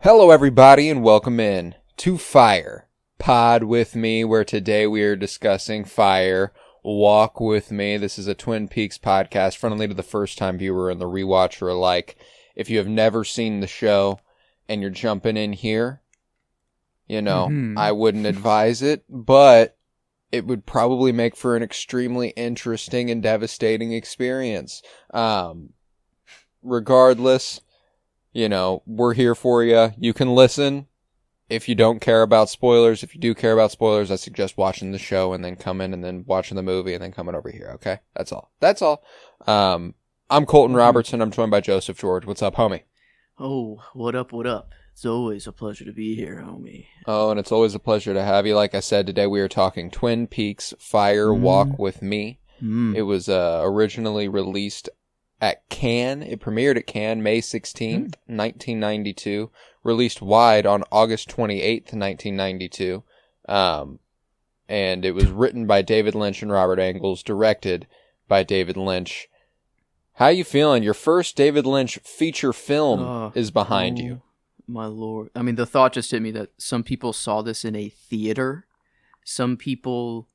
Hello, everybody, and welcome in to Fire Pod with me, where today we are discussing Fire Walk with Me. This is a Twin Peaks podcast, friendly to the first-time viewer and the rewatcher alike. If you have never seen the show and you're jumping in here, I wouldn't advise it, but it would probably make for an extremely interesting and devastating experience. Regardless, we're here for you. You can listen if you don't care about spoilers. If you do care about spoilers, I suggest watching the show and then coming and then watching the movie and then coming over here, okay? That's all. I'm Colton Robertson. I'm joined by Joseph George. What's up, homie? Oh, what up? It's always a pleasure to be here, homie. Oh, and it's always a pleasure to have you. Like I said, today we are talking Twin Peaks Fire Walk with Me. It was originally released at Cannes. It premiered at Cannes May 16th, 1992. Released wide on August 28th, 1992. And it was written by David Lynch and Robert Engels, directed by David Lynch. How you feeling? Your first David Lynch feature film is behind you. My lord. I mean, the thought just hit me that some people saw this in a theater. Some people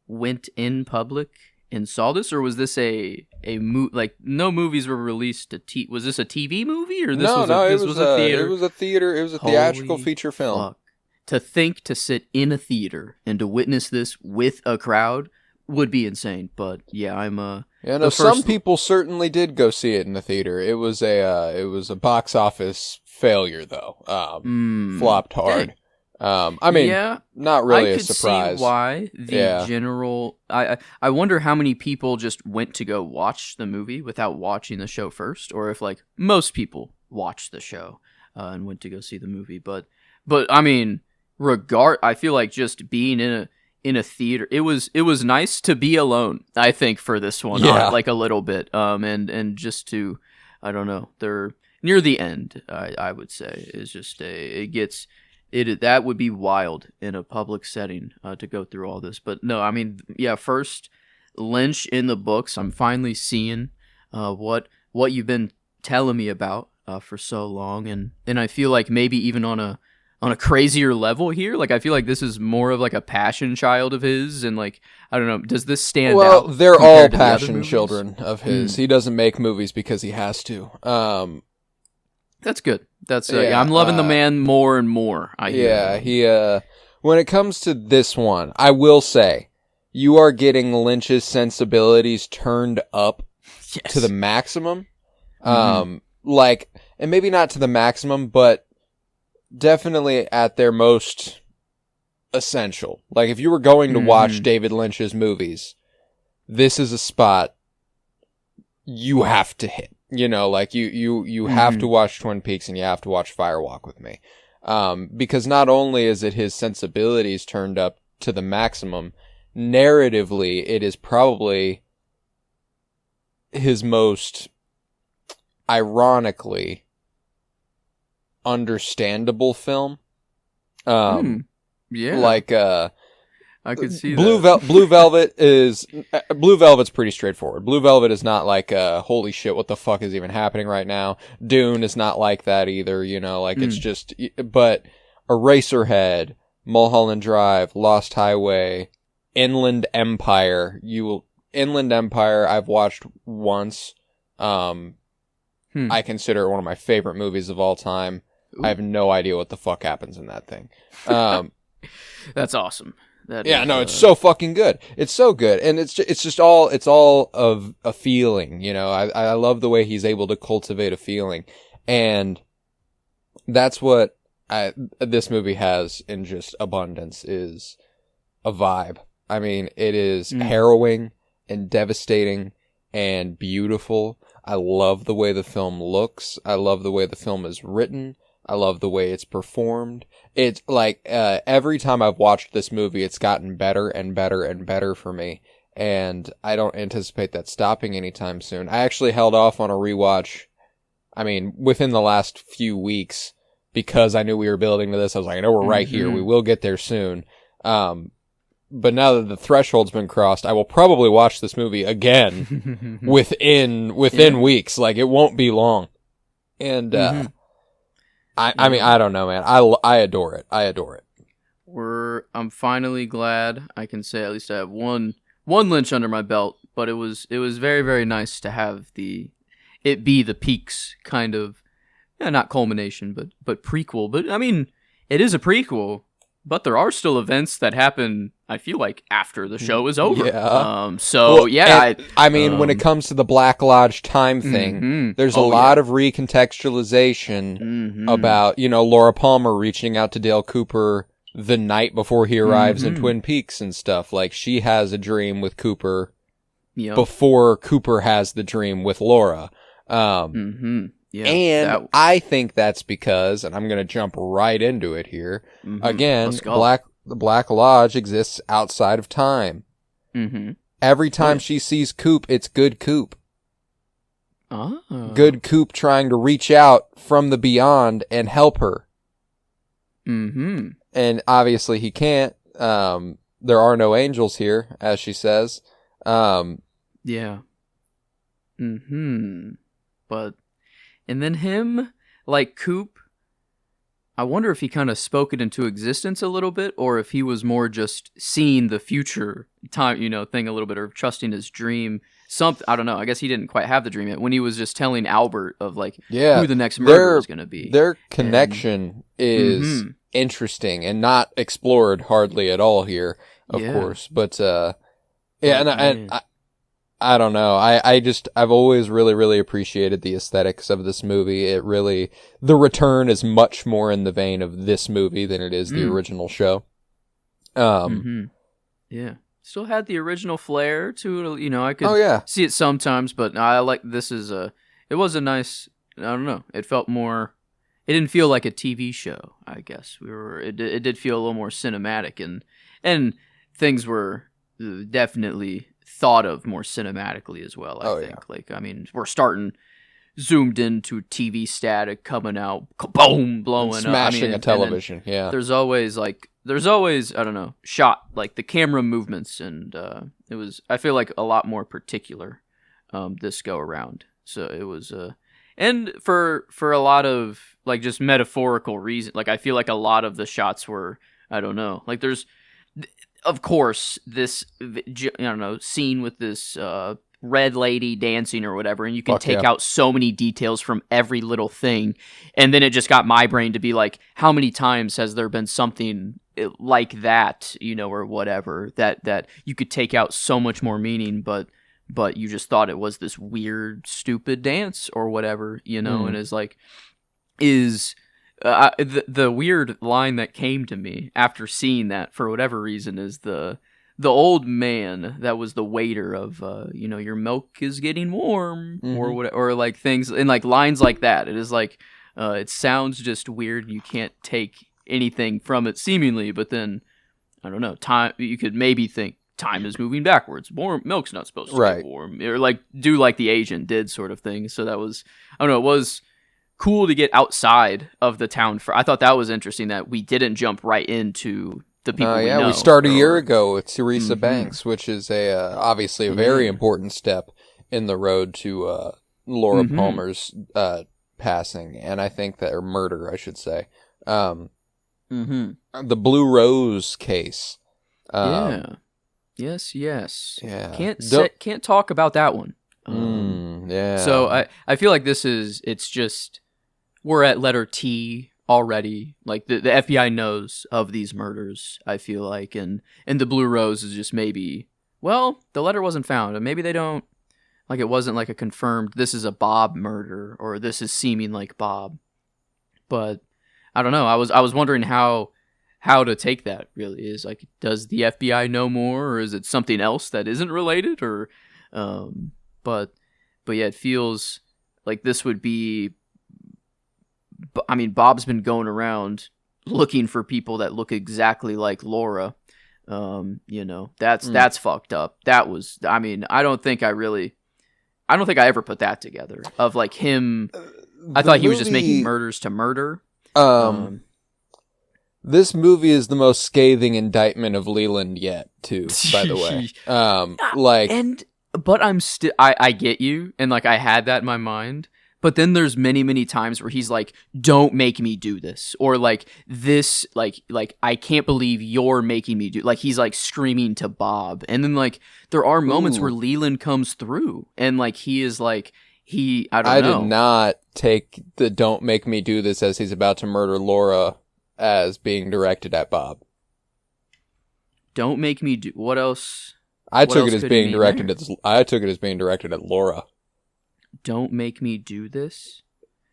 went in public and saw this, or was this a like no movies were released to was this a TV movie or this was a theater? It was a theater. It was a theatrical feature film. Fuck. To think to sit in a theater and to witness this with a crowd would be insane. But yeah, some people certainly did go see it in the theater. It was a box office failure though. Flopped hard. Dang. Not really a surprise. I could see why the general... I wonder how many people just went to go watch the movie without watching the show first, or if, like, most people watched the show and went to go see the movie. But I mean, I feel like just being in a theater, it was nice to be alone, I think, for this one, like a little bit. And just to, I don't know, they're near the end, I would say, is just that would be wild in a public setting to go through all this. But no, I mean, yeah, first, Lynch in the books. I'm finally seeing what you've been telling me about for so long. And I feel like maybe even on a crazier level here. Like, I feel like this is more of like a passion child of his. And like, I don't know, does this stand out? Well, they're all passion children of his. He doesn't make movies because he has to. That's good. I'm loving the man more and more. When it comes to this one, I will say, you are getting Lynch's sensibilities turned up to the maximum. And maybe not to the maximum, but definitely at their most essential. Like, if you were going to watch David Lynch's movies, this is a spot you have to hit. You have to watch Twin Peaks and you have to watch Fire Walk with Me. Because not only is it his sensibilities turned up to the maximum, narratively, it is probably his most ironically understandable film. I could see Blue Velvet's pretty straightforward. Blue Velvet is not like, holy shit, what the fuck is even happening right now? Dune is not like that either, it's just, but Eraserhead, Mulholland Drive, Lost Highway, Inland Empire, I've watched once. I consider it one of my favorite movies of all time. Ooh. I have no idea what the fuck happens in that thing. That's awesome. It's so fucking good. It's so good. And it's all of a feeling, I love the way he's able to cultivate a feeling. And that's what this movie has in just abundance, is a vibe. I mean, it is harrowing and devastating and beautiful. I love the way the film looks. I love the way the film is written. I love the way it's performed. It's like, every time I've watched this movie, it's gotten better and better and better for me. And I don't anticipate that stopping anytime soon. I actually held off on a rewatch, within the last few weeks, because I knew we were building to this. I was like, I know we're right here. We will get there soon. But now that the threshold's been crossed, I will probably watch this movie again within weeks. Like, it won't be long. And, I mean, I don't know, man. I adore it. I adore it. I'm finally glad I can say at least I have one Lynch under my belt, but it was very, very nice to have it be the Peaks kind of, not culmination, but prequel. But I mean, it is a prequel, but there are still events that happen, I feel like, after the show is over. Yeah. I mean, when it comes to the Black Lodge time thing, there's a lot of recontextualization about, Laura Palmer reaching out to Dale Cooper the night before he arrives in Twin Peaks and stuff. Like, she has a dream with Cooper before Cooper has the dream with Laura. I think that's because, and I'm going to jump right into it here, again, the Black Lodge exists outside of time. Every time she sees Coop, it's good Coop. Good Coop trying to reach out from the beyond and help her. And obviously he can't. There are no angels here, as she says. But, and then him, like Coop, I wonder if he kind of spoke it into existence a little bit, or if he was more just seeing the future time, thing a little bit, or trusting his dream. I don't know. I guess he didn't quite have the dream yet when he was just telling Albert of who the next murderer is going to be. Their connection is interesting and not explored hardly at all here, of course. But I don't know. I've always really, really appreciated the aesthetics of this movie. The return is much more in the vein of this movie than it is the original show. Yeah. Still had the original flair to it, I could see it sometimes, but I like, it was a nice, I don't know, it didn't feel like a TV show, I guess. It did feel a little more cinematic, and things were definitely thought of more cinematically as well, I think. We're starting zoomed into TV static coming out, kaboom, blowing up. Smashing a television, There's always, I don't know, shot, the camera movements, and it was, I feel like, a lot more particular this go around. So it was, and for a lot of, just metaphorical reason, I feel like a lot of the shots were, I don't know, there's, of course, this, scene with this red lady dancing or whatever, and you can take out so many details from every little thing, and then it just got my brain to be like, how many times has there been something like that, or whatever, that you could take out so much more meaning, but you just thought it was this weird, stupid dance or whatever, and the weird line that came to me after seeing that, for whatever reason, is the old man that was the waiter of your milk is getting warm, or what, or things, and lines like that. It is it sounds just weird. You can't take anything from it seemingly, but then I don't know, time, you could maybe think time is moving backwards. Warm milk's not supposed to get warm, or do like the agent did, sort of thing. So that was, I don't know, it was cool to get outside of the town. I thought that was interesting that we didn't jump right into the people we know. We started a year ago with Teresa Banks, which is obviously a very important step in the road to Laura Palmer's passing, and I think that, or murder, I should say. The Blue Rose case. Yes. Yeah. Can't talk about that one. So I feel like it's just, we're at letter T already. The FBI knows of these murders, I feel like, and the Blue Rose is just maybe, well, the letter wasn't found, and maybe they don't, it wasn't a confirmed, this is a Bob murder, or this is seeming like Bob. But I don't know. I was wondering how to take that, really. Is does the FBI know more, or is it something else that isn't related, or but yeah, it feels like this would be, I mean, Bob's been going around looking for people that look exactly like Laura. That's fucked up. That was, I mean, I don't think I ever put that together of him. I thought he was just making murders to murder. This movie is the most scathing indictment of Leland yet, too, by the way. But I'm still, I get you, and I had that in my mind, But then there's many, many times where he's like, don't make me do this. Or like this, like I can't believe you're making me do, like he's like screaming to Bob. And then like there are moments where Leland comes through and like he is like, I don't know. I did not take the don't make me do this as he's about to murder Laura as being directed at Bob. Don't make me do, what else? I took it as being directed at Laura. Don't make me do this?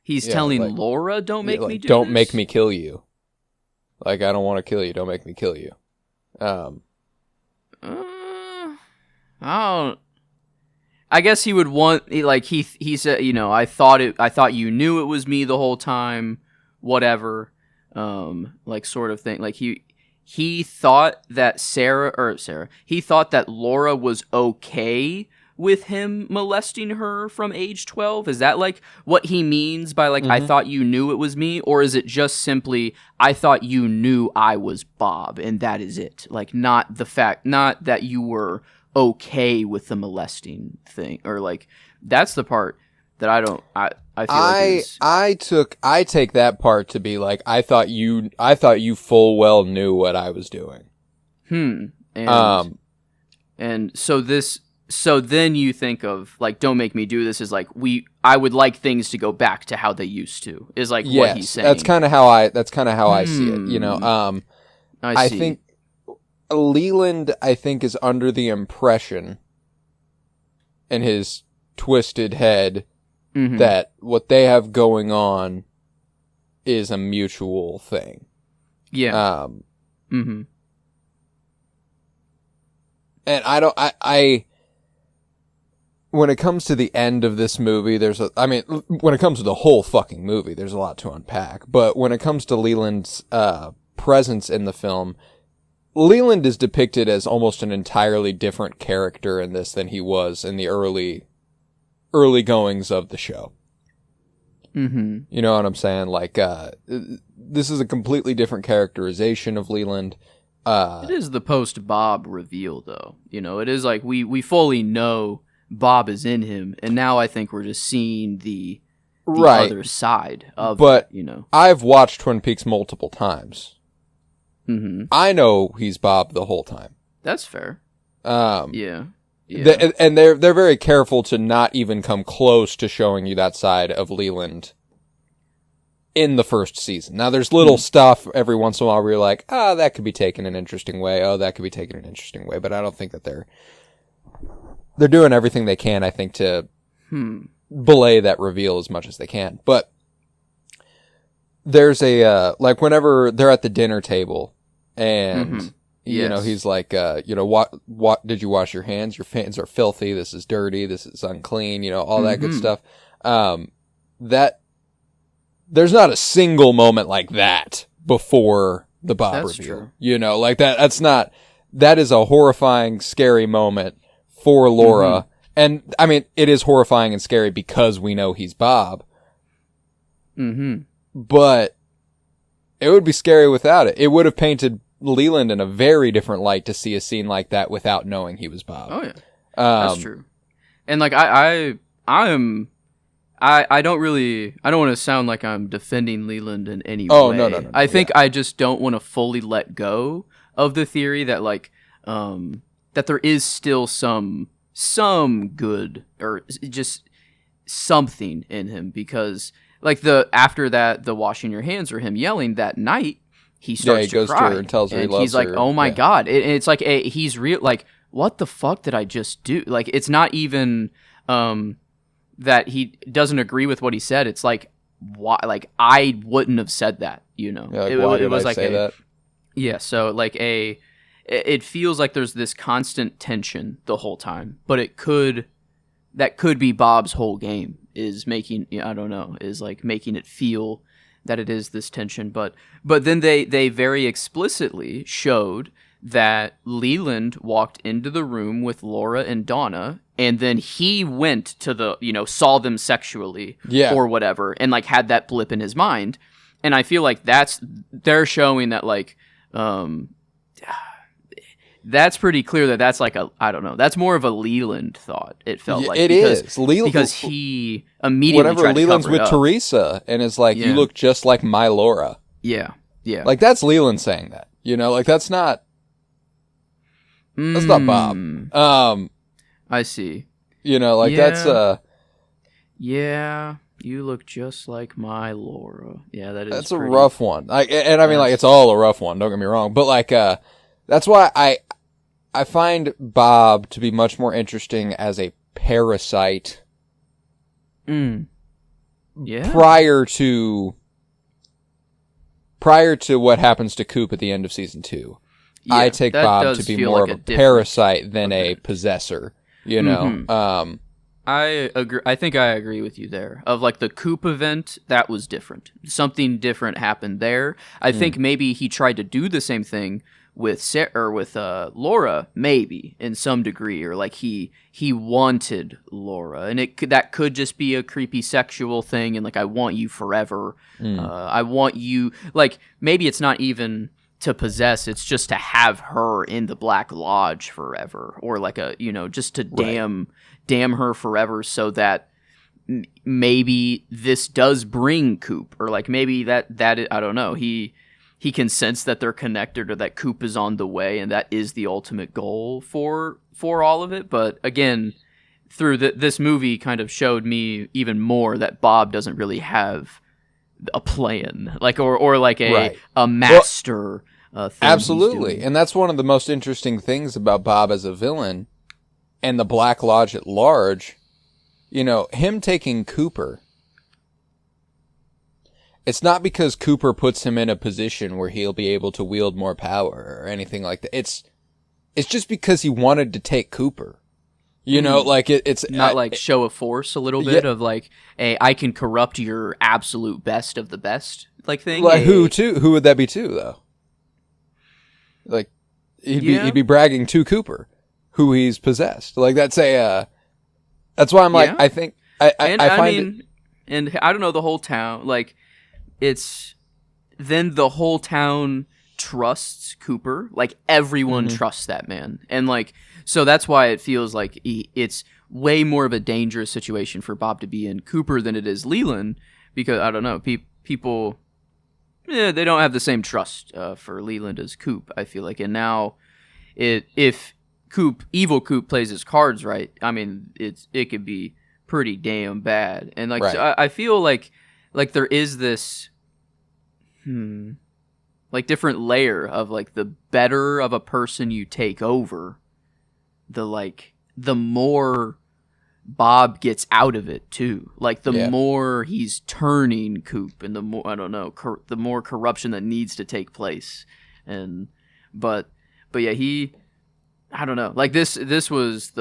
He's telling like, Laura, don't make me do don't this? Make me kill you. Like, I don't want to kill you. Don't make me kill you. I guess he would want, like, he said, you know, I thought you knew it was me the whole time, whatever, like, sort of thing. Like, he thought that he thought that Laura was okay with him molesting her from age 12? Is that like what he means by like, I thought you knew it was me? Or is it just simply, I thought you knew I was Bob and that is it? Like not that you were okay with the molesting thing, or like, that's the part that I feel I take that part to be like, I thought you full well knew what I was doing. And so then you think of like, don't make me do this is like, I would like things to go back to how they used to, is like what he's saying. That's kind of how I see it, you know. I think Leland, is under the impression in his twisted head that what they have going on is a mutual thing. Yeah. And I when it comes to the end of this movie, when it comes to the whole fucking movie, there's a lot to unpack. But when it comes to Leland's presence in the film, Leland is depicted as almost an entirely different character in this than he was in the early goings of the show. You know what I'm saying? Like, this is a completely different characterization of Leland. It is the post-Bob reveal, though. You know, it is like we fully know Bob is in him, and now I think we're just seeing the other side of it, you know. I've watched Twin Peaks multiple times. I know he's Bob the whole time. That's fair. Yeah. And they're very careful to not even come close to showing you that side of Leland in the first season. Now, there's little stuff every once in a while where you're like, that could be taken an interesting way. Oh, that could be taken an interesting way. But I don't think that they're doing everything they can, I think, to belay that reveal as much as they can. But there's like whenever they're at the dinner table and, you know, he's like, you know, what did you wash your hands? Your hands are filthy. This is dirty. This is unclean. You know, all that good stuff. That there's not a single moment like that before the Bob reveal. True. You know, like that is a horrifying, scary moment for Laura. And I mean, it is horrifying and scary because we know he's Bob. But it would be scary without it. It would have painted Leland in a very different light to see a scene like that without knowing he was Bob. Oh yeah. That's true. And like, I don't want to sound like I'm defending Leland in any way. No. I think I just don't want to fully let go of the theory that like, that there is still some good or just something in him, because like after the washing your hands or him yelling that night, he starts to cry. To her and tells her he loves he's like, her. oh my God. It's like, he's real. Like, what the fuck did I just do? Like, it's not even, that he doesn't agree with what he said. It's like, why? Like, I wouldn't have said that, you know? Yeah, like, why did I say that? Yeah. So like it feels like there's this constant tension the whole time, but that could be Bob's whole game, is making, I don't know, is like making it feel that it is this tension. But then they very explicitly showed that Leland walked into the room with Laura and Donna, and then he went to the, you know, saw them sexually or whatever, and like had that blip in his mind. And I feel like they're showing that like, that's pretty clear that that's like I don't know. That's more of a Leland thought. It felt like it is Leland because he immediately tried to Leland's cover with it up. Teresa and is like, you look just like my Laura. Yeah. Like that's Leland saying that. Like that's not Bob. I see. That's yeah. You look just like my Laura. Yeah, that's a rough one. It's all a rough one. Don't get me wrong, but that's why I find Bob to be much more interesting as a parasite. Yeah. Prior to what happens to Coop at the end of season 2, I take Bob to be more of a parasite than a possessor. I agree. I think I agree with you there. Of like the Coop event, that was different. Something different happened there. I think maybe he tried to do the same thing with Laura, maybe in some degree, or like he wanted Laura, and that could just be a creepy sexual thing, and like I want you forever. I want you. Like maybe it's not even to possess; it's just to have her in the Black Lodge forever, or like just to damn her forever, so that maybe this does bring Coop, or like maybe that I don't know. He can sense that they're connected, or that Coop is on the way, and that is the ultimate goal for all of it. But again, through this movie kind of showed me even more that Bob doesn't really have a plan, like or like a master thing. Absolutely, and that's one of the most interesting things about Bob as a villain and the Black Lodge at large. Him taking Cooper. It's not because Cooper puts him in a position where he'll be able to wield more power or anything like that. It's just because he wanted to take Cooper. It's not show of force a little bit of like I can corrupt your absolute best of the best thing. Like who would that be to though? Like he'd be bragging to Cooper who he's possessed. Like that's why I'm like I think I find and I don't know, the whole town it's then the whole town trusts Cooper. Like everyone trusts that man, and so that's why it feels like it's way more of a dangerous situation for Bob to be in Cooper than it is Leland, because I don't know, people they don't have the same trust for Leland as Coop, I feel like. And now if evil Coop plays his cards right, I mean it could be pretty damn bad. And so I feel like there is this different layer of the better of a person you take over, the more Bob gets out of it too. The more he's turning Coop, and the more I don't know, the more corruption that needs to take place. And but yeah, I don't know. This was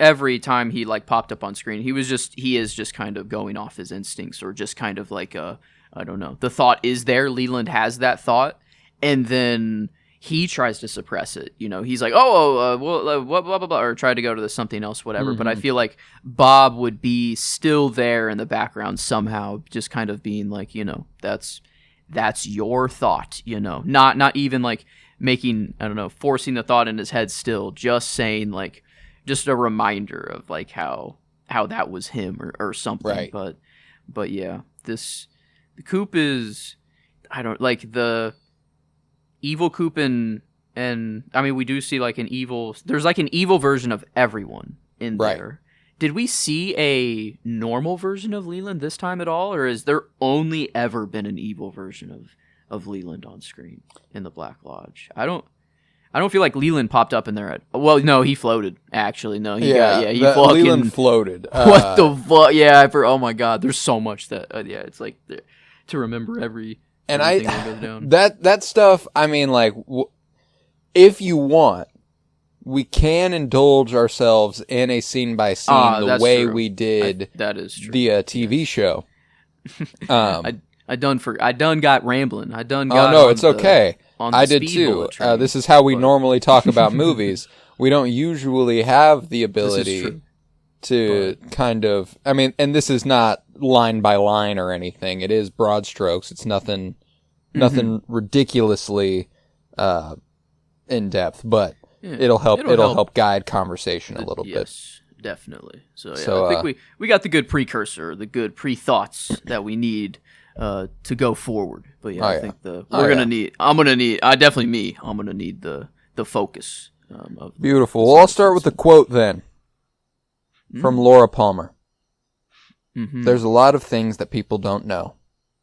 every time he popped up on screen, he is just kind of going off his instincts, or just kind of I don't know. The thought is there. Leland has that thought, and then he tries to suppress it. He's like, blah, blah, blah, or try to go to something else, whatever. But I feel like Bob would be still there in the background somehow, just kind of being that's your thought, not even making, I don't know, forcing the thought in his head still, just saying just a reminder of how that was him or something. Right. But yeah, the Coop is, I don't the evil Coop, and I mean we do see there's an evil version of everyone in there. Did we see a normal version of Leland this time at all, or is there only ever been an evil version of Leland on screen in the Black Lodge? I don't feel like Leland popped up in there no, he floated, actually. No, Leland floated. What the fuck? Yeah, oh my god, there's so much that it's to remember everything that goes down. That stuff, I mean, if you want, we can indulge ourselves in a scene by scene the way we did that is true. The TV show. I done got rambling. I done got. Oh no, it's okay. I did too. This is how we normally talk about movies. We don't usually have the ability to kind of. I mean, and this is not line by line or anything. It is broad strokes. It's nothing ridiculously in depth. But Yeah. It'll help guide conversation a little bit. Yes, definitely. So I think we got the good precursor, the good pre-thoughts that we need to go forward. But yeah, I think I'm gonna need the focus. Beautiful. Well, I'll start with the quote then from Laura Palmer. Mm-hmm. There's a lot of things that people don't know.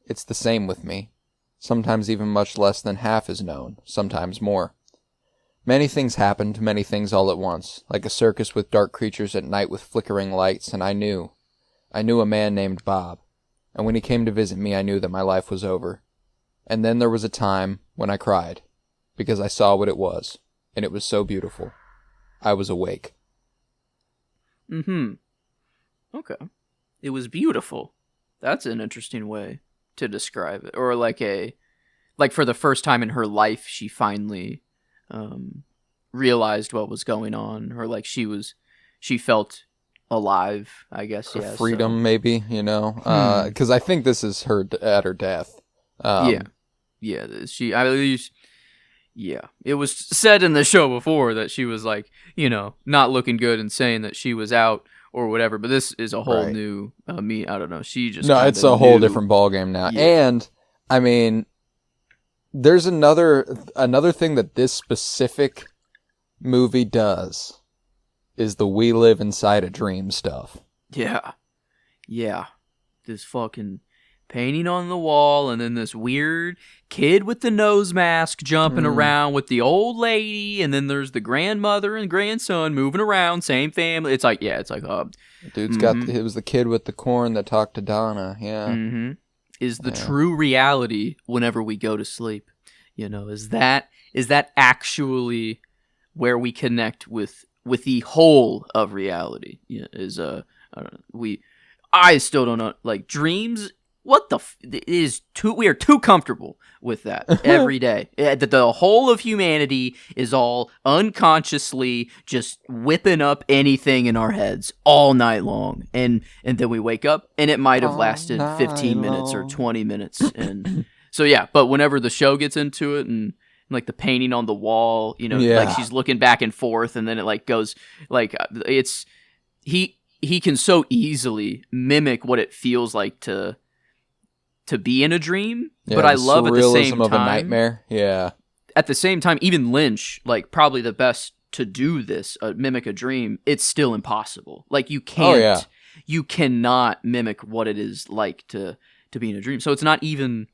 It's the same with me. Sometimes even much less than half is known, sometimes more. Many things happened, many things all at once, like a circus with dark creatures at night with flickering lights, and I knew a man named Bob, and when he came to visit me I knew that my life was over. And then there was a time when I cried, because I saw what it was, and it was so beautiful. I was awake. Mm-hmm. Okay. It was beautiful. That's an interesting way to describe it. Or like for the first time in her life, she finally realized what was going on, or like she felt alive, I guess. Yeah, freedom, maybe, because I think this is her at her death. Yeah, it was said in the show before that she was like, not looking good and saying that she was out or whatever, but this is a whole new me. I don't know. She just it's a whole different ballgame now. Yeah. And I mean, there's another thing that this specific movie does is the "we live inside a dream" stuff. Yeah. This fucking painting on the wall, and then this weird kid with the nose mask jumping around with the old lady, and then there's the grandmother and grandson moving around, same family. It was the kid with the corn that talked to Donna. Yeah. Mm-hmm. Is the true reality whenever we go to sleep. Is that actually where we connect with the whole of reality? I don't know. I still don't know, like, dreams. What we are too comfortable with that every day. That the whole of humanity is all unconsciously just whipping up anything in our heads all night long. And then we wake up and it might have lasted 15 minutes or 20 minutes. And so, yeah, but whenever the show gets into it and like the painting on the wall, like she's looking back and forth, and then it like goes like he can so easily mimic what it feels like to be in a dream, but I love at the same time, of a nightmare. Yeah. At the same time, even Lynch, like probably the best to do this, mimic a dream, it's still impossible. Like you can't, you cannot mimic what it is like to be in a dream. So it's not even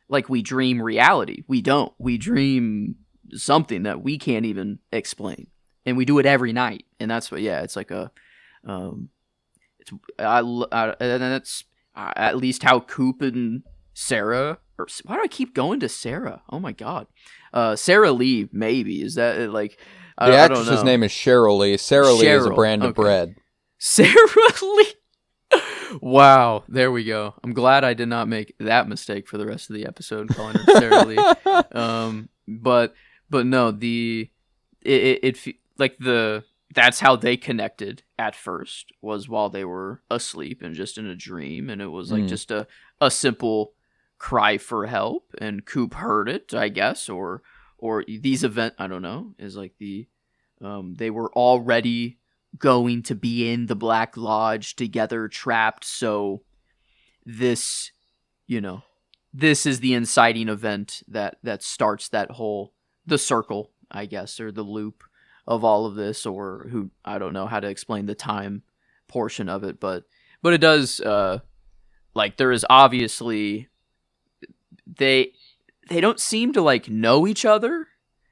like we dream reality. We don't. We dream something that we can't even explain, and we do it every night. And that's what, it's like and that's at least how Coop and Sarah, or why do I keep going to Sarah? Oh my God. Sarah Lee, maybe. Is that like, the actress's name is Cheryl Lee. Sarah Lee is a brand of bread. Sarah Lee. Wow. There we go. I'm glad I did not make that mistake for the rest of the episode calling her Sarah Lee. But no, that's how they connected at first, was while they were asleep and just in a dream, and it was like just a simple cry for help, and Coop heard it, I guess, or these event, I don't know, is like they were already going to be in the Black Lodge together, trapped, so this is the inciting event that starts that whole, the circle, I guess, or the loop of all of this, or I don't know how to explain the time portion of it, but it does, like, there is obviously, they don't seem to like know each other,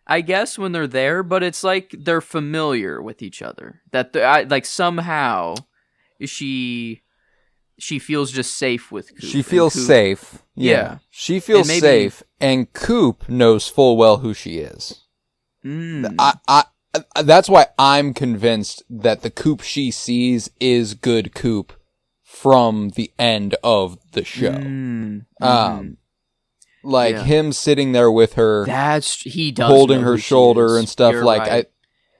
I guess, when they're there, but it's like they're familiar with each other, that like somehow she feels just safe with Coop. She feels safe. Yeah. She feels safe, and Coop knows full well who she is. That's why I'm convinced that the Coop she sees is good Coop from the end of the show. Him sitting there with her, he does holding her shoulder and stuff. You're like,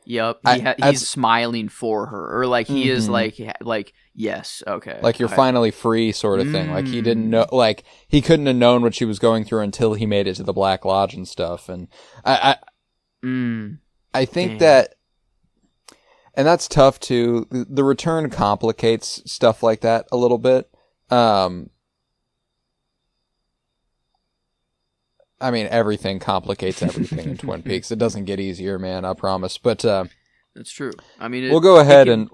right. He's smiling for her, or like he is like yes, okay, like you're finally free, sort of thing. Like he didn't know, like he couldn't have known what she was going through until he made it to the Black Lodge and stuff. And I think Damn. that, and that's tough too. The return complicates stuff like that a little bit. I mean, everything complicates everything in Twin Peaks. It doesn't get easier, man. I promise. But that's true. I mean, we'll go ahead and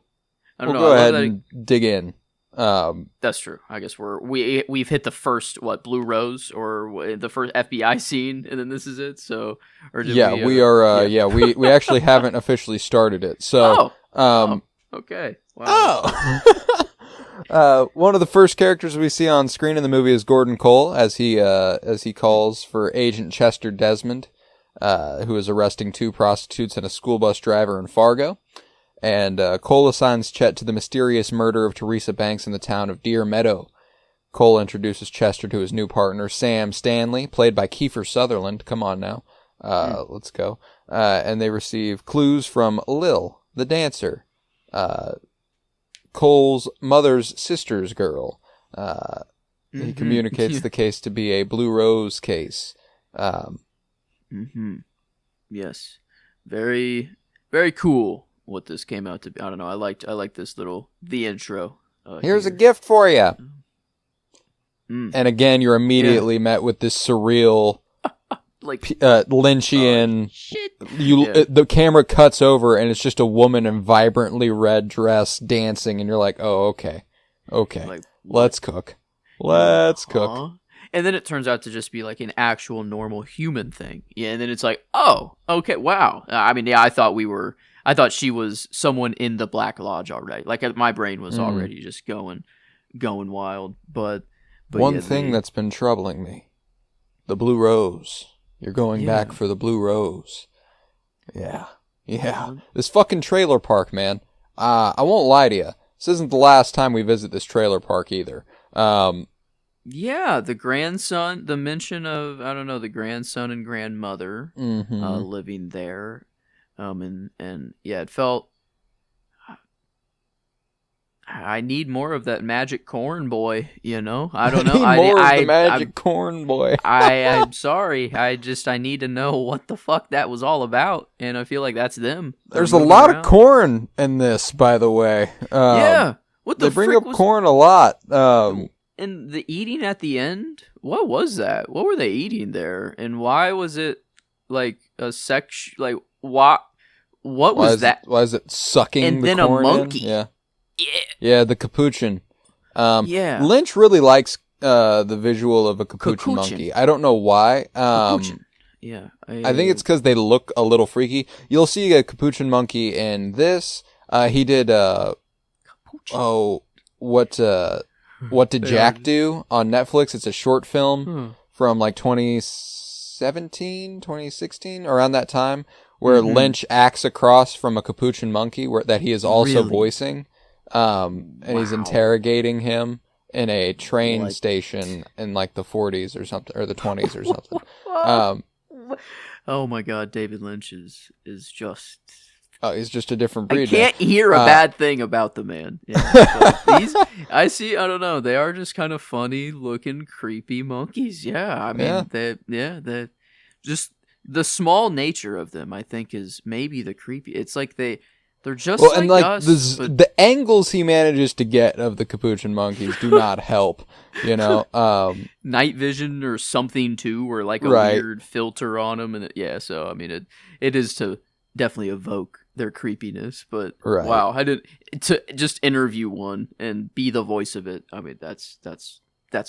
dig in. That's true. I guess we've hit the first Blue Rose or the first FBI scene, and then this is it. So, or did we are. We actually haven't officially started it. So, okay. Wow. One of the first characters we see on screen in the movie is Gordon Cole, as he calls for Agent Chester Desmond, who is arresting 2 prostitutes and a school bus driver in Fargo. And Cole assigns Chet to the mysterious murder of Teresa Banks in the town of Deer Meadow. Cole introduces Chester to his new partner, Sam Stanley, played by Kiefer Sutherland. Come on now. Let's go. And they receive clues from Lil, the dancer, Cole's mother's sister's girl. He communicates the case to be a Blue Rose case. Yes. Very, very cool what this came out to be. I don't know. I liked this the intro. Here's a gift for you. And again, you're immediately met with this surreal, Lynchian. Shit. The camera cuts over, and it's just a woman in vibrantly red dress dancing, and you're like, "Oh, okay, like, let's cook, And then it turns out to just be like an actual normal human thing. Yeah, and then it's like, oh, okay, wow. I mean, yeah, I thought she was someone in the Black Lodge already. Like my brain was already just going wild. But one thing that's been troubling me, the Blue Rose. You're going back for the Blue Rose. Yeah. This fucking trailer park, man. I won't lie to you. This isn't the last time we visit this trailer park either. Yeah, the grandson, the mention of, I don't know, the grandson and grandmother living there. And yeah, it felt, I need more of that magic corn boy, I don't know. I need more of the magic corn boy. I'm sorry. I need to know what the fuck that was all about. And I feel like that's them. There's a lot of corn in this, by the way. Yeah. What the They bring up corn a lot. And the eating at the end, what was that? What were they eating there? And why was it like a what was that? Why is it sucking and the then corn a monkey? In? Yeah, the capuchin. Yeah. Lynch really likes the visual of a capuchin monkey. I don't know why. Yeah. I think it's because they look a little freaky. You'll see a capuchin monkey in this. He did What Did Jack Do on Netflix? It's a short film from like 2017, 2016, around that time, where Lynch acts across from a capuchin monkey that he is also voicing. And he's interrogating him in a train station in like the 40s or something, or the 20s or something. Oh my God, David Lynch is just... Oh, he's just a different breed. I can't hear a bad thing about the man. Yeah, these, I don't know. They are just kind of funny looking, creepy monkeys. Yeah, I mean, they just the small nature of them, I think, is maybe the creepy. It's like they're just and like us. The angles he manages to get of the capuchin monkeys do not help. Night vision or something too, or like a weird filter on them, and so I mean, it is to definitely evoke their creepiness, but wow, to just interview one and be the voice of it. I mean, that's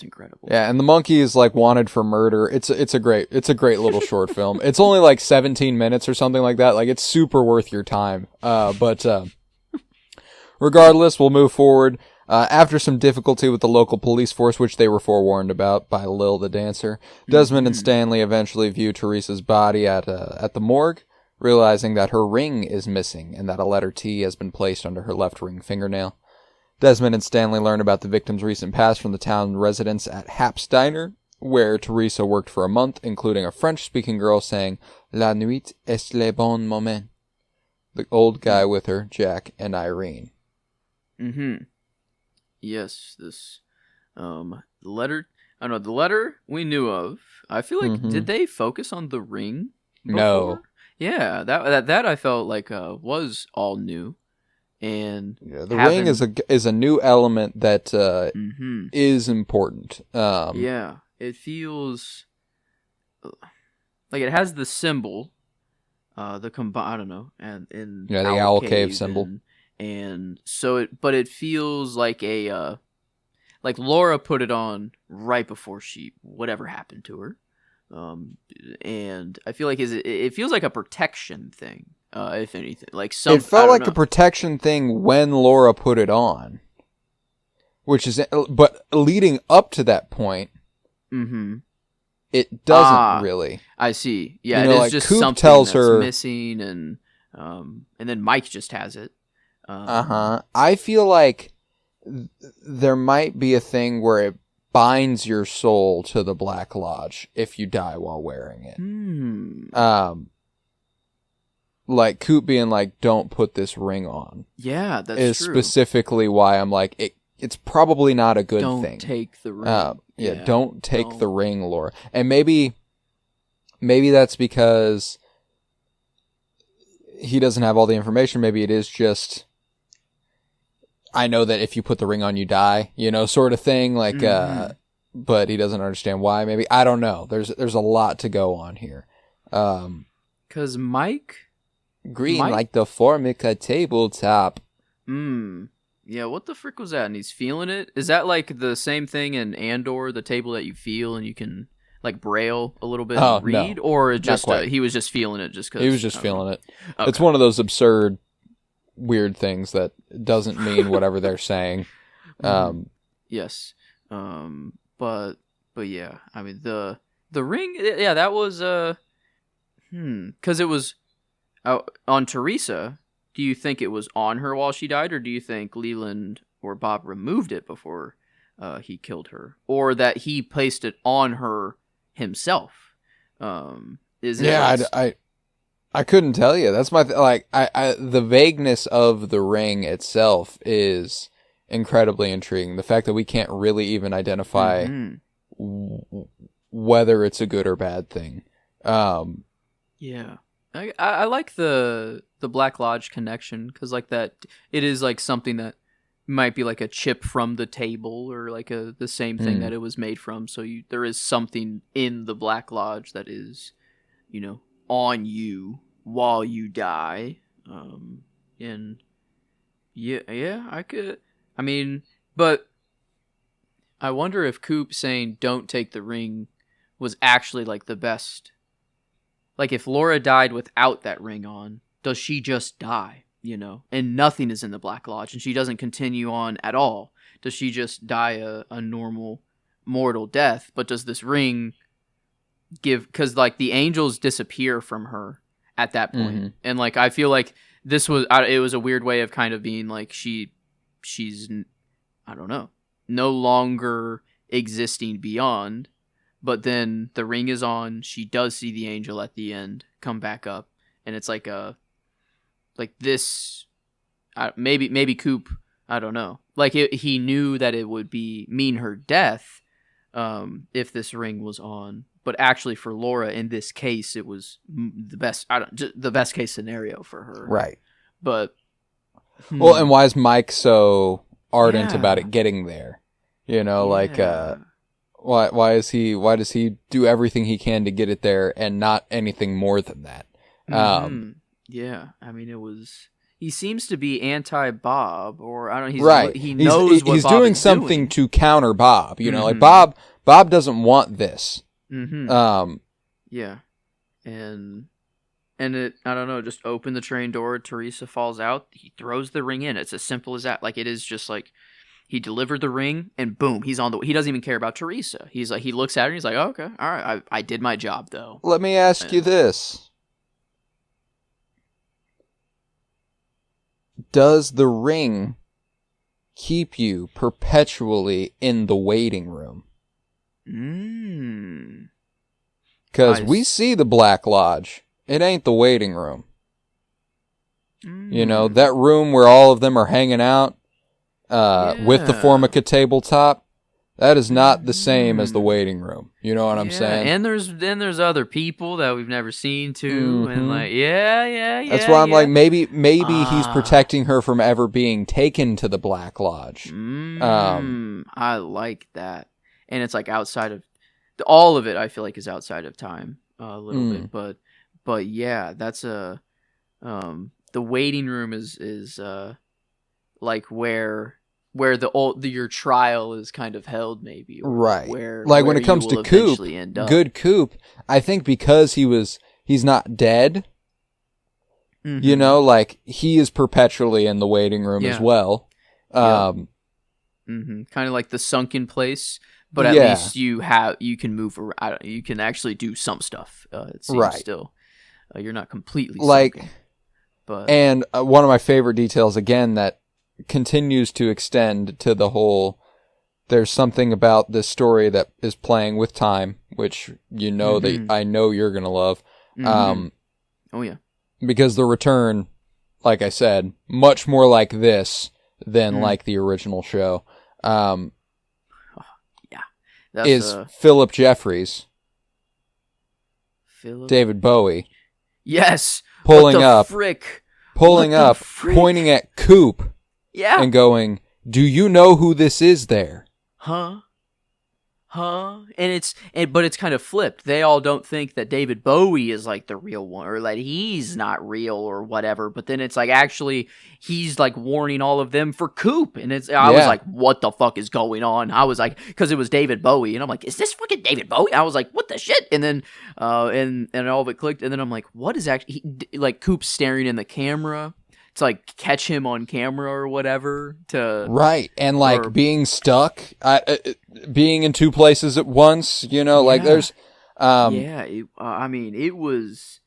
incredible. Yeah, and the monkey is like wanted for murder. It's a great little short film. It's only like 17 minutes or something like that. Like, it's super worth your time. But regardless, we'll move forward. After some difficulty with the local police force, which they were forewarned about by Lil the dancer, Desmond and Stanley eventually view Teresa's body at the morgue, realizing that her ring is missing and that a letter T has been placed under her left ring fingernail. Desmond and Stanley learn about the victim's recent past from the town residents at Hap's Diner, where Teresa worked for a month, including a French-speaking girl saying, "La nuit est le bon moment." The old guy with her, Jack, and Irene. Yes, this letter. I don't know, the letter we knew of. I feel like, did they focus on the ring before? No. Yeah, that I felt like was all new, and Yeah, the ring is a new element that is important. Yeah, it feels like it has the symbol, I don't know, and in the owl cave symbol, and so but it feels like like Laura put it on right before whatever happened to her. And I feel like it feels like a protection thing, if anything. Like it felt like a protection thing when Laura put it on, but leading up to that point, it doesn't really. I see. Yeah, it is just Coop something tells that's her missing, and then Mike just has it. I feel like there might be a thing where it binds your soul to the Black Lodge if you die while wearing it. Like Coop being like, "Don't put this ring on." Yeah, that's is true. Specifically why I'm like, it's probably not a good thing. Don't take the ring. Don't take the ring, Laura. And maybe that's because he doesn't have all the information. Maybe it is just, I know that if you put the ring on, you die, sort of thing. Like, but he doesn't understand why. Maybe, I don't know. There's a lot to go on here. 'Cause Mike green like the Formica tabletop. Yeah, what the frick was that? And he's feeling it? Is that like the same thing in Andor, the table that you feel and you can like braille a little bit and read? No, or just he was just feeling it just because? He was just feeling it. Okay. It's one of those absurd, weird things that doesn't mean whatever they're saying. Yes. But yeah, I mean the ring, yeah, that was because it was on Teresa. Do you think it was on her while she died, or do you think Leland or Bob removed it before he killed her, or that he placed it on her himself? I couldn't tell you. That's my the vagueness of the ring itself is incredibly intriguing. The fact that we can't really even identify whether it's a good or bad thing. Yeah. I like the Black Lodge connection, because like that, it is like something that might be like a chip from the table, or like the same thing that it was made from. So there is something in the Black Lodge that is, on you while you die. And yeah, I could. I mean, but I wonder if Coop saying "don't take the ring" was actually like the best. Like, if Laura died without that ring on, does she just die, and nothing is in the Black Lodge, and she doesn't continue on at all? Does she just die a normal mortal death? But does this ring because like the angels disappear from her at that point. And like I feel like it was a weird way of kind of being like she's I don't know, no longer existing beyond. But then the ring is on. She does see the angel at the end come back up, and it's like this. Maybe Coop. I don't know. Like he knew that it would mean her death, if this ring was on. But actually, for Laura in this case, it was the best. The best case scenario for her. Right. But well, and why is Mike so ardent about it getting there? Why does he do everything he can to get it there and not anything more than that? Yeah, I mean he seems to be anti-Bob, or I don't know. Right. He knows what he's Bob doing is something doing to counter Bob. Like Bob doesn't want this. Yeah, and it, I don't know, just open the train door. Teresa falls out. He throws the ring in. It's as simple as that. Like it is just like. He delivered the ring, and boom, he's on the. He doesn't even care about Teresa. He's like, he looks at her, and he's like, oh, okay, all right, I did my job, though. Let me ask you this: does the ring keep you perpetually in the waiting room? Because we see the Black Lodge. It ain't the waiting room. That room where all of them are hanging out. With the Formica tabletop, That is not the same as the waiting room. You know what I'm saying? And there's other people that we've never seen too, and like That's why I'm like maybe he's protecting her from ever being taken to the Black Lodge. I like that, and it's like outside of all of it. I feel like is outside of time a little bit, but yeah, that's the waiting room is like where your trial is kind of held, maybe, right? Like when it comes to Coop, good Coop, I think because he's not dead. You know, like he is perpetually in the waiting room as well. Kind of like the sunken place, but at least you can move around. You can actually do some stuff. It seems still, you're not completely sunken. But and one of my favorite details again that continues to extend to the whole. There's something about this story that is playing with time, which that I know you're gonna love. Oh yeah. Because the return, like I said, much more like this than like the original show. Is Philip Jeffries, David Bowie. Yes. Pulling up, pointing at Coop. Yeah. And going, do you know who this is there? Huh? But it's kind of flipped. They all don't think that David Bowie is like the real one, or that he's not real or whatever. But then it's like actually he's like warning all of them for Coop, and I was like, what the fuck is going on? I was like, because it was David Bowie, and I'm like, is this fucking David Bowie? I was like, what the shit? And then and all of it clicked, and then I'm like, what is actually like Coop staring in the camera to like catch him on camera or whatever right, and like being stuck, being in two places at once, like there's I mean it was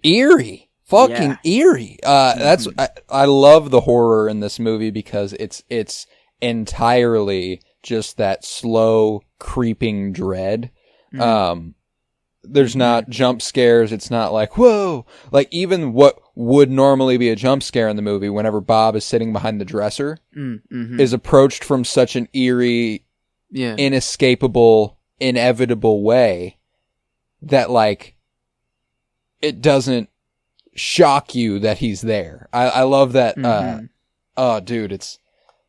eerie, fucking eerie. That's I love the horror in this movie because it's entirely just that slow creeping dread. There's not jump scares. It's not like, whoa. Like, even what would normally be a jump scare in the movie, whenever Bob is sitting behind the dresser, is approached from such an eerie, inescapable, inevitable way that, like, it doesn't shock you that he's there. I love that. Oh, dude,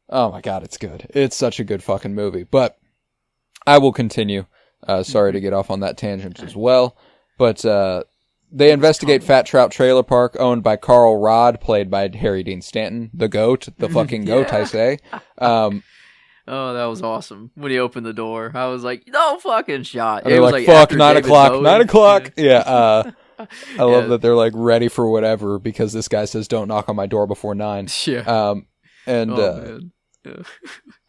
oh my God, it's good. It's such a good fucking movie. But I will continue. Sorry to get off on that tangent as well. But they investigate Fat Trout Trailer Park, owned by Carl Rodd, played by Harry Dean Stanton. The GOAT. The fucking GOAT, I say. Oh, that was awesome. When he opened the door, I was like, no fucking shot. They're like, fuck, 9 o'clock, 9 o'clock. Yeah. I love that they're like ready for whatever because this guy says don't knock on my door before 9. Yeah.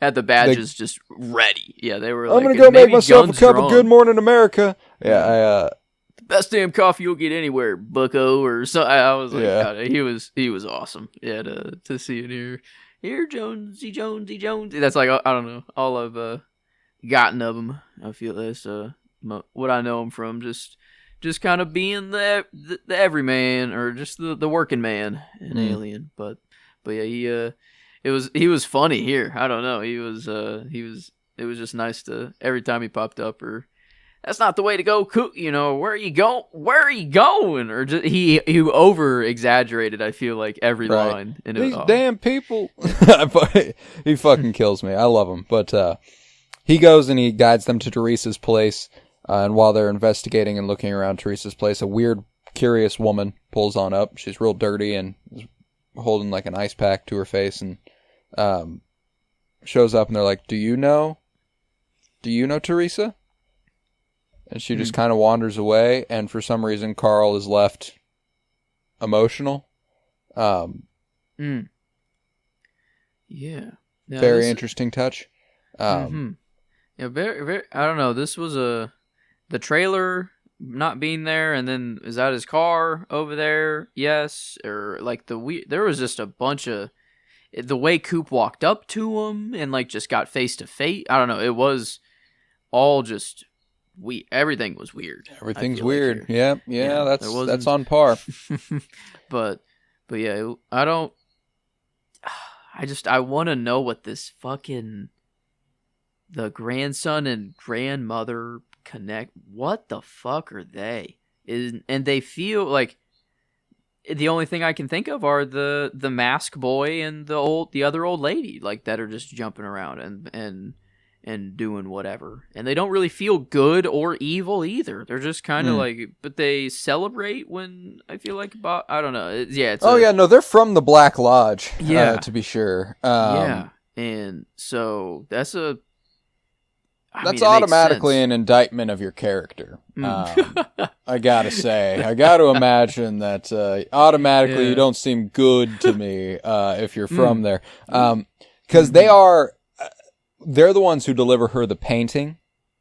Had the badges just ready. Yeah, they were like, I'm going to go make myself a cup of Good Morning America. Yeah, the best damn coffee you'll get anywhere, bucko, or so. I was like, God, he was awesome. Yeah, to see it here, Jonesy. That's like, I don't know, all I've gotten of him. I feel that's what I know him from, just kind of being the everyman, or just the working man in Alien. But yeah, he was funny here. I don't know. It was just nice to, every time he popped up, or that's not the way to go. Where are you going? Or just, he over exaggerated. I feel like every line in these damn people. He fucking kills me. I love him. But he goes and he guides them to Teresa's place. And while they're investigating and looking around Teresa's place, a weird, curious woman pulls on up. She's real dirty and is holding like an ice pack to her face, and shows up, and they're like, do you know Teresa? And she just kind of wanders away, and for some reason Carl is left emotional. Yeah. Very interesting touch. Yeah, very, very, I don't know, this was the trailer not being there, and then is that his car over there? Yes. Or like there was just a bunch of, the way Coop walked up to him and like just got face to face. I don't know. It was all just everything was weird. Everything's weird. Like yeah. That's on par. but yeah, I want to know what this fucking the grandson and grandmother connect. What the fuck are they? And they feel like the only thing I can think of are the mask boy and the other old lady, like, that are just jumping around and doing whatever. And they don't really feel good or evil either. They're just kind of like, but they celebrate when I feel like about, I don't know. No, they're from the Black Lodge. Yeah, to be sure. Yeah, and so that's automatically an indictment of your character. I gotta say, I gotta imagine that automatically you don't seem good to me if you're from there, because they're the ones who deliver her the painting.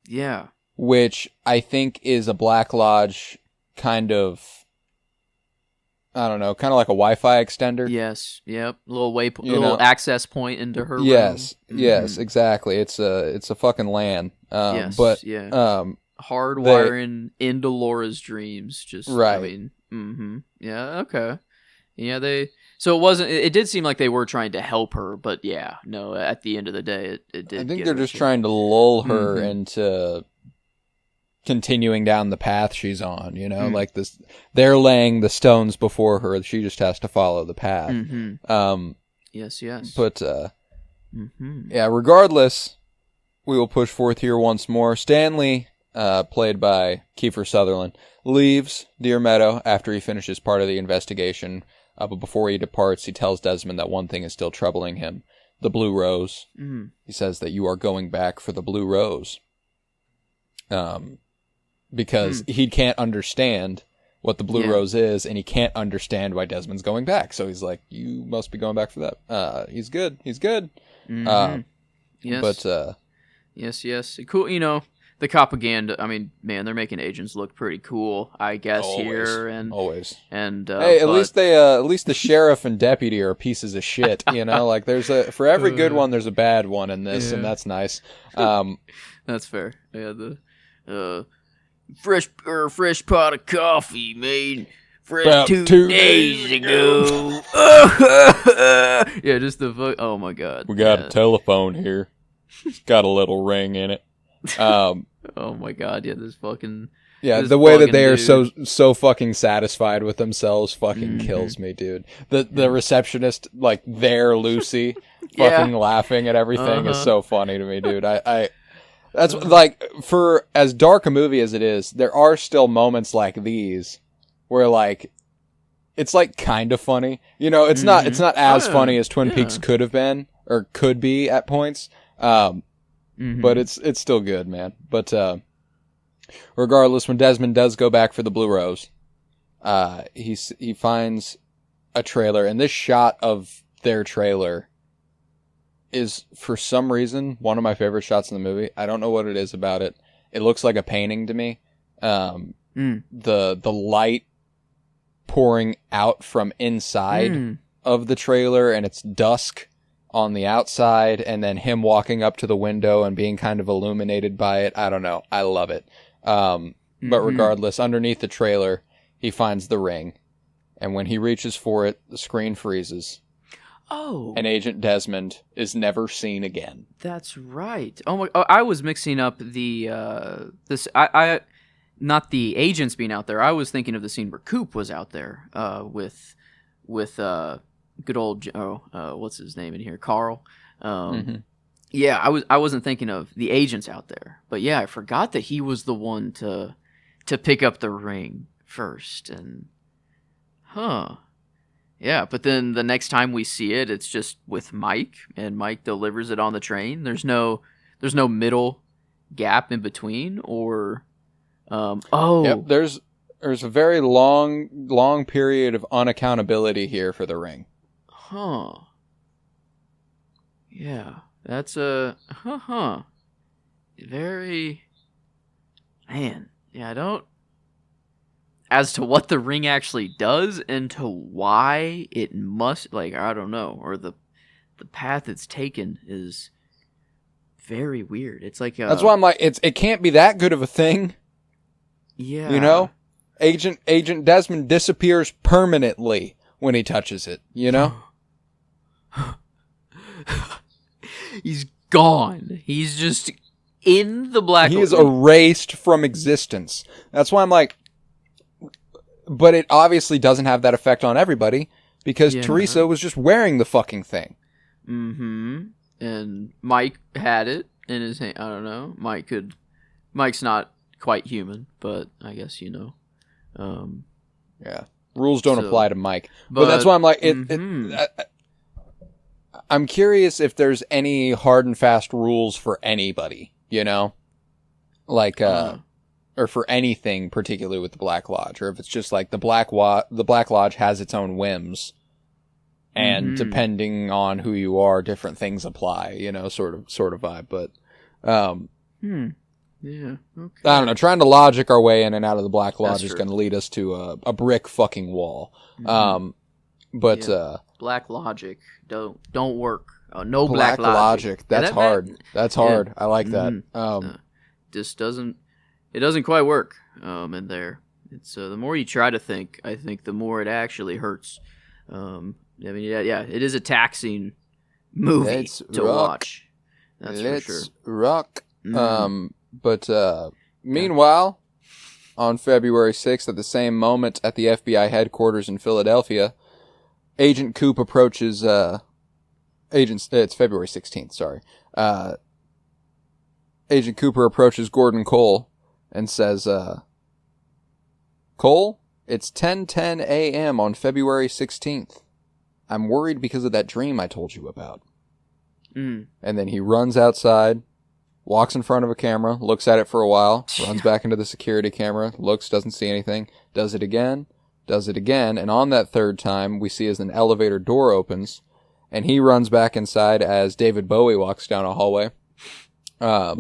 Yeah, which I think is a Black Lodge kind of. I don't know, kind of like a Wi-Fi extender. Yes, yep, little access point into her room. Yes, exactly. It's a fucking LAN. Hardwiring into Laura's dreams. Just right. Yeah. Okay. Yeah. So it wasn't. It did seem like they were trying to help her, but yeah, no. At the end of the day, it did. I think they're just trying to lull her into continuing down the path she's on, like this, they're laying the stones before her. She just has to follow the path. Yes. But, yeah, regardless, we will push forth here once more. Stanley, played by Kiefer Sutherland, leaves Deer Meadow after he finishes part of the investigation. But before he departs, he tells Desmond that one thing is still troubling him, the Blue Rose. He says that you are going back for the Blue Rose. Because he can't understand what the Blue Rose is, and he can't understand why Desmond's going back. So he's like, you must be going back for that. He's good. Yes. But, yes. Cool, the propaganda, I mean, man, they're making agents look pretty cool, I guess, here. Always. And, hey, at least the sheriff and deputy are pieces of shit, Like, for every good one, there's a bad one in this, and that's nice. That's fair. Yeah, the, fresh pot of coffee made fresh 2 days ago. Yeah, just the fuck. Oh my god. We got a telephone here. It's got a little ring in it. Oh my god. Yeah, this fucking. Yeah, the way that they are so fucking satisfied with themselves fucking kills me, dude. The receptionist, like, there, Lucy, fucking laughing at everything is so funny to me, dude. That's like, for as dark a movie as it is, there are still moments like these where, like, it's like kind of funny. It's not as funny as Twin Peaks could have been or could be at points. But it's still good, man. But regardless, when Desmond does go back for the Blue Rose, he finds a trailer, and this shot of their trailer is, for some reason, one of my favorite shots in the movie. I don't know what it is about it. It looks like a painting to me. The light pouring out from inside of the trailer, and it's dusk on the outside, and then him walking up to the window and being kind of illuminated by it. I don't know. I love it. But regardless, underneath the trailer, he finds the ring, and when he reaches for it, the screen freezes. Oh. And Agent Desmond is never seen again. That's right. Oh my! I was mixing up the not the agents being out there. I was thinking of the scene where Coop was out there with good old what's his name in here, Carl. Yeah, I wasn't thinking of the agents out there, but yeah, I forgot that he was the one to pick up the ring first, and yeah, but then the next time we see it, it's just with Mike, and Mike delivers it on the train. There's no middle gap in between, or Yep, there's a very long period of unaccountability here for the ring. Yeah, that's a very, man. Yeah, I don't. As to what the ring actually does and to why it must, like, I don't know, or the path it's taken is very weird. It's like that's why I'm like, it can't be that good of a thing. Yeah, Agent Desmond disappears permanently when he touches it. He's gone. He's just in the Black Lodge. He is erased from existence. That's why I'm like, but it obviously doesn't have that effect on everybody because Teresa was just wearing the fucking thing. Mm-hmm. And Mike had it in his hand. I don't know. Mike's not quite human, but I guess Yeah. Rules don't apply to Mike. But that's why I'm like, I'm curious if there's any hard and fast rules for anybody, like, or for anything particularly with the Black Lodge, or if it's just like the Black Lodge has its own whims, and depending on who you are, different things apply, sort of vibe. But, yeah, okay. I don't know. Trying to logic our way in and out of the Black Lodge is going to lead us to a brick fucking wall. Black logic don't work. No Black logic. That's hard. That's hard. Yeah. I like that. Just doesn't quite work. In there, it's the more you try to think, I think the more it actually hurts. It is a taxing movie to watch. That's for sure. Rock. But meanwhile, on February 6th, at the same moment at the FBI headquarters in Philadelphia, Agent Coop approaches, it's February 16th, sorry. Agent Cooper approaches Gordon Cole and says, Cole, it's 10:10 a.m. on February 16th. I'm worried because of that dream I told you about. And then he runs outside, walks in front of a camera, looks at it for a while, runs back into the security camera, looks, doesn't see anything, does it again, and on that third time, we see as an elevator door opens, and he runs back inside as David Bowie walks down a hallway. What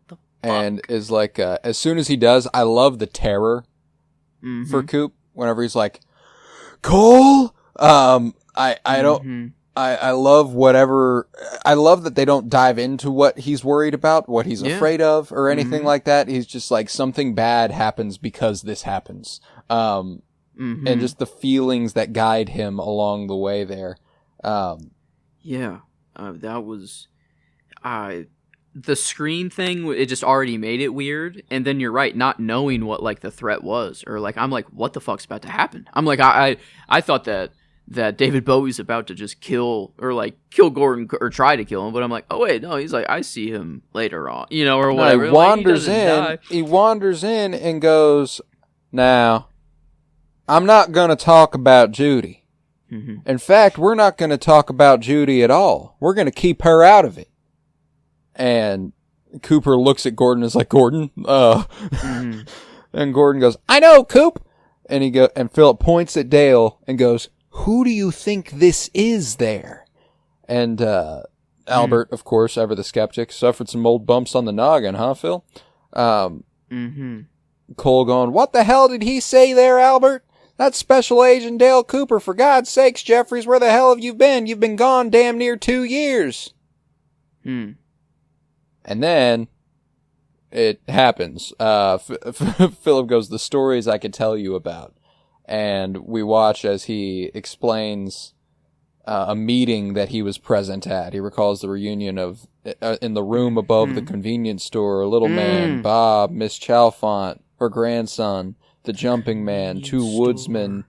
the fuck? And is like, as soon as he does, I love the terror for Coop, whenever he's like, Cole! I love whatever. I love that they don't dive into what he's worried about, what he's afraid of, or anything like that. He's just like, something bad happens because this happens. And just the feelings that guide him along the way there. That was, the screen thing, it just already made it weird. And then you're right, not knowing what like the threat was, or like, I'm like, what the fuck's about to happen? I'm like, I thought that David Bowie's about to just kill Gordon or try to kill him, but I'm like, oh wait, no, he's like, I see him later on, or whatever. He wanders in. He wanders in and goes, now, I'm not going to talk about Judy. In fact, we're not going to talk about Judy at all. We're going to keep her out of it. And Cooper looks at Gordon and is like, Gordon, and Gordon goes, I know, Coop. And Philip points at Dale and goes, who do you think this is there? And Albert, of course, ever the skeptic, suffered some old bumps on the noggin, huh, Phil? Cole going, what the hell did he say there, Albert? That's Special Agent Dale Cooper. For God's sakes, Jeffries, where the hell have you been? You've been gone damn near 2 years. And then it happens. Philip goes, the stories I could tell you about. And we watch as he explains a meeting that he was present at. He recalls the reunion of in the room above the convenience store, a little man, Bob, Miss Chalfont, her grandson, the jumping man, two woodsmen.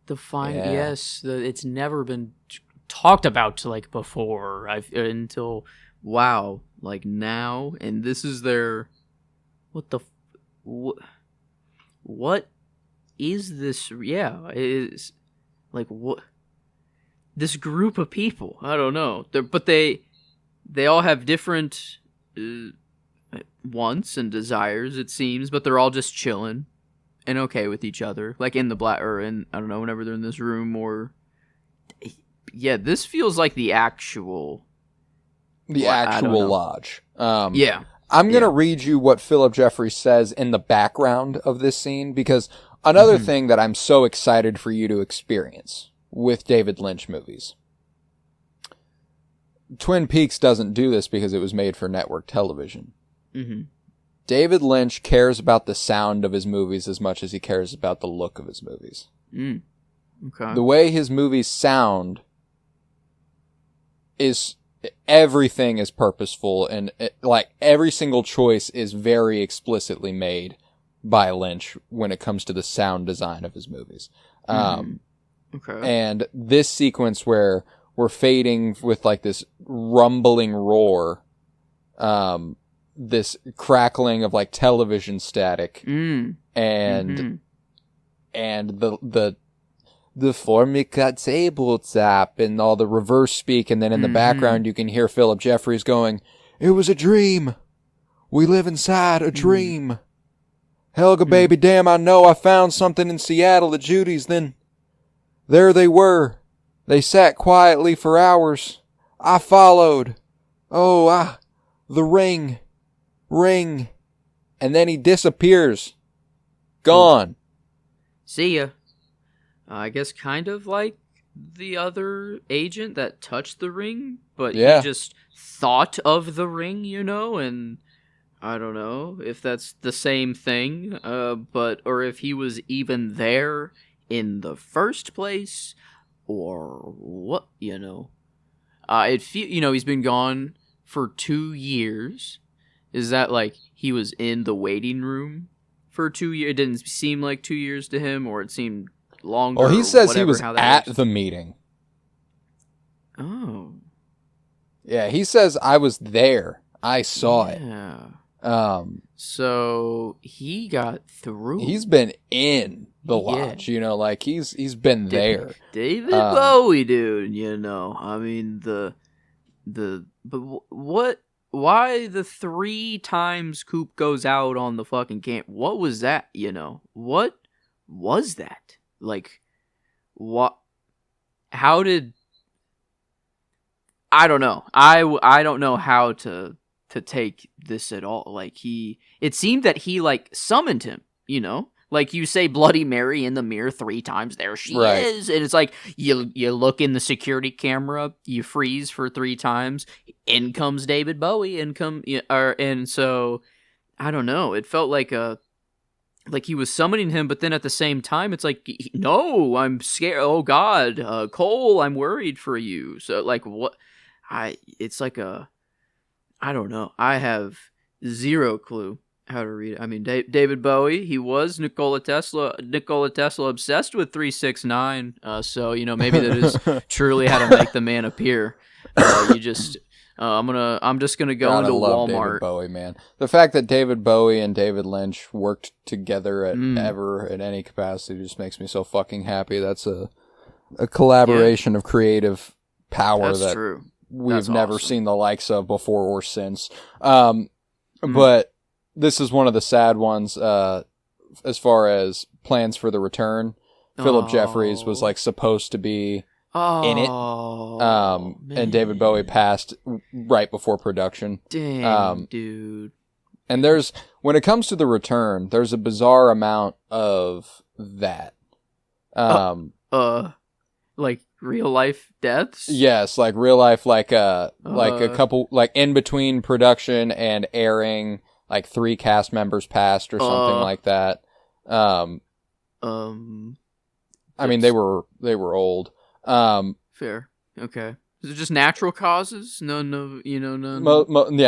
It's never been talked about like before. Until like now, and this is their what is this? Yeah, is like what this group of people? I don't know. But they all have different wants and desires, it seems. But they're all just chilling and okay with each other, like in the I don't know, whenever they're in this room or. Yeah, this feels like the actual lodge. I'm going to read you what Philip Jeffries says in the background of this scene, because another thing that I'm so excited for you to experience with David Lynch movies. Twin Peaks doesn't do this because it was made for network television. David Lynch cares about the sound of his movies as much as he cares about the look of his movies. Okay. The way his movies sound is everything is purposeful, and like every single choice is very explicitly made by Lynch when it comes to the sound design of his movies. Okay. And this sequence where we're fading with like this rumbling roar, this crackling of like television static, and the Formica tabletop and all the reverse speak, and then in the background you can hear Philip Jeffries going, "It was a dream. We live inside a dream. Helga, baby, damn, I know I found something in Seattle at Judy's, then there they were. They sat quietly for hours. I followed. The ring. And then he disappears. Gone. See ya. I guess kind of like the other agent that touched the ring, but he just thought of the ring, and I don't know if that's the same thing, or if he was even there in the first place, or what, he's been gone for 2 years. Is that like he was in the waiting room for 2 years? It didn't seem like 2 years to him, or it seemed longer. Well, he says he was at the meeting. Oh. Yeah, he says, I was there. I saw it. So he got through. He's been in the lodge, like he's been there. David Bowie, dude, I mean why the 3 times Coop goes out on the fucking camp? What was that, What was that? Like, what? How did? I don't know. I don't know how to take this at all. Like it seemed that he like summoned him. Like you say Bloody Mary in the mirror 3 times. There she is, and it's like you look in the security camera, you freeze for 3 times. In comes David Bowie. And so I don't know. It felt like he was summoning him, but then at the same time, it's like, no, I'm scared. Oh God, Cole, I'm worried for you. So like, what? It's like I don't know. I have zero clue how to read it. I mean, David Bowie, he was Nikola Tesla obsessed with 369. So maybe that is truly how to make the man appear. I'm just gonna go into Walmart. David Bowie, man. The fact that David Bowie and David Lynch worked together ever in any capacity just makes me so fucking happy. That's a collaboration of creative power we've never seen the likes of before or since. But this is one of the sad ones as far as plans for the return. Philip Jeffries was like supposed to be in it. And David Bowie passed right before production. Damn, dude. And when it comes to the return, there's a bizarre amount of that. Like real life deaths? Yes, like real life, like a couple, like in between production and airing, like 3 cast members passed or something like that. I mean, they were old. Fair. Okay. Is it just natural causes? No.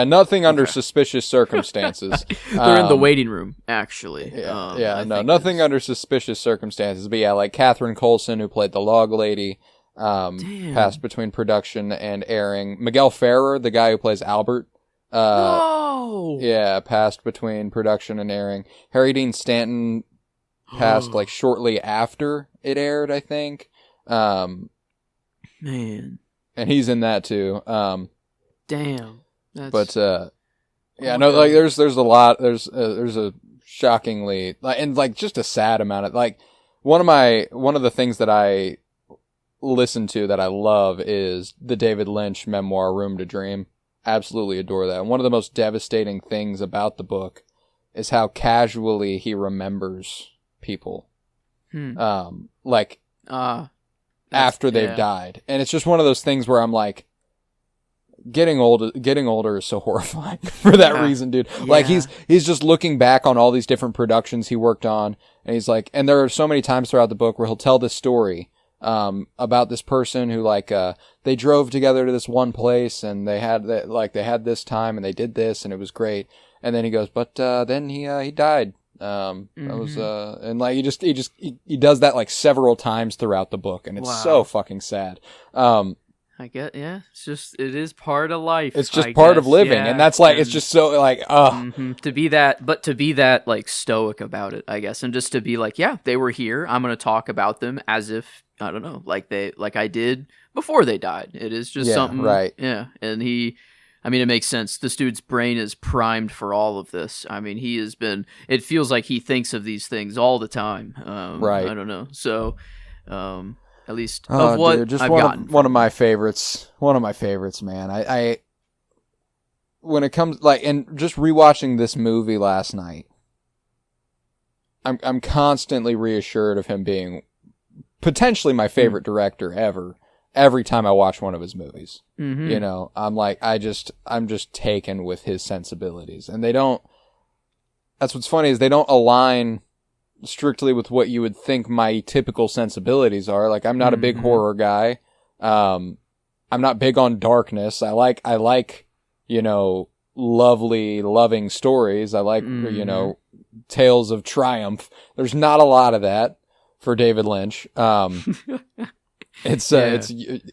Nothing under suspicious circumstances. They're in the waiting room, actually. Nothing under suspicious circumstances. But yeah, like Catherine Coulson, who played the log lady, passed between production and airing. Miguel Ferrer, the guy who plays Albert, no! Yeah, passed between production and airing. Harry Dean Stanton passed like shortly after it aired, I think. Man. And he's in that too. Damn. But there's a lot. There's a shockingly and like just a sad amount of like one of the things that I listen to that I love is the David Lynch memoir Room to Dream. Absolutely adore that. And one of the most devastating things about the book is how casually he remembers people. After they've died. And it's just one of those things where I'm like, getting older is so horrifying for that reason, dude. Yeah. Like he's just looking back on all these different productions he worked on, and he's like, and there are so many times throughout the book where he'll tell this story, about this person who like they drove together to this one place and they had this time and they did this and it was great. And then he goes, but then he died. That was and like he does that like several times throughout the book, and it's so fucking sad. I get, yeah. It is part of life. It's just part of living, and that's like, it's just so like, to be that like stoic about it, I guess, and just to be like, yeah, they were here. I'm gonna talk about them as if I don't know, like I did before they died. It is just something, right? Yeah, and it makes sense. This dude's brain is primed for all of this. I mean, he has been. It feels like he thinks of these things all the time. Right. I don't know. So, at least of what dude, just I've gotten. One of my favorites. One of my favorites, man. I when it comes like, and just rewatching this movie last night, I'm constantly reassured of him being potentially my favorite director ever. Every time I watch one of his movies, you know, I'm like, I'm just taken with his sensibilities, and that's what's funny is they don't align strictly with what you would think my typical sensibilities are. Like, I'm not a big horror guy. I'm not big on darkness. I like, you know, loving stories. I like, you know, tales of triumph. There's not a lot of that for David Lynch. It's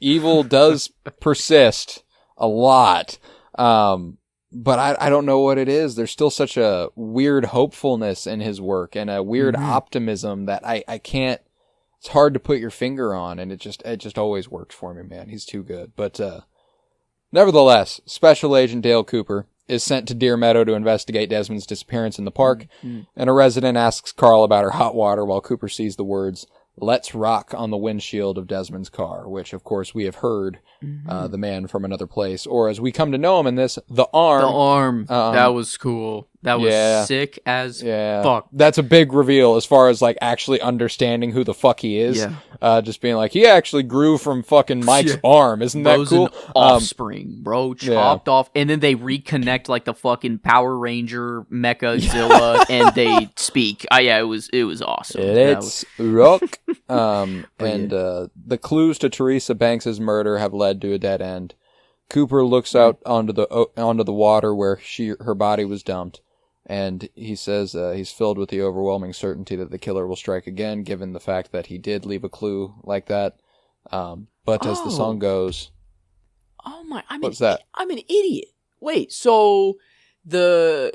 evil does persist a lot. But I don't know what it is. There's still such a weird hopefulness in his work and a weird optimism that I can't, it's hard to put your finger on, and it just always works for me, man. He's too good. But nevertheless, Special Agent Dale Cooper is sent to Deer Meadow to investigate Desmond's disappearance in the park, and a resident asks Carl about her hot water while Cooper sees the words, "Let's rock" on the windshield of Desmond's car, which, of course, we have heard the man from another place, or as we come to know him in this, the Arm. The Arm. That was cool. That was sick as fuck. That's a big reveal as far as, like, actually understanding who the fuck he is. Yeah. Just being like, he actually grew from fucking Mike's arm. Isn't that cool? An offspring, bro. Chopped off. And then they reconnect like the fucking Power Ranger Mecha Zilla and they speak. It was awesome. Let's rock. The clues to Teresa Banks's murder have led to a dead end. Cooper looks out onto the water where her body was dumped, and he says he's filled with the overwhelming certainty that the killer will strike again, given the fact that he did leave a clue like that. But as the song goes, what's that? I'm an idiot. Wait, so the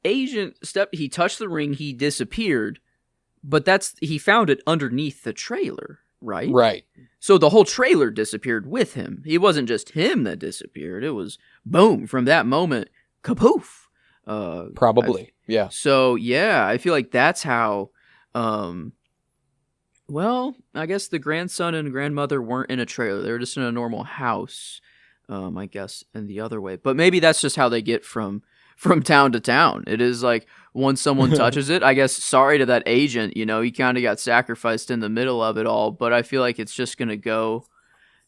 agent he touched the ring, he disappeared, but he found it underneath the trailer. Right? Right. So the whole trailer disappeared with him. It wasn't just him that disappeared. It was, boom, from that moment, kapoof. Probably, yeah. So, yeah, I feel like that's how, I guess the grandson and grandmother weren't in a trailer. They were just in a normal house, I guess, and the other way. But maybe that's just how they get from town to town. It is like, once someone touches it, I guess, sorry to that agent, you know, he kind of got sacrificed in the middle of it all, but I feel like it's just going to go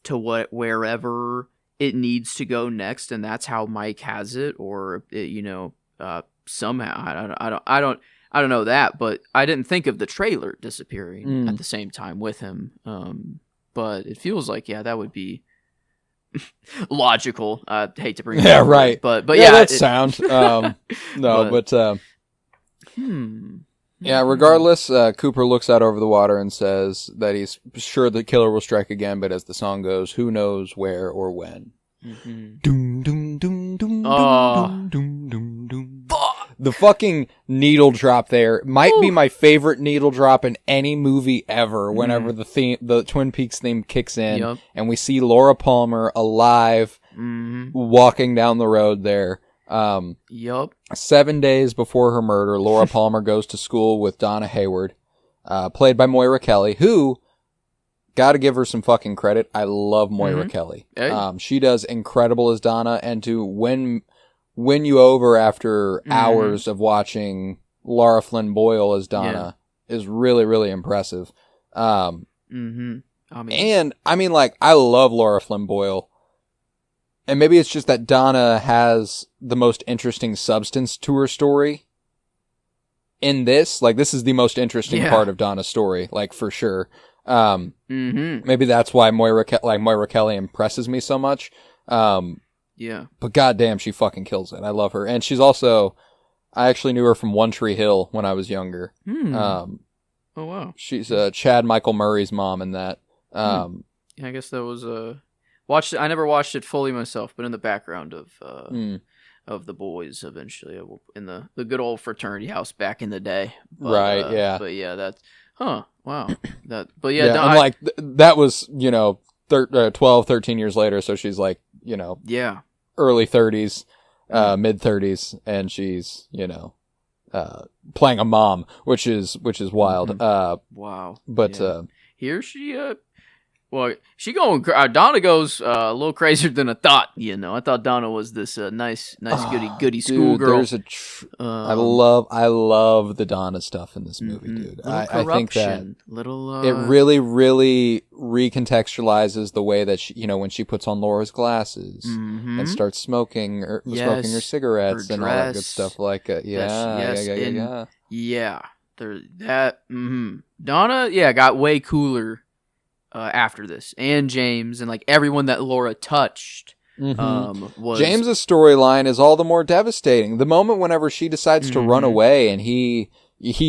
to wherever it needs to go next, and that's how Mike has it, or, somehow, I don't know that, but I didn't think of the trailer disappearing at the same time with him, but it feels like, that would be logical. I hate to bring it up, right. But that's sound. Regardless, Cooper looks out over the water and says that he's sure the killer will strike again, but as the song goes, who knows where or when. Doom, doom, doom, doom, doom, doom, doom, doom. The fucking needle drop there might be my favorite needle drop in any movie ever. Whenever the Twin Peaks theme kicks in, and we see Laura Palmer alive, walking down the road there. 7 days before her murder, Laura Palmer goes to school with Donna Hayward, played by Moira Kelly, who, gotta give her some fucking credit. I love Moira Kelly. Hey. She does incredible as Donna, and to win you over after hours of watching Laura Flynn Boyle as Donna is really, really impressive. I love Laura Flynn Boyle. And maybe it's just that Donna has the most interesting substance to her story. In this, like, this is the most interesting part of Donna's story, like, for sure. Maybe that's why Moira Kelly impresses me so much. Yeah. But goddamn, she fucking kills it. I love her. And she's also, I actually knew her from One Tree Hill when I was younger. Oh, wow. She's Chad Michael Murray's mom in that. Yeah, I guess that was watched. I never watched it fully myself, but in the background of The Boys, eventually in the good old fraternity house back in the day. But, right? Yeah. But yeah, that's wow. But yeah, and like that was 12, 13 years later. So she's like yeah, early 30s, mid 30s, and she's playing a mom, which is wild. Wow. But here she well, she going. Donna goes a little crazier than I thought. I thought Donna was this nice goody schoolgirl. There's I love the Donna stuff in this movie, dude. I think that it really, really recontextualizes the way that she, when she puts on Laura's glasses and starts smoking her cigarettes and all that good stuff. Like, yeah. Donna, got way cooler. After this, and James, and like everyone that Laura touched, was James's storyline is all the more devastating. The moment whenever she decides to run away and he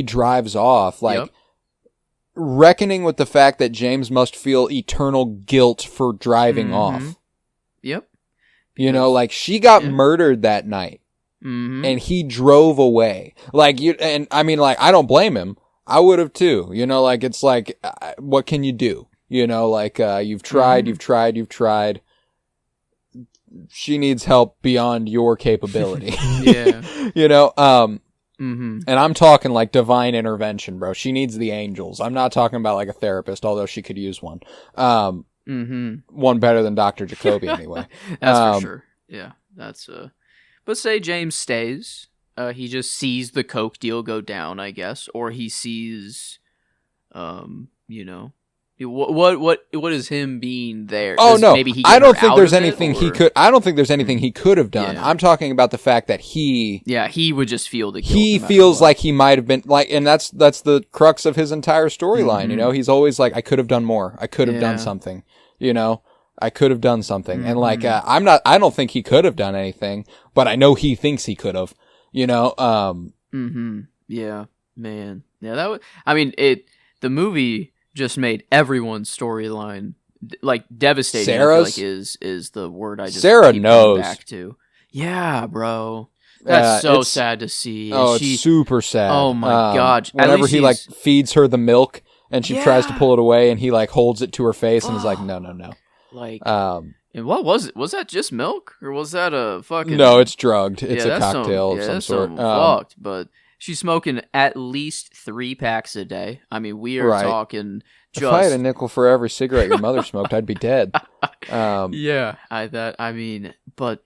drives off, like reckoning with the fact that James must feel eternal guilt for driving off. Yep. Like she got murdered that night, and he drove away. Like and I mean, like I don't blame him. I would have too. Like it's like, what can you do? You've tried. She needs help beyond your capability. Yeah. And I'm talking like divine intervention, bro. She needs the angels. I'm not talking about like a therapist, although she could use one. One better than Dr. Jacoby anyway. That's for sure. Yeah. That's but say James stays. He just sees the coke deal go down, I guess, or he sees, what is him being there? Oh no, maybe he I don't think there's anything he could. I don't think there's anything he could have done. Yeah. I'm talking about the fact that he would just feel the guilt. He feels like he might have been like, and that's the crux of his entire storyline. He's always like, I could have done more. I could have done something. I could have done something, and like, I don't think he could have done anything, but I know he thinks he could have. Yeah, man. Yeah, that was. I mean, the movie just made everyone's storyline like devastating. Sarah's, I feel like is the word I just Sarah keep knows back to. Yeah, bro. That's so sad to see. It's super sad. Oh my god! Whenever he like feeds her the milk and she tries to pull it away, and he like holds it to her face and is like, no. Like, and what was it? Was that just milk, or was that a fucking? No, it's drugged. It's a cocktail of some sort. Fucked, but she's smoking at least 3 packs a day. I mean, we are talking. If I had a nickel for every cigarette your mother smoked, I'd be dead. But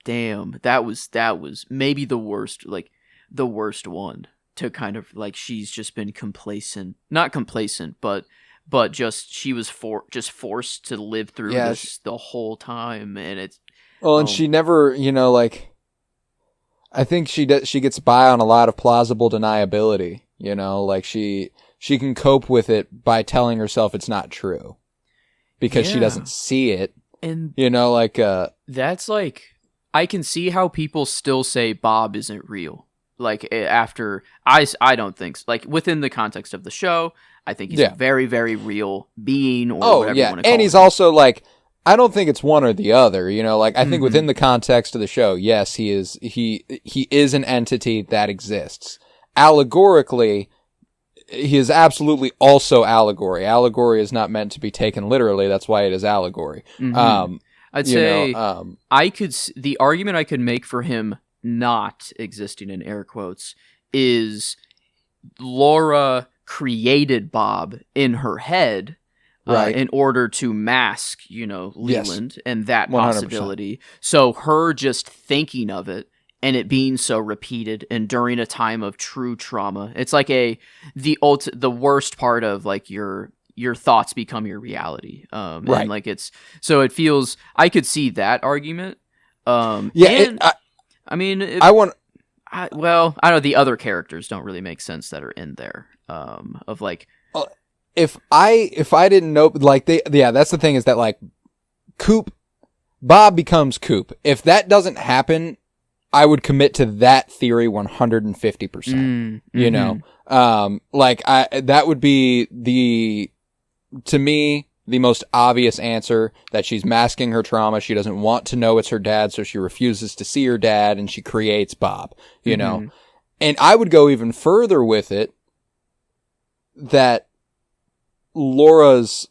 damn, that was maybe the worst one to kind of like, she's just been not complacent, but just she was forced to live through this the whole time, and it's and she never, I think she gets by on a lot of plausible deniability. Like she can cope with it by telling herself it's not true because she doesn't see it. And that's like, I can see how people still say Bob isn't real. Like, after I don't think so. Like, within the context of the show, I think he's a very, very real being, or whatever you want to call and he's him. also like, I don't think it's one or the other, like I think within the context of the show, yes, he is an entity that exists. Allegorically, he is absolutely also allegory. Allegory is not meant to be taken literally. That's why it is allegory. I'd say the argument I could make for him not existing, in air quotes, is Laura created Bob in her head in order to mask, Leland and that possibility. 100%. So her just thinking of it and it being so repeated and during a time of true trauma, it's like the worst part of like your thoughts become your reality. And like it feels, I could see that argument. I don't know, the other characters don't really make sense that are in there. if I didn't know, like that's the thing is that like Bob becomes Coop. If that doesn't happen, I would commit to that theory 150%. You know, that would be to me, the most obvious answer, that she's masking her trauma. She doesn't want to know it's her dad, so she refuses to see her dad, and she creates Bob, you know. And I would go even further with it, that Laura's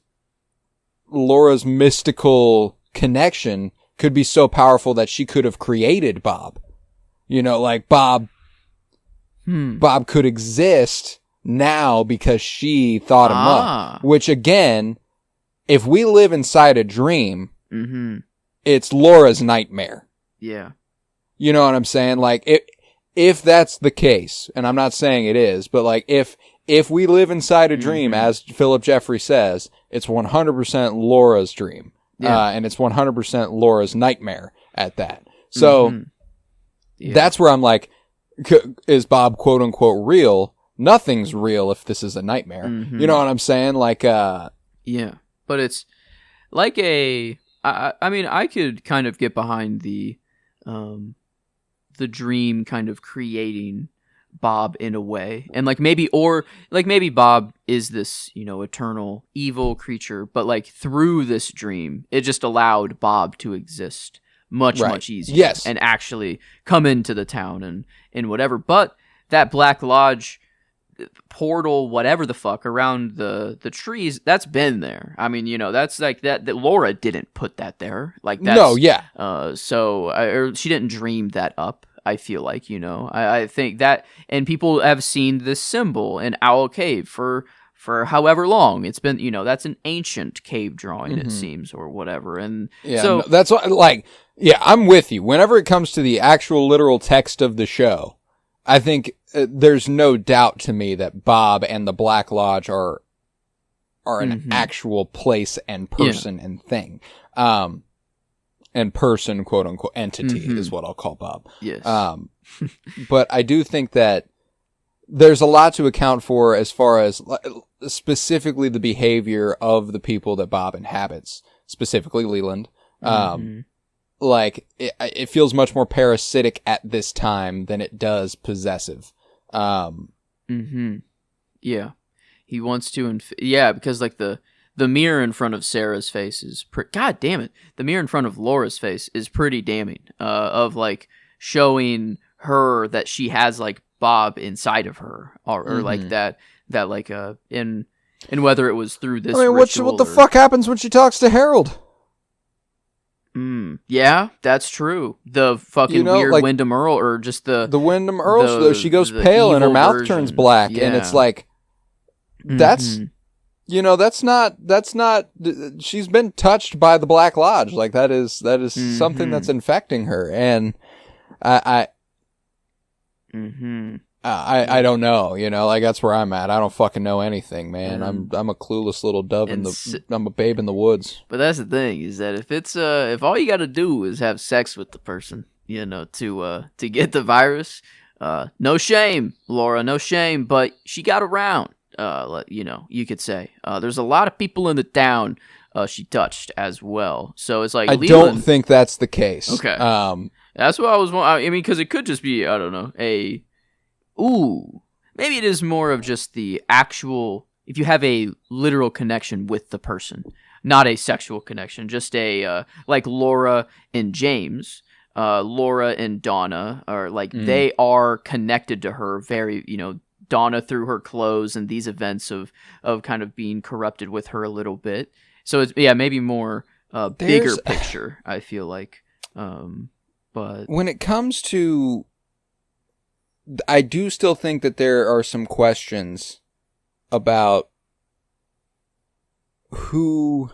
mystical connection could be so powerful that she could have created Bob. You know, like Bob could exist now because she thought him up. Which again, if we live inside a dream, it's Laura's nightmare. Yeah. You know what I'm saying? Like, if that's the case, and I'm not saying it is, but like, if we live inside a dream, as Philip Jeffrey says, it's 100% Laura's dream. Yeah. And it's 100% Laura's nightmare at that. So, that's where I'm like, is Bob quote unquote real? Nothing's real if this is a nightmare. You know what I'm saying? Like, yeah. But it's like I mean, I could kind of get behind the dream kind of creating Bob in a way. And like maybe Bob is this, you know, eternal evil creature, but like through this dream, it just allowed Bob to exist much easier. Yes. And actually come into the town and whatever. But that Black Lodge portal, whatever the fuck, around the trees, that's been there. I mean, you know, that's like that Laura didn't put that there. Like that's, no, yeah. Or she didn't dream that up. I feel like, you know, I think that, and people have seen this symbol in Owl Cave for however long it's been. You know, that's an ancient cave drawing, it seems, or whatever. And yeah, so that's what, like, yeah, I'm with you. Whenever it comes to the actual literal text of the show, I think there's no doubt to me that Bob and the Black Lodge are an actual place and person and thing. And person, quote unquote, entity is what I'll call Bob. Yes. But I do think that there's a lot to account for as far as specifically the behavior of the people that Bob inhabits, specifically Leland. Like, it feels much more parasitic at this time than it does possessive. Yeah. He wants to, because like the mirror in front of Sarah's face is God damn it. The mirror in front of Laura's face is pretty damning, of like showing her that she has like Bob inside of her, or like that like, in whether it was through this. I mean, what the fuck happens when she talks to Harold? Yeah, that's true. The fucking weird like, Wyndham Earl, or just the Wyndham Earl. She goes pale and her mouth turns black, and it's like, that's, you know, that's not. She's been touched by the Black Lodge. Like that is something that's infecting her, and I don't know, you know, like that's where I'm at. I don't fucking know anything, man. I'm a clueless little dove I'm a babe in the woods. But that's the thing, is that if all you got to do is have sex with the person, you know, to get the virus, no shame, Laura, no shame. But she got around, you know, you could say. There's a lot of people in the town she touched as well. So it's like, I don't think that's the case. Okay. That's what I was. I mean, because it could just be, I don't know, maybe it is more of just the actual, if you have a literal connection with the person, not a sexual connection, just a, like Laura and James, Laura and Donna are like, they are connected to her very, you know, Donna through her clothes and these events of kind of being corrupted with her a little bit. So it's, maybe more, bigger picture, I feel like. But when it comes to, I do still think that there are some questions about who,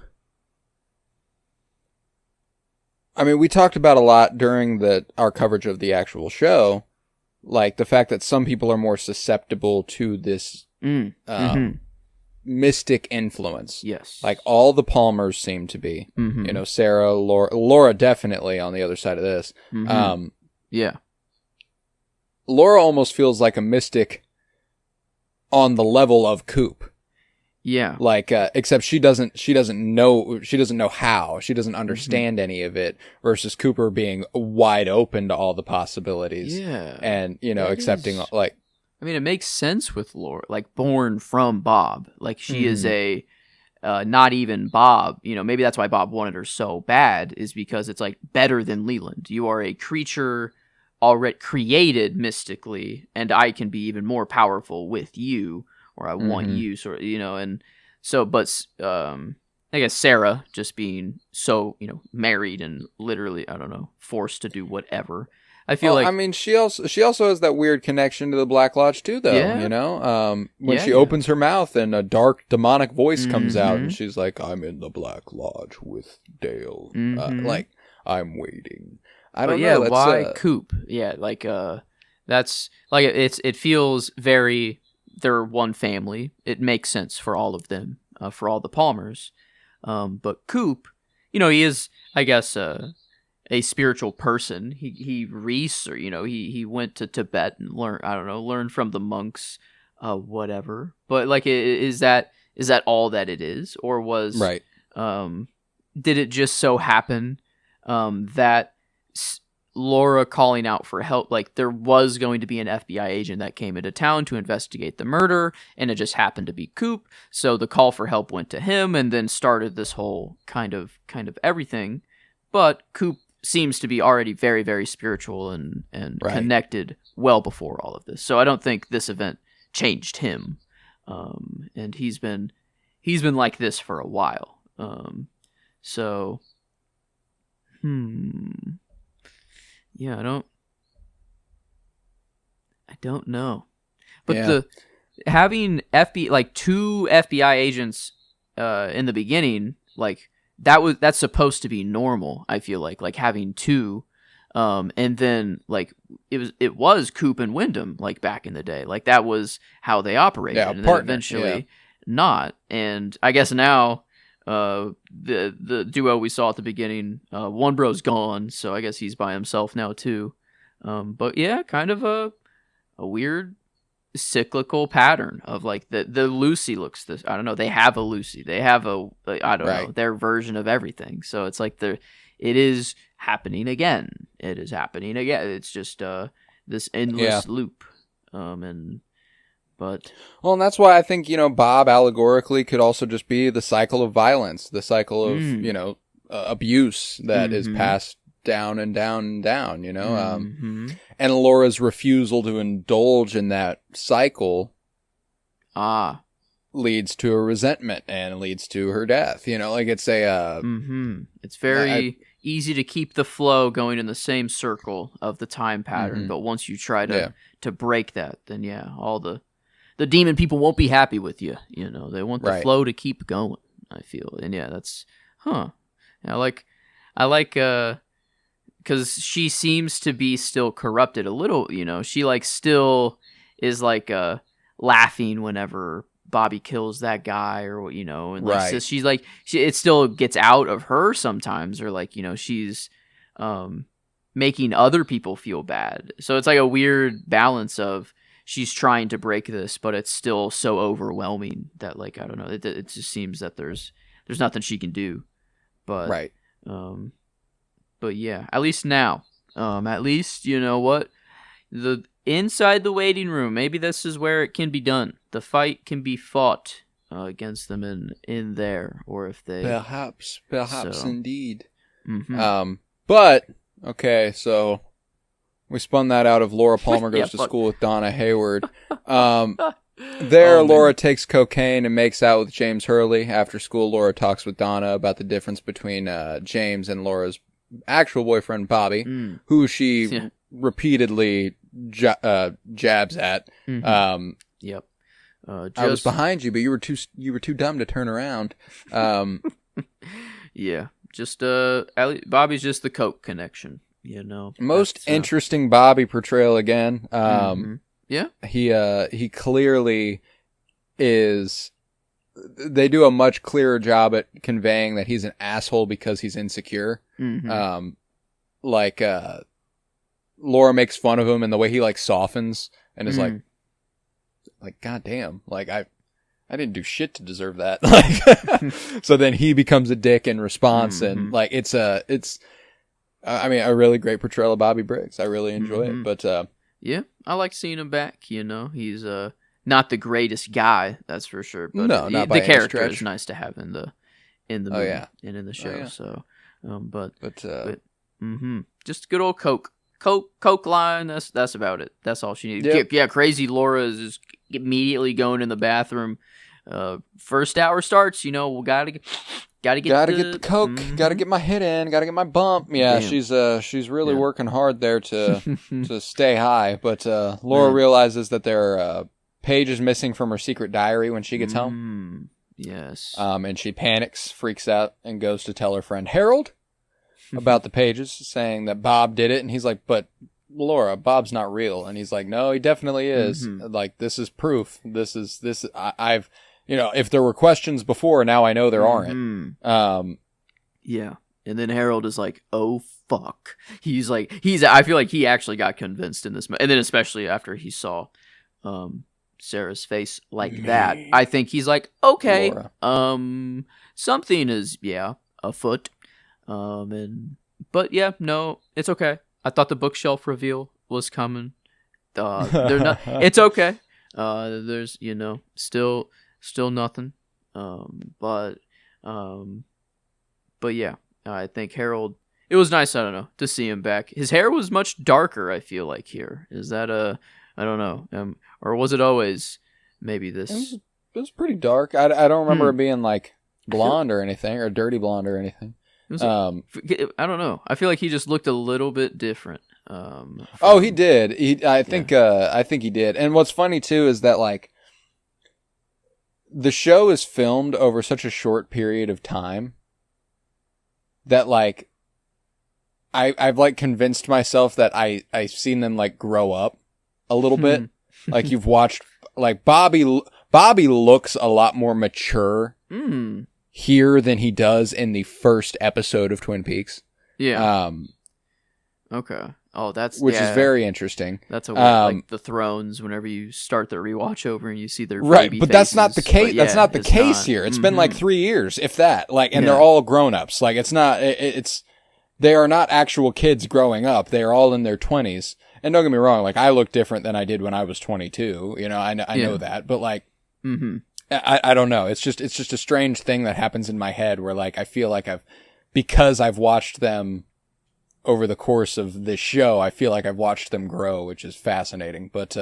I mean, we talked about a lot during our coverage of the actual show, like the fact that some people are more susceptible to this mystic influence. Yes. Like all the Palmers seem to be, you know, Sarah, Laura definitely on the other side of this. Yeah. Laura almost feels like a mystic on the level of Coop. Yeah. Like, except she doesn't know how. She doesn't understand any of it, versus Cooper being wide open to all the possibilities. Yeah. And, accepting, like... I mean, it makes sense with Laura, like, born from Bob. Like, she is a, not even Bob. Maybe that's why Bob wanted her so bad, is because it's, like, better than Leland. You are a creature already created mystically, and I can be even more powerful with you. Or I want you, sort of, and so, but I guess Sarah just being so, married and literally, I don't know, forced to do whatever. I feel like, I mean, she also has that weird connection to the Black Lodge too, though. Yeah. When she opens her mouth and a dark demonic voice comes out, and she's like, "I'm in the Black Lodge with Dale, like I'm waiting." I don't know. Why Coop? Yeah, like that's like it feels very. They're one family. It makes sense for all of them, for all the Palmers. But Coop, he is, I guess, a spiritual person. He he went to Tibet and learned from the monks, whatever. But like, is that all that it is, or was right? Did it just so happen that Laura calling out for help, like there was going to be an FBI agent that came into town to investigate the murder, and it just happened to be Coop, so the call for help went to him, and then started this whole kind of everything. But Coop seems to be already very, very spiritual and right. connected well before all of this, so I don't think this event changed him, and he's been like this for a while, so yeah, I don't know. But having like two FBI agents in the beginning, like that's supposed to be normal, I feel like having two, and then like it was Coop and Wyndham, like back in the day. Like that was how they operated, and then eventually not. And I guess now the duo we saw at the beginning, one bro's gone, so I guess he's by himself now too. But yeah, kind of a weird cyclical pattern of like the Lucy looks this. I don't know. They have a Lucy. They have I don't know, their version of everything. So it's like it is happening again. It is happening again. It's just this endless loop. Well, and that's why I think, Bob allegorically could also just be the cycle of violence, the cycle of, abuse that is passed down and down and down, and Laura's refusal to indulge in that cycle leads to a resentment and leads to her death, like it's it's very easy to keep the flow going in the same circle of the time pattern, but once you try to break that, then all the demon people won't be happy with you. They want the flow to keep going, I feel. And that's, I like, because she seems to be still corrupted a little, she like still is like laughing whenever Bobby kills that guy, or and like so she's like it still gets out of her sometimes, or like she's making other people feel bad. So it's like a weird balance of she's trying to break this, but it's still so overwhelming that, like, I don't know, it just seems that there's nothing she can do. But but yeah, at least now, at least what, the inside the waiting room, maybe this is where it can be done. The fight can be fought against them in there, or if they perhaps indeed. But okay, so we spun that out of Laura Palmer goes to school with Donna Hayward. Laura takes cocaine and makes out with James Hurley. After school, Laura talks with Donna about the difference between James and Laura's actual boyfriend, Bobby, who she repeatedly jabs at. Yep. I was behind you, but you were too dumb to turn around. Yeah. Just Bobby's just the coke connection. Most interesting Bobby portrayal again. Yeah. He clearly is. They do a much clearer job at conveying that he's an asshole because he's insecure. Laura makes fun of him and the way he like softens and is like, goddamn, like I I didn't do shit to deserve that. Like, so then he becomes a dick in response, and like it's I mean, a really great portrayal of Bobby Briggs. I really enjoy it, but yeah, I like seeing him back. You know, he's not the greatest guy, that's for sure. But no, not by the any character stretch. is nice to have in the movie and in the show. yeah. So, but just good old Coke line. That's about it. That's all she needed. Yep. Yeah, crazy Laura is just immediately going in the bathroom. First hour starts. You know, we gotta get the Coke. Gotta get my hit in. Gotta get my bump. Yeah, damn. She's really working hard there to to stay high. But Laura realizes that there are pages missing from her secret diary when she gets home. Yes. And she panics, freaks out, and goes to tell her friend Harold about the pages, saying that Bob did it. And he's like, "But Laura, Bob's not real." And he's like, "No, he definitely is. Like, this is proof. I've." You know, if there were questions before, now I know there aren't. Yeah. And then Harold is like, oh, fuck. I feel like he actually got convinced in this. And then especially after he saw Sarah's face like that, I think he's like, okay, Laura. Something is, afoot. But yeah, no, it's okay. I thought the bookshelf reveal was coming. It's okay. There's, still nothing. But yeah, I think Harold, it was nice, I don't know, to see him back. His hair was much darker, I feel like, here. Is that I don't know. Or was it always maybe this? It was pretty dark. I don't remember it being like blonde or anything, or dirty blonde or anything. I don't know. I feel like he just looked a little bit different. He did. I think he did. And what's funny too is that like the show is filmed over such a short period of time that like I've like convinced myself that I've seen them like grow up a little bit. Like you've watched like Bobby looks a lot more mature here than he does in the first episode of Twin Peaks. Yeah. Okay. Oh, is very interesting. That's a weird, like the Thrones. Whenever you start the rewatch over and you see their right, baby but faces, that's not the case. That's not the case here. It's been like 3 years, if that. Like, and they're all grown ups. Like, it's not. They are not actual kids growing up. They are all in their 20s. And don't get me wrong. Like, I look different than I did when I was 22. You know, I know that. But like, I don't know. It's just a strange thing that happens in my head where like I feel like because I've watched them over the course of this show, I feel like I've watched them grow, which is fascinating. But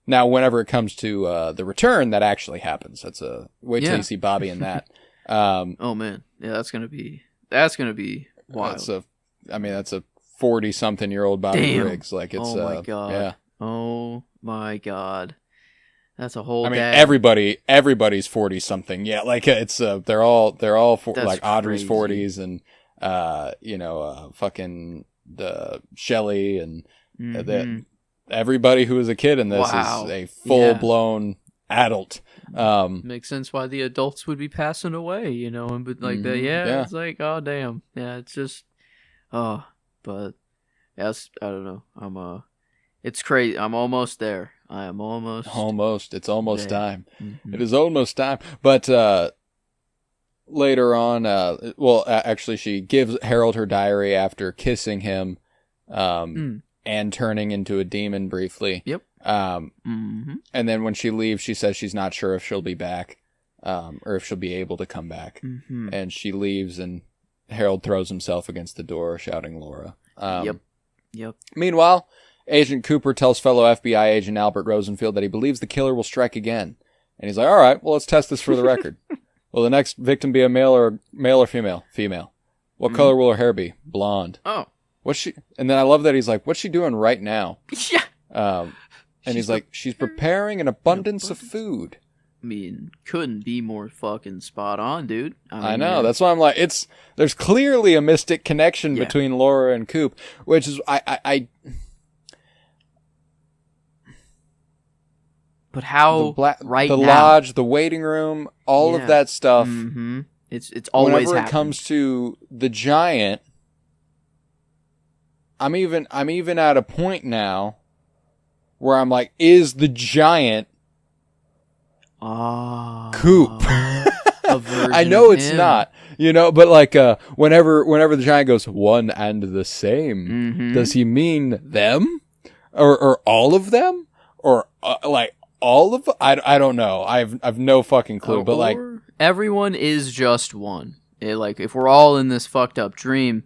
now, whenever it comes to the return, that actually happens. Wait till you see Bobby in that. Oh man, yeah, that's gonna be wild. That's a 40-something-year-old Bobby Briggs. Like it's. Oh my god. Yeah. Oh my god. That's a whole. I mean, everybody's 40-something. Yeah, like it's they're all like Audrey's 40s and. Fucking the Shelley and everybody who was a kid in this is a full-blown adult. Makes sense why the adults would be passing away, and but like that. Yeah, it's like, oh damn, yeah, it's just, but yes, I don't know. It's crazy. I'm almost there. I am almost. It's almost there. time. It is almost time, but. Later on, actually, she gives Harold her diary after kissing him, and turning into a demon briefly. Yep. And then when she leaves, she says she's not sure if she'll be back, or if she'll be able to come back. And she leaves, and Harold throws himself against the door, shouting Laura. Yep. Meanwhile, Agent Cooper tells fellow FBI agent Albert Rosenfield that he believes the killer will strike again. And he's like, all right, well, let's test this for the record. Will the next victim be a male or female? Female. What color will her hair be? Blonde. Oh. And then I love that he's like, what's she doing right now? Yeah. And he's like, she's preparing an abundance of food. I mean, couldn't be more fucking spot on, dude. I know. That's why I'm like, there's clearly a mystic connection between Laura and Coop, which is, But how the now? Lodge, the waiting room, all of that stuff. It's always whenever happened. It comes to the giant, I'm even at a point now where I'm like, is the giant Coop. I know it's not, but like whenever the giant goes one and the same, does he mean them or all of them or like all of? I don't know. I've no fucking clue. But like everyone is just one. Like if we're all in this fucked up dream,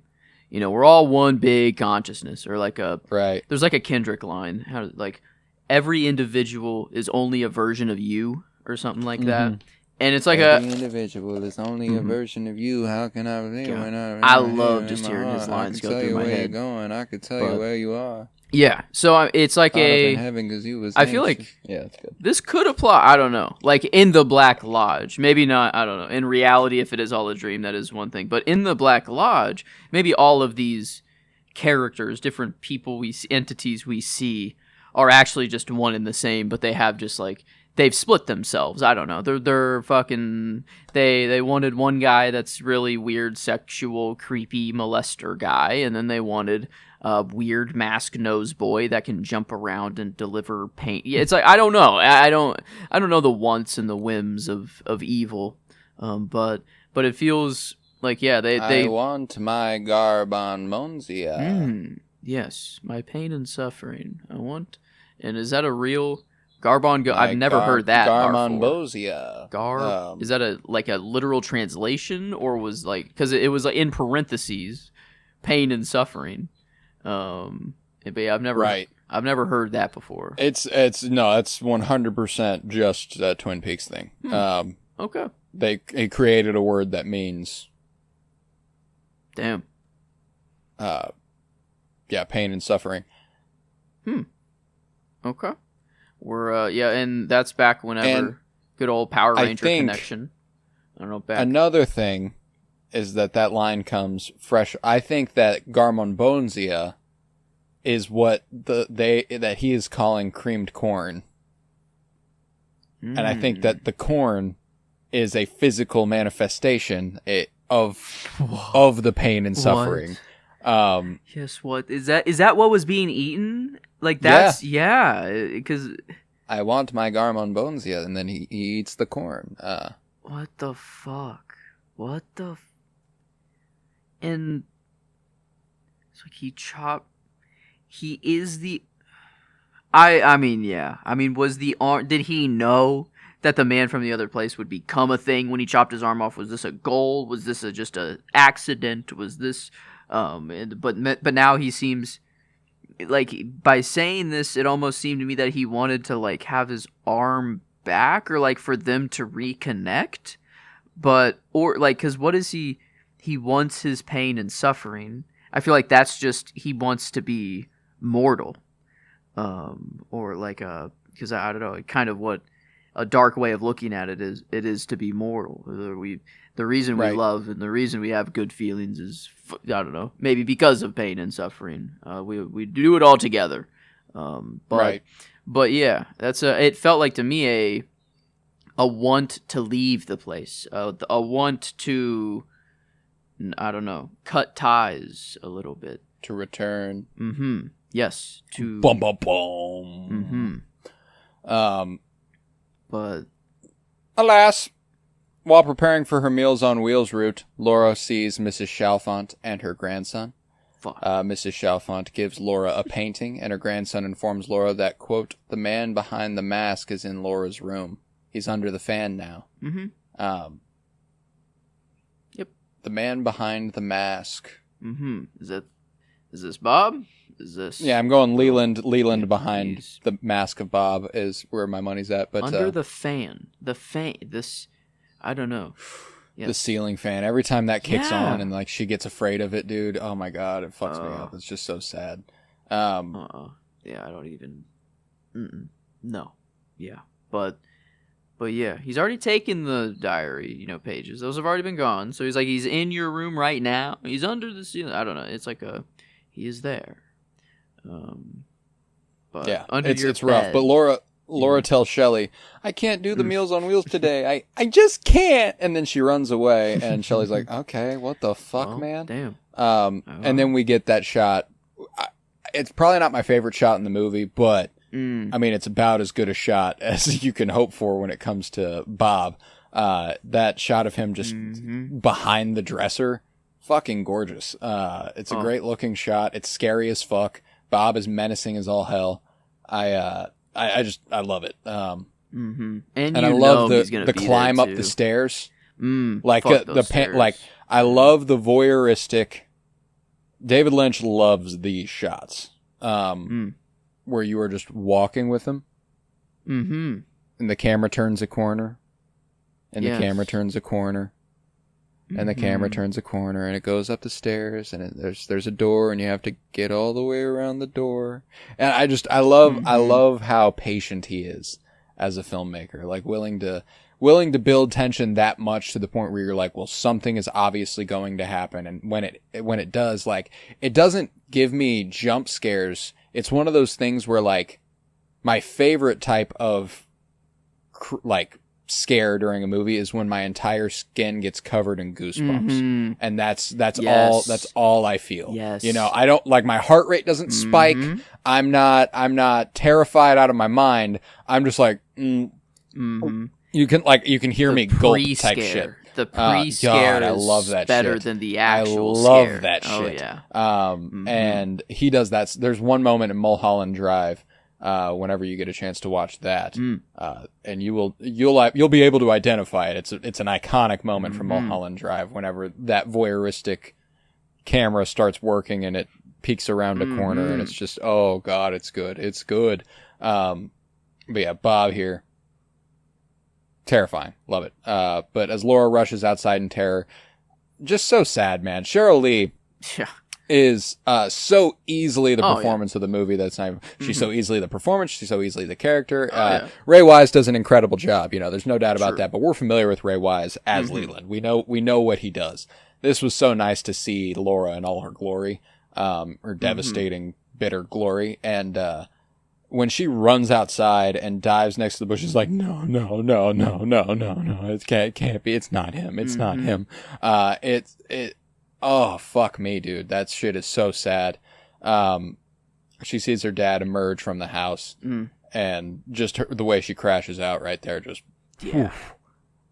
we're all one big consciousness, or like right. There's like a Kendrick line, how like every individual is only a version of you, or something like that. And it's like every individual is only a version of you. How can I be? I love just hearing his lines go through my head. I could tell you where you are. Yeah, so it's like in heaven 'cause you was I feel like that's good. This could apply. I don't know. Like in the Black Lodge, maybe not. I don't know. In reality, if it is all a dream, that is one thing. But in the Black Lodge, maybe all of these characters, different people, entities we see, are actually just one and the same. But they have just like they've split themselves. I don't know. They're fucking. They wanted one guy that's really weird, sexual, creepy molester guy, and then they wanted weird mask nose boy that can jump around and deliver pain. Yeah, it's like I don't know. I don't know the wants and the whims of evil. But it feels like I want my Garbanmonsia. Yes, my pain and suffering. I want. And is that a real I've never heard that. Garmonbosia. Is that a literal translation, or was like because it was like in parentheses, pain and suffering. But yeah, I've never heard that before. It's 100% just a Twin Peaks thing. Okay. They created a word that means damn. Pain and suffering. Okay. We're and that's back whenever good old Power Ranger connection. I don't know back. Another thing is that line comes fresh. I think that Garmonbonzia is what that he is calling creamed corn. And I think that the corn is a physical manifestation of the pain and suffering. Yes, what is that? Is that what was being eaten? Like that's because I want my Garmonbonzia, and then he eats the corn. What the fuck? What the? And it's like he is the. I mean, was the arm? Did he know that the man from the other place would become a thing when he chopped his arm off? Was this a goal? Was this just a accident? Was this? But now he seems like by saying this, it almost seemed to me that he wanted to like have his arm back, or like for them to reconnect. But or like, because what is he? He wants his pain and suffering. I feel like that's just he wants to be mortal, or like because I don't know, kind of what a dark way of looking at it is. It is to be mortal. The reason we love and the reason we have good feelings is I don't know, maybe because of pain and suffering. We do it all together. But yeah, that's it felt like to me a want to leave the place, a want to, I don't know, cut ties a little bit, to return. Yes. To boom, boom, boom. But alas, while preparing for her Meals on Wheels route, Laura sees Mrs. Chalfont and her grandson. Mrs. Chalfont gives Laura a painting, and her grandson informs Laura that, quote, the man behind the mask is in Laura's room. He's under the fan now. Yep. The man behind the mask. Is this Bob? Is this? Yeah, I'm going Leland behind the mask of Bob is where my money's at. But under the fan. This, I don't know. Yes. The ceiling fan. Every time that kicks on and like she gets afraid of it, dude. Oh my god, it fucks me up. It's just so sad. Yeah, I don't even. No. Yeah, but yeah, he's already taken the diary, pages. Those have already been gone. So he's in your room right now. He's under the ceiling. I don't know. It's like he is there. But yeah, under it's bed. rough. But Laura tells Shelley, I can't do the Meals on Wheels today. I just can't. And then she runs away, and Shelley's like, okay, what the fuck, man? Damn. And then we get that shot. It's probably not my favorite shot in the movie, but I mean, it's about as good a shot as you can hope for when it comes to Bob. That shot of him just behind the dresser, fucking gorgeous. It's a great looking shot. It's scary as fuck. Bob is menacing as all hell. I love it. And I love the climb up the stairs. Like I love the voyeuristic. David Lynch loves these shots. Where you are just walking with him. And the camera turns a corner. And the camera turns a corner. And the camera turns a corner, and it goes up the stairs, and there's a door, and you have to get all the way around the door. And I love how patient he is as a filmmaker, like willing to build tension that much to the point where you're like, well, something is obviously going to happen. And when it does, like, it doesn't give me jump scares. It's one of those things where, like, my favorite type of like scare during a movie is when my entire skin gets covered in goosebumps. And that's all I feel. Yes. You know, I don't, like, my heart rate doesn't spike. I'm not terrified out of my mind. I'm just like, you can hear me gulp type shit. The pre-scare I love that better shit. than the actual scare. I love scare. that shit. Oh, yeah. And he does that. There's one moment in Mulholland Drive, whenever you get a chance to watch that, and you'll be able to identify it. It's an iconic moment from Mulholland Drive whenever that voyeuristic camera starts working and it peeks around a corner, and it's just, oh god, it's good. It's good. But yeah, Bob here. Terrifying. Love it. But as Laura rushes outside in terror, just so sad, man. Cheryl Lee is so easily the performance of the movie. That's not even, she's so easily the performance. She's so easily the character. Ray Wise does an incredible job. You know, there's no doubt about that. But we're familiar with Ray Wise as Leland. We know what he does. This was so nice to see Laura in all her glory, her devastating, bitter glory, and when she runs outside and dives next to the bush, she's like, no, it can't be. It's not him. It's not him. Oh, fuck me, dude. That shit is so sad. She sees her dad emerge from the house, and just the way she crashes out right there, just,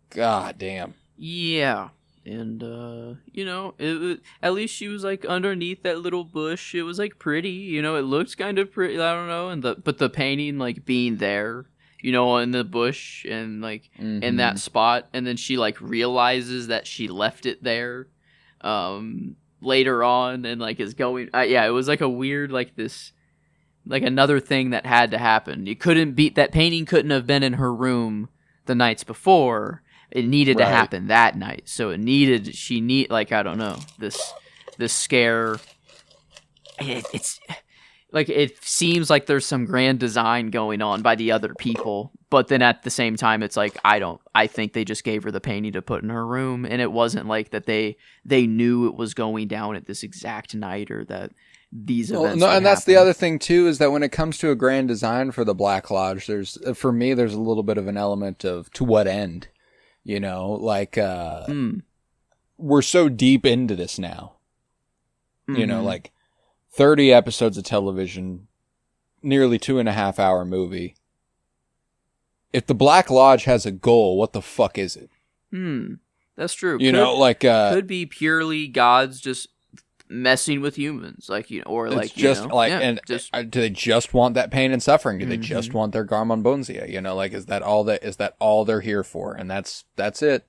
god damn. Yeah. And, you know, at least she was, like, underneath that little bush. It was, like, pretty, you know, it looked kind of pretty, I don't know, but the painting, like, being there, you know, in the bush and, like, in that spot, and then she, like, realizes that she left it there, later on, and, like, is going, it was, like, a weird, like, this, like, another thing that had to happen. That painting couldn't have been in her room the nights before. It needed to happen that night. So like, I don't know, this scare. It's like, it seems like there's some grand design going on by the other people, but then at the same time, it's like, I think they just gave her the painting to put in her room. And it wasn't like that they knew it was going down at this exact night, or that these events and that's the other thing too, is that when it comes to a grand design for the Black Lodge, there's a little bit of an element of, to what end? You know, like, we're so deep into this now. You know, like 30 episodes of television, nearly 2.5 hour movie. If the Black Lodge has a goal, what the fuck is it? That's true. Could be purely gods just messing with humans, like, you know, or it's like, just, you know, like, and do they just want that pain and suffering? Do they just want their Garmonbonzia? You know, like, is that all they're here for? And that's it.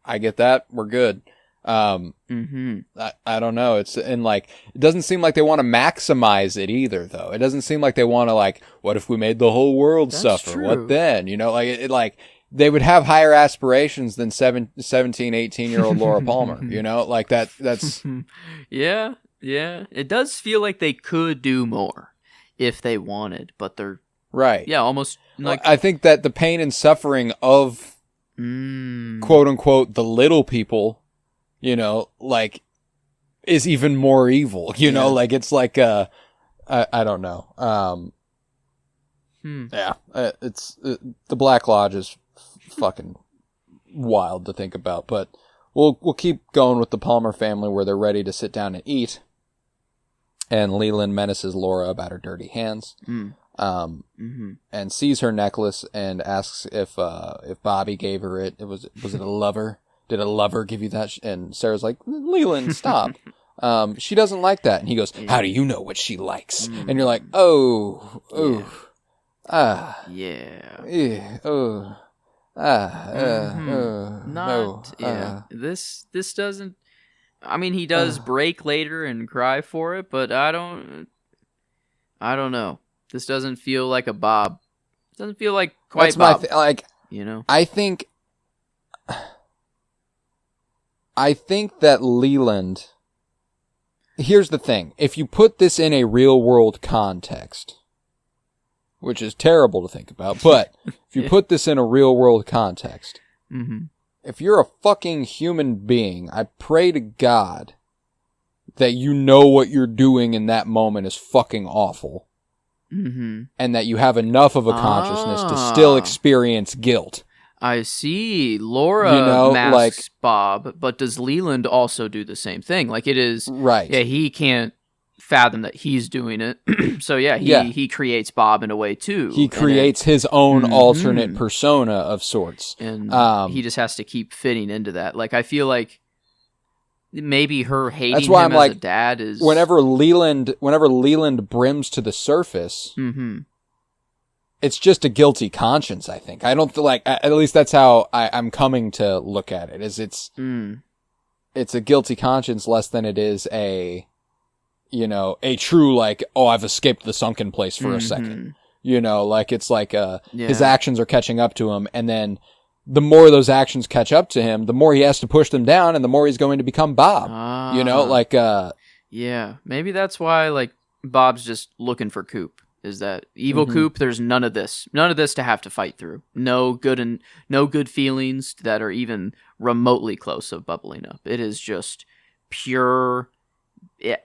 I get that. We're good. I don't know. It's, and like, it doesn't seem like they want to maximize it either, though. It doesn't seem like they want to, like, what if we made the whole world suffer? True. What then? You know, like, it like, they would have higher aspirations than 17, 18-year-old Laura Palmer, you know, like that's. Yeah. It does feel like they could do more if they wanted, but they're right. Yeah. Almost like, I think that the pain and suffering of quote unquote, the little people, you know, like, is even more evil, you know, like, it's like, I don't know. Yeah, the Black Lodge is fucking wild to think about, but we'll keep going with the Palmer family, where they're ready to sit down and eat, and Leland menaces Laura about her dirty hands. and sees her necklace and asks if Bobby gave her it. Was it a lover? Did a lover give you that? And Sarah's like, Leland, stop. She doesn't like that. And he goes, how do you know what she likes? And you're like, oh, This doesn't. I mean, he does break later and cry for it, but I don't know. This doesn't feel like a Bob. It doesn't feel like quite Bob. I think that Leland. Here's the thing: if you put this in a real world context, which is terrible to think about, but if you put this in a real world context, if you're a fucking human being, I pray to God that you know what you're doing in that moment is fucking awful. And that you have enough of a consciousness to still experience guilt. I see. Laura masks Bob, but does Leland also do the same thing? Like, it is... Right. Yeah, he can't fathom that he's doing it. So, he creates Bob in a way, too. He creates his own alternate persona of sorts. And he just has to keep fitting into that. Like, I feel like maybe her hating him as a dad is... Whenever Leland brims to the surface... It's just a guilty conscience, I think. I don't feel like, at least that's how I'm coming to look at it, is it's a guilty conscience less than it is a true, like, oh, I've escaped the sunken place for a second. It's like, his actions are catching up to him, and then the more those actions catch up to him, the more he has to push them down, and the more he's going to become Bob. Yeah, maybe that's why, like, Bob's just looking for Coop. Is that evil Coop? There's none of this to have to fight through. No good feelings that are even remotely close of bubbling up. It is just pure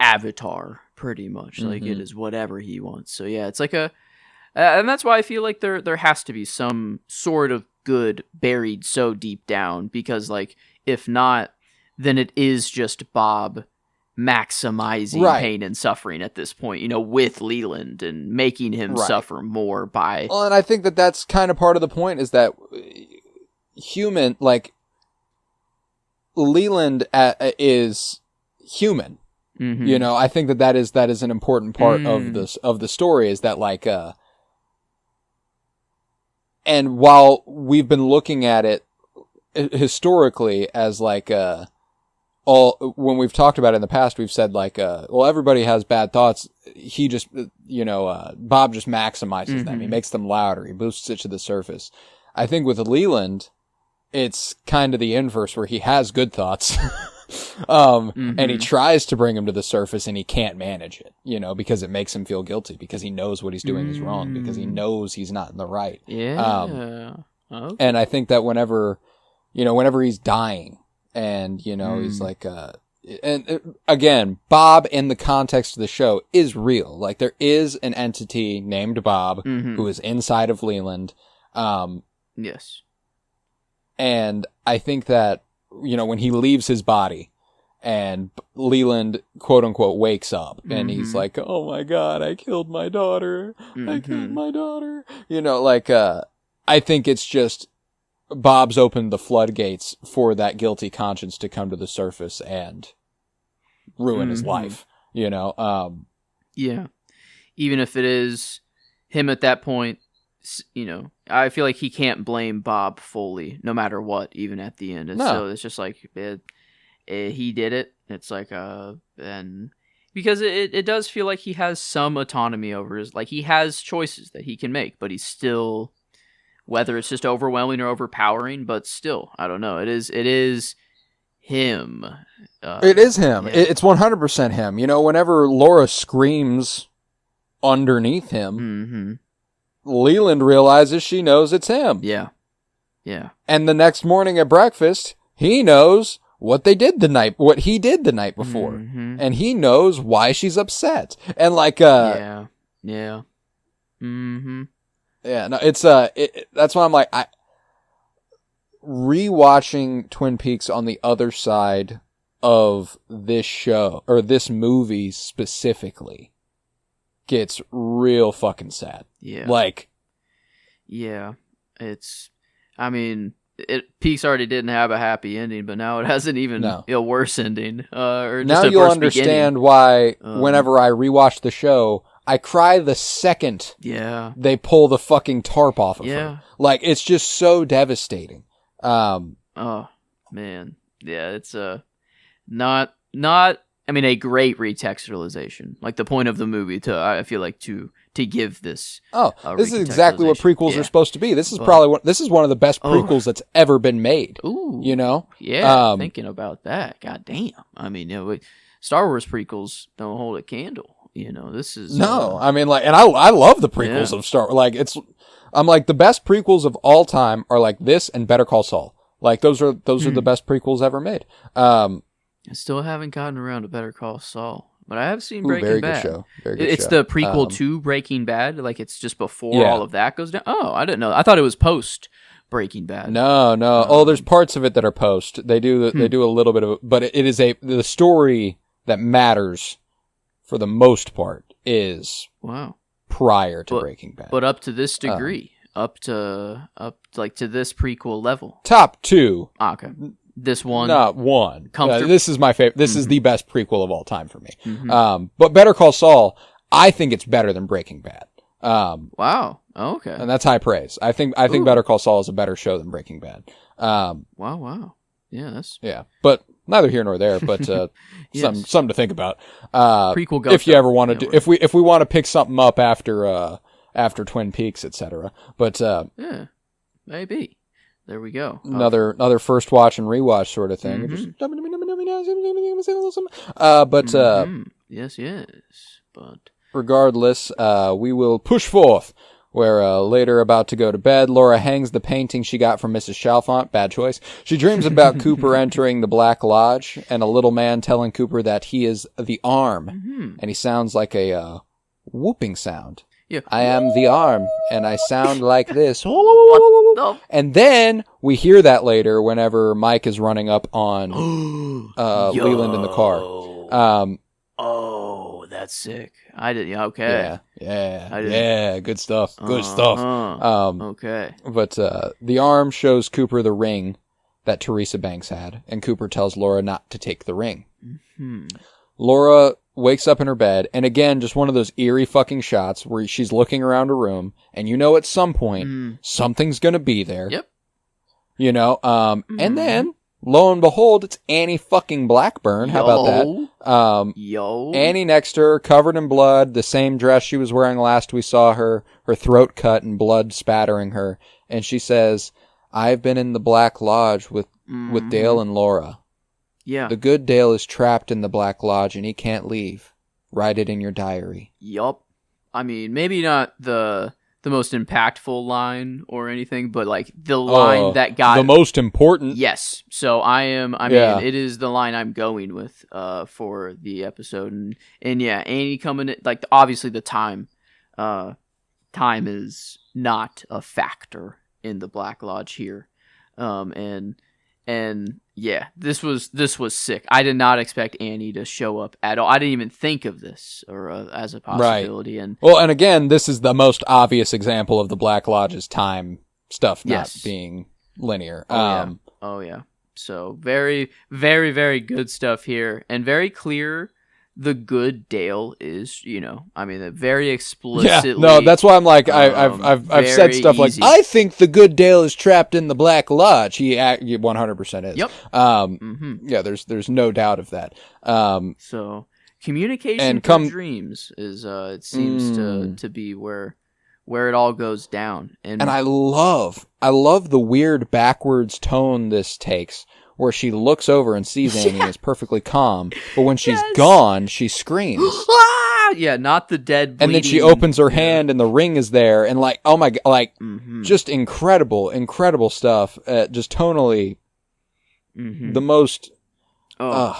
Avatar, pretty much. Like, it is whatever he wants. So yeah, it's like and that's why I feel like there has to be some sort of good buried so deep down, because, like, if not, then it is just Bob maximizing pain and suffering at this point, with Leland, and making him suffer more by... Well, and I think that that's kind of part of the point, is that Leland is human. I think that is an important part of the story, is that, like, and while we've been looking at it historically as, like, when we've talked about it in the past, we've said, like, everybody has bad thoughts. He just, Bob just maximizes them. He makes them louder. He boosts it to the surface. I think with Leland, it's kind of the inverse, where he has good thoughts, and he tries to bring them to the surface, and he can't manage it, because it makes him feel guilty, because he knows what he's doing is wrong, because he knows he's not in the right. Yeah. Okay. And I think that whenever he's dying, and, he's like, and again, Bob in the context of the show is real. Like, there is an entity named Bob who is inside of Leland. Yes. And I think that, when he leaves his body and Leland, quote unquote, wakes up and he's like, oh my God, I killed my daughter. I killed my daughter. I think it's just, Bob's opened the floodgates for that guilty conscience to come to the surface and ruin his life, Yeah. Even if it is him at that point, I feel like he can't blame Bob fully, no matter what, even at the end. And so it's just like, he did it. It's like, and because it does feel like he has some autonomy over he has choices that he can make, but he's still... Whether it's just overwhelming or overpowering, but still, I don't know. It is him. It is him. Yeah. It's 100% him. Whenever Laura screams underneath him, Leland realizes she knows it's him. Yeah. Yeah. And the next morning at breakfast, he knows what he did the night before. And he knows why she's upset. And Yeah. Yeah, no, it's that's why I'm like, rewatching Twin Peaks on the other side of this show, or this movie specifically, gets real fucking sad. Yeah. Like, yeah, Peaks already didn't have a happy ending, but now it has an even a worse ending. Or just now a you'll worse understand beginning. why whenever I rewatch the show, I cry the second they pull the fucking tarp off of her. Like, it's just so devastating. Oh, man. Yeah, it's not a great retextualization. Like, the point of the movie I feel like to give this. This is exactly what prequels are supposed to be. This is this is one of the best prequels that's ever been made. Ooh, you know? Yeah, thinking about that. God damn. I mean, Star Wars prequels don't hold a candle. You know, this is no. I mean, like, and I love the prequels of Star. Like, I'm like, the best prequels of all time are like this and Better Call Saul. Like, those are the best prequels ever made. I still haven't gotten around to Better Call Saul, but I have seen Breaking very Bad. Good show. Very good it's show. the prequel to Breaking Bad. Like, it's just before all of that goes down. Oh, I didn't know. I thought it was post Breaking Bad. No. There's parts of it that are post. They do a little bit of it, but it is the story that matters for the most part is prior to Breaking Bad. But up to this degree, up to this prequel level. Top 2. Okay. This one? Not 1. This is my favorite. This is the best prequel of all time for me. But Better Call Saul, I think it's better than Breaking Bad. Wow. Okay. And that's high praise. I think Better Call Saul is a better show than Breaking Bad. Wow. Yeah, but neither here nor there. But something to think about. Prequel. If you ever wanted to, if we want to pick something up after Twin Peaks, etc. But maybe. There we go. Another first watch and rewatch sort of thing. Yes. But regardless, we will push forth. Where later, about to go to bed, Laura hangs the painting she got from Mrs. Chalfont. Bad choice. She dreams about Cooper entering the Black Lodge and a little man telling Cooper that he is the arm, and he sounds like a whooping sound. Yeah. I am the arm, and I sound like this. And then we hear that later whenever Mike is running up on Leland in the car. Oh, that's sick. I did. Yeah, okay. Yeah. Good stuff. Good stuff. Okay. But the arm shows Cooper the ring that Teresa Banks had, and Cooper tells Laura not to take the ring. Laura wakes up in her bed, and again, just one of those eerie fucking shots where she's looking around a room, and you know at some point something's gonna be there. Yep. You know, and then lo and behold, it's Annie fucking Blackburn. How about that? Annie next to her, covered in blood, the same dress she was wearing last we saw her, her throat cut and blood spattering her, and she says, "I've been in the Black Lodge with Dale and Laura. Yeah. The good Dale is trapped in the Black Lodge and he can't leave. Write it in your diary." Yup. I mean, maybe not the most impactful line or anything, but like the line that got the most important. Yes. So it is the line I'm going with for the episode, and yeah, Annie coming in, like, obviously the time is not a factor in the Black Lodge here, and yeah, this was sick. I did not expect Annie to show up at all. I didn't even think of this or as a possibility. Right. And again, this is the most obvious example of the Black Lodge's time stuff not being linear. Oh yeah. So very, very, very good stuff here, and very clear. The good Dale is, very explicitly. Yeah, no, that's why I'm like, I've said stuff like, I think the good Dale is trapped in the Black Lodge. He 100% is. Yep. Yeah, there's no doubt of that. So communication through dreams is, it seems to be where it all goes down, and I love the weird backwards tone this takes, where she looks over and sees Annie and is perfectly calm, but when she's gone, she screams. Yeah, not the dead bleeding. And then she opens her hand and the ring is there, and like, oh my god, like, just incredible stuff. Just tonally, the most. I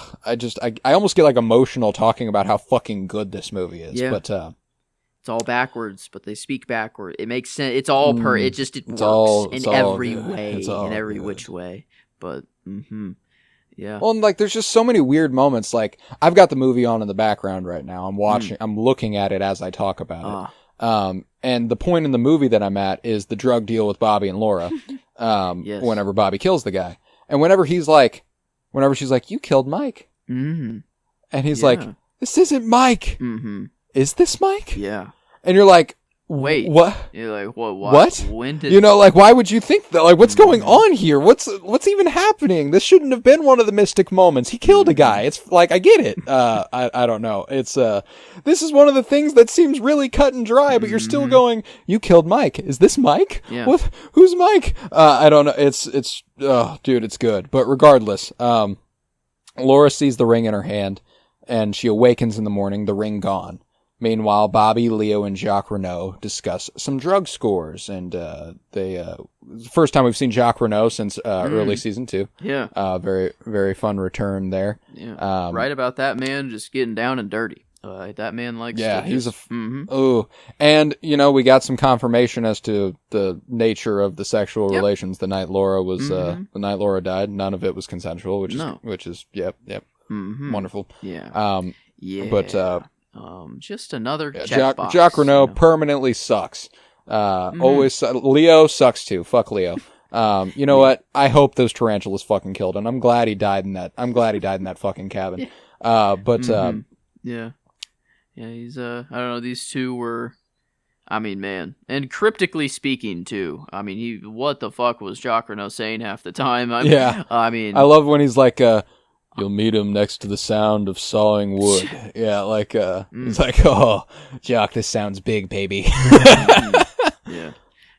almost get like emotional talking about how fucking good this movie is. Yeah. But it's all backwards, but they speak backward. It makes sense. It's all it works in every way, in every which way. But Yeah. Well, and like, there's just so many weird moments. Like, I've got the movie on in the background right now. I'm watching, I'm looking at it as I talk about it. And the point in the movie that I'm at is the drug deal with Bobby and Laura. Yes. Whenever Bobby kills the guy. And whenever she's like, you killed Mike. Mm-hmm. And he's like, this isn't Mike. Mm-hmm. Is this Mike? Yeah. And you're like, wait, what? You're like, what? What? When did like, why would you think that? Like, what's going on here? What's even happening? This shouldn't have been one of the mystic moments. He killed a guy. It's like, I get it. I don't know. It's this is one of the things that seems really cut and dry, but you're still going, you killed Mike. Is this Mike? Yeah. What? Who's Mike? I don't know. It's dude, it's good. But regardless, Laura sees the ring in her hand, and she awakens in the morning, the ring gone. Meanwhile, Bobby, Leo, and Jacques Renault discuss some drug scores, and first time we've seen Jacques Renault since early season 2. Yeah. Very, very fun return there. Yeah. Right about that man just getting down and dirty. That man likes to he's and we got some confirmation as to the nature of the sexual relations the night Laura was the night Laura died. None of it was consensual, which is wonderful. Yeah. But just another checkbox. Jacques Renault permanently sucks. Always Leo sucks too. Fuck Leo. You know what? I hope those tarantulas fucking killed him. I'm glad he died in that. I'm glad he died in that fucking cabin. Yeah, he's I don't know, these two were, I mean, man, and cryptically speaking too. I mean, what the fuck was Jacques Renault saying half the time? I love when he's like, you'll meet him next to the sound of sawing wood. Yeah, like he's like, oh, Jacques, this sounds big, baby. Yeah,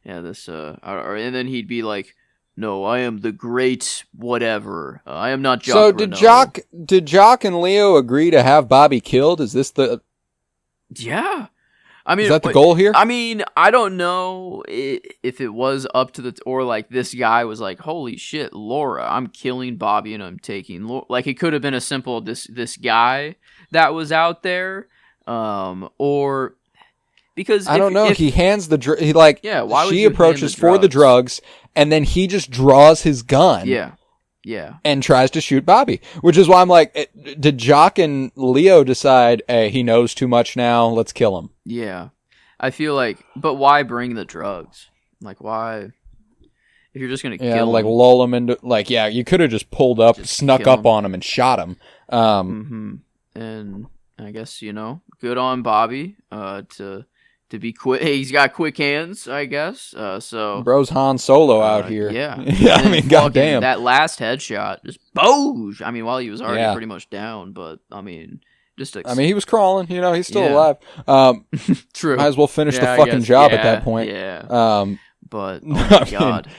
this and then he'd be like, no, I am the great whatever. I am not Jacques Renault. So did Jacques and Leo agree to have Bobby killed? Is this the... Yeah. I mean, is that the goal here? I mean, I don't know if it was up to or like this guy was like, holy shit, Laura, I'm killing Bobby and I'm taking Laura. Like, it could have been a simple, this guy that was out there, or... Because I don't know. He hands the why would she you approaches hand for the drugs, and then he just draws his gun. Yeah. And tries to shoot Bobby, which is why I'm like, did Jacques and Leo decide, hey, he knows too much now, let's kill him? Yeah. I feel like, but why bring the drugs? Like, why? If you're just going to kill him. Like lull him into, like, you could have just pulled up, snuck up on him and shot him. And I guess, good on Bobby, to be quick. Hey, he's got quick hands, I guess. So bro's Han Solo out here. Yeah. I mean, goddamn. That last headshot, just boosh. I mean, while he was already pretty much down, but I mean, he was crawling. He's still alive. True. Might as well finish the fucking job at that point. Yeah. But oh my god,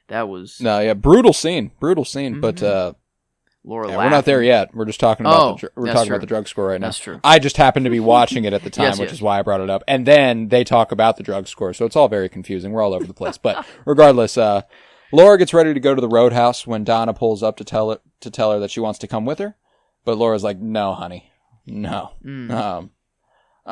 that was brutal scene. But Laura, we're not there yet. We're just talking about the drug score right now. That's true. I just happened to be watching it at the time, which is why I brought it up. And then they talk about the drug score, so it's all very confusing. We're all over the place. But regardless, Laura gets ready to go to the roadhouse when Donna pulls up to tell her that she wants to come with her. But Laura's like, "No, honey, no. I'm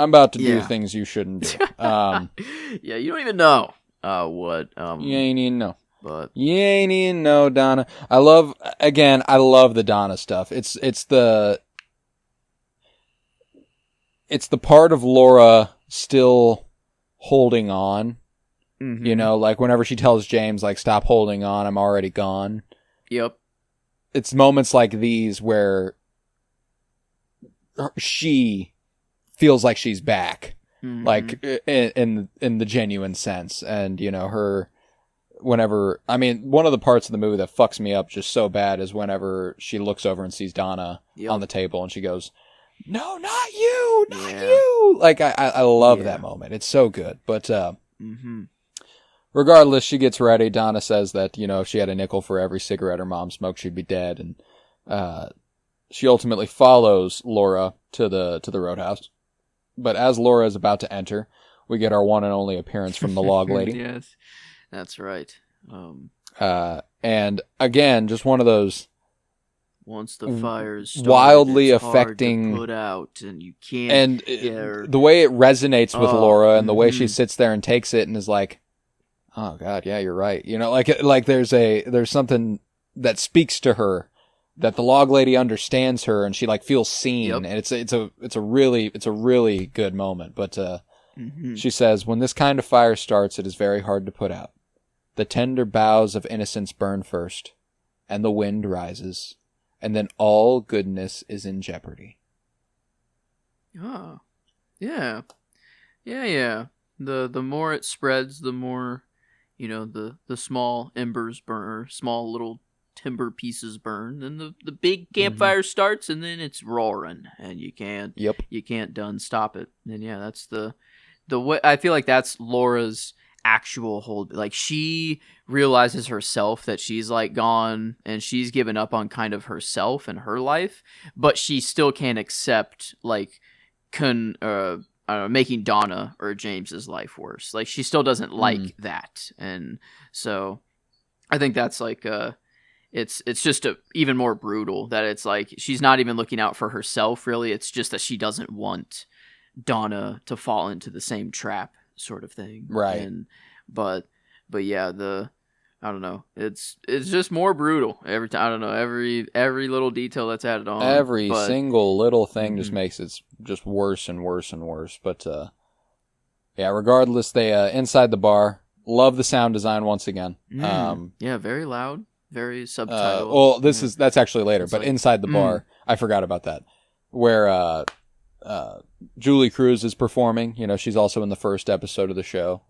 about to do things you shouldn't do." Yeah, you don't even know what. You ain't even know. But you ain't even know, Donna. I love the Donna stuff. It's the part of Laura still holding on. Like whenever she tells James, like, stop holding on, I'm already gone. Yep. It's moments like these where she feels like she's back, like in the genuine sense, and her. Whenever, I mean, one of the parts of the movie that fucks me up just so bad is whenever she looks over and sees Donna on the table and she goes, "No, not you, not you." Like, I love that moment. It's so good. But regardless, she gets ready. Donna says that, if she had a nickel for every cigarette her mom smoked, she'd be dead. And she ultimately follows Laura to the roadhouse. But as Laura is about to enter, we get our one and only appearance from the log lady. Yes. That's right. And again, just one of those. Once the fire's started, wildly it's affecting, hard to put out, and you can't. And the way it resonates with Laura, and the way she sits there and takes it, and is like, "Oh God, yeah, you're right." Like there's something that speaks to her that the log lady understands her and she like feels seen. Yep. And it's a really good moment. But she says, when this kind of fire starts, it is very hard to put out. The tender boughs of innocence burn first, and the wind rises, and then all goodness is in jeopardy. Oh, yeah. Yeah. The more it spreads, the more, the small embers burn, small little timber pieces burn, then the big campfire starts, and then it's roaring, and you can't done stop it. And yeah, that's the way. I feel like that's Laura's actual hold. Like, she realizes herself that she's like gone, and she's given up on kind of herself and her life, but she still can't accept like making Donna or James's life worse. Like, she still doesn't like that, and so I think that's like it's just even more brutal that it's like she's not even looking out for herself really. It's just that she doesn't want Donna to fall into the same trap, sort of thing. Right. And but yeah, I don't know. It's just more brutal every time. I don't know, every little detail that's added on. Every single little thing just makes it just worse and worse and worse. But yeah, regardless, they inside the bar, love the sound design once again. Yeah, very loud, very subtitled. Well, that's actually later, but like, inside the bar, I forgot about that. Where Julie Cruz is performing. She's also in the first episode of the show.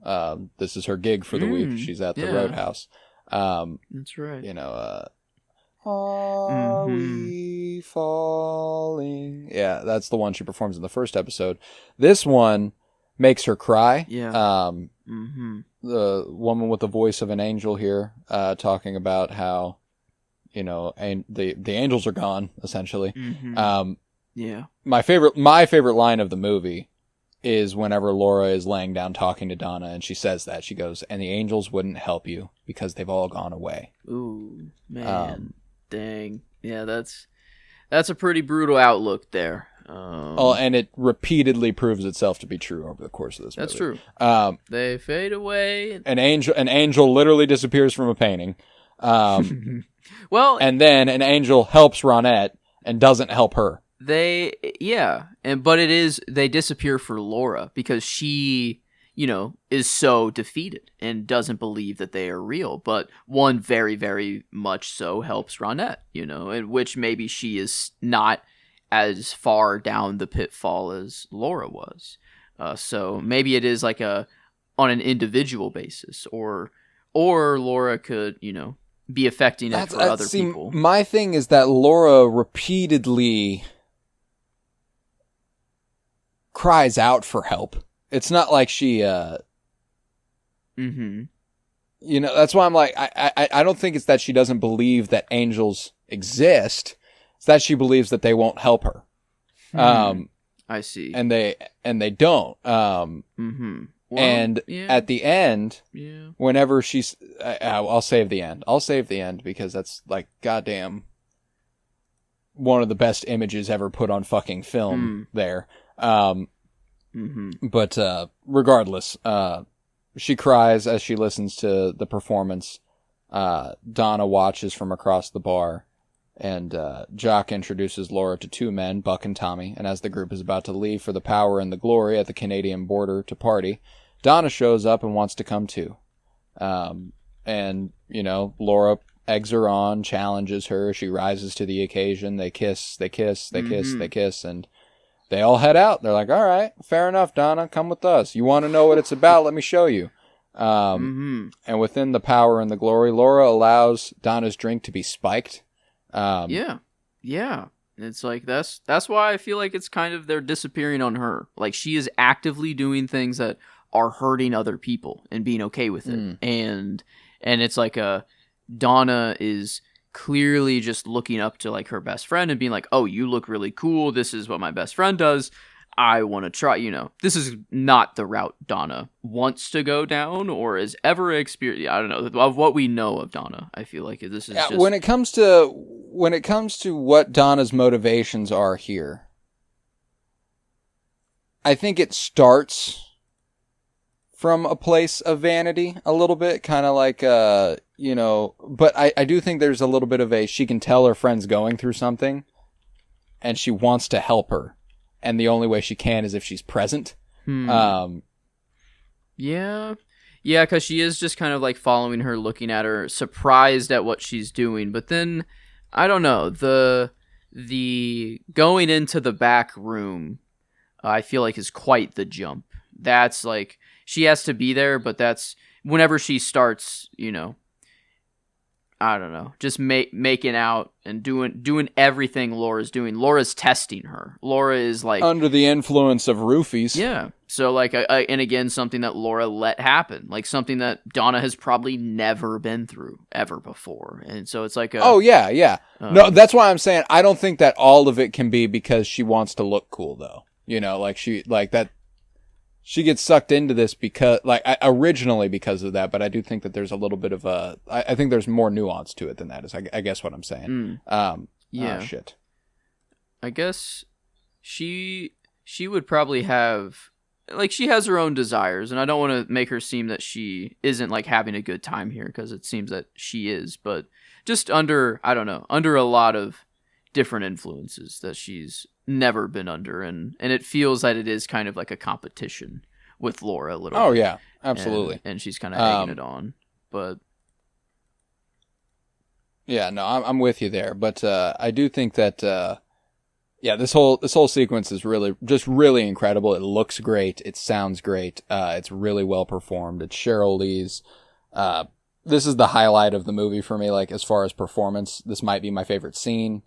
This is her gig for the week. She's at the Roadhouse. That's right. Are we falling? Yeah, that's the one she performs in the first episode. This one makes her cry. Yeah. The woman with the voice of an angel here, talking about how, and the angels are gone, essentially. Yeah. My favorite line of the movie is whenever Laura is laying down talking to Donna, and she says that. She goes, and the angels wouldn't help you because they've all gone away. Ooh, man. Dang. Yeah, that's a pretty brutal outlook there. And it repeatedly proves itself to be true over the course of this movie. That's true. They fade away. An angel literally disappears from a painting. Well, and then an angel helps Ronette and doesn't help her. They disappear for Laura because she, is so defeated and doesn't believe that they are real. But one very, very much so helps Ronette, in which maybe she is not as far down the pitfall as Laura was. So maybe it is like on an individual basis, or Laura could, be affecting it for other people. My thing is that Laura repeatedly cries out for help. It's not like she that's why I'm like, I don't think it's that she doesn't believe that angels exist. It's that she believes that they won't help her. I see. And they don't. Well, and at the end, whenever she's I'll save the end. I'll save the end because that's like goddamn one of the best images ever put on fucking film there. But regardless, she cries as she listens to the performance. Donna watches from across the bar, and Jock introduces Laura to two men, Buck and Tommy, and as the group is about to leave for the power and the glory at the Canadian border to party, Donna shows up and wants to come too. And, Laura eggs her on, challenges her, she rises to the occasion, they kiss, and they all head out. They're like, all right, fair enough, Donna, come with us. You want to know what it's about? Let me show you. And within the power and the glory, Laura allows Donna's drink to be spiked. Yeah. It's like, that's why I feel like it's kind of, they're disappearing on her. Like, she is actively doing things that are hurting other people and being okay with it. And it's like Donna is clearly just looking up to like her best friend and being like, oh, you look really cool. This is what my best friend does. I want to try, this is not the route Donna wants to go down or is ever experienced. I don't know, of what we know of Donna. I feel like this is just... When it comes to what Donna's motivations are here, I think it starts from a place of vanity a little bit, kind of like, you know, but I do think there's a little bit of she can tell her friend's going through something and she wants to help her. And the only way she can is if she's present. Yeah, because she is just kind of like following her, looking at her, surprised at what she's doing. But then, I don't know, the going into the back room, I feel like is quite the jump. That's like, she has to be there, but that's whenever she starts, you know, I don't know, just making out and doing everything Laura's doing. Laura's testing her. Laura is like under the influence of roofies. Yeah. So like, and again, something that Laura let happen, like something that Donna has probably never been through ever before. And so it's like, oh yeah. No, that's why I'm saying I don't think that all of it can be because she wants to look cool, though. You know, like she gets sucked into this because, like, originally because of that, but I do think that there's a little bit of I think there's more nuance to it than that, is I guess what I'm saying. Yeah. Oh, shit. I guess she would probably have, like, she has her own desires, and I don't want to make her seem that she isn't, like, having a good time here, because it seems that she is, but just under a lot of different influences that she's never been under, and it feels that it is kind of like a competition with Laura a little bit. Oh yeah, absolutely. And she's kind of egging it on, but yeah, no, I'm with you there, but I do think that this whole sequence is really incredible. It looks great, it sounds great, it's really well performed. It's Cheryl Lee's. This is the highlight of the movie for me, like, as far as performance. This might be my favorite scene.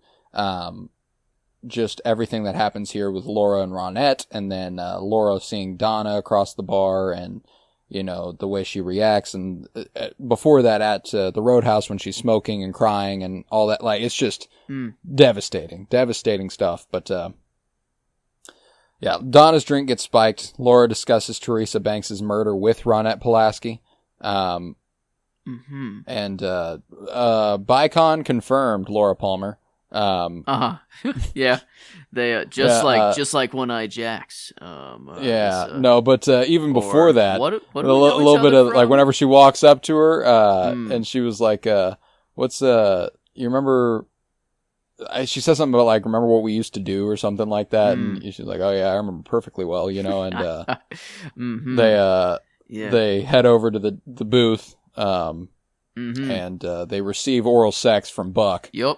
Just everything that happens here with Laura and Ronette, and then Laura seeing Donna across the bar, and, you know, the way she reacts, and before that at the Roadhouse when she's smoking and crying and all that, like, it's just devastating stuff. But yeah, Donna's drink gets spiked. Laura discusses Teresa Banks' murder with Ronette Pulaski. And Bicon confirmed Laura Palmer. Yeah, they just like One Eye Jacks. But even before that, what a little bit of, like, whenever she walks up to her, and she was like, "What's you remember?" She says something about, like, "Remember what we used to do," or something like that, and she's like, "Oh yeah, I remember perfectly well," you know. And they head over to the booth, and they receive oral sex from Buck. Yep.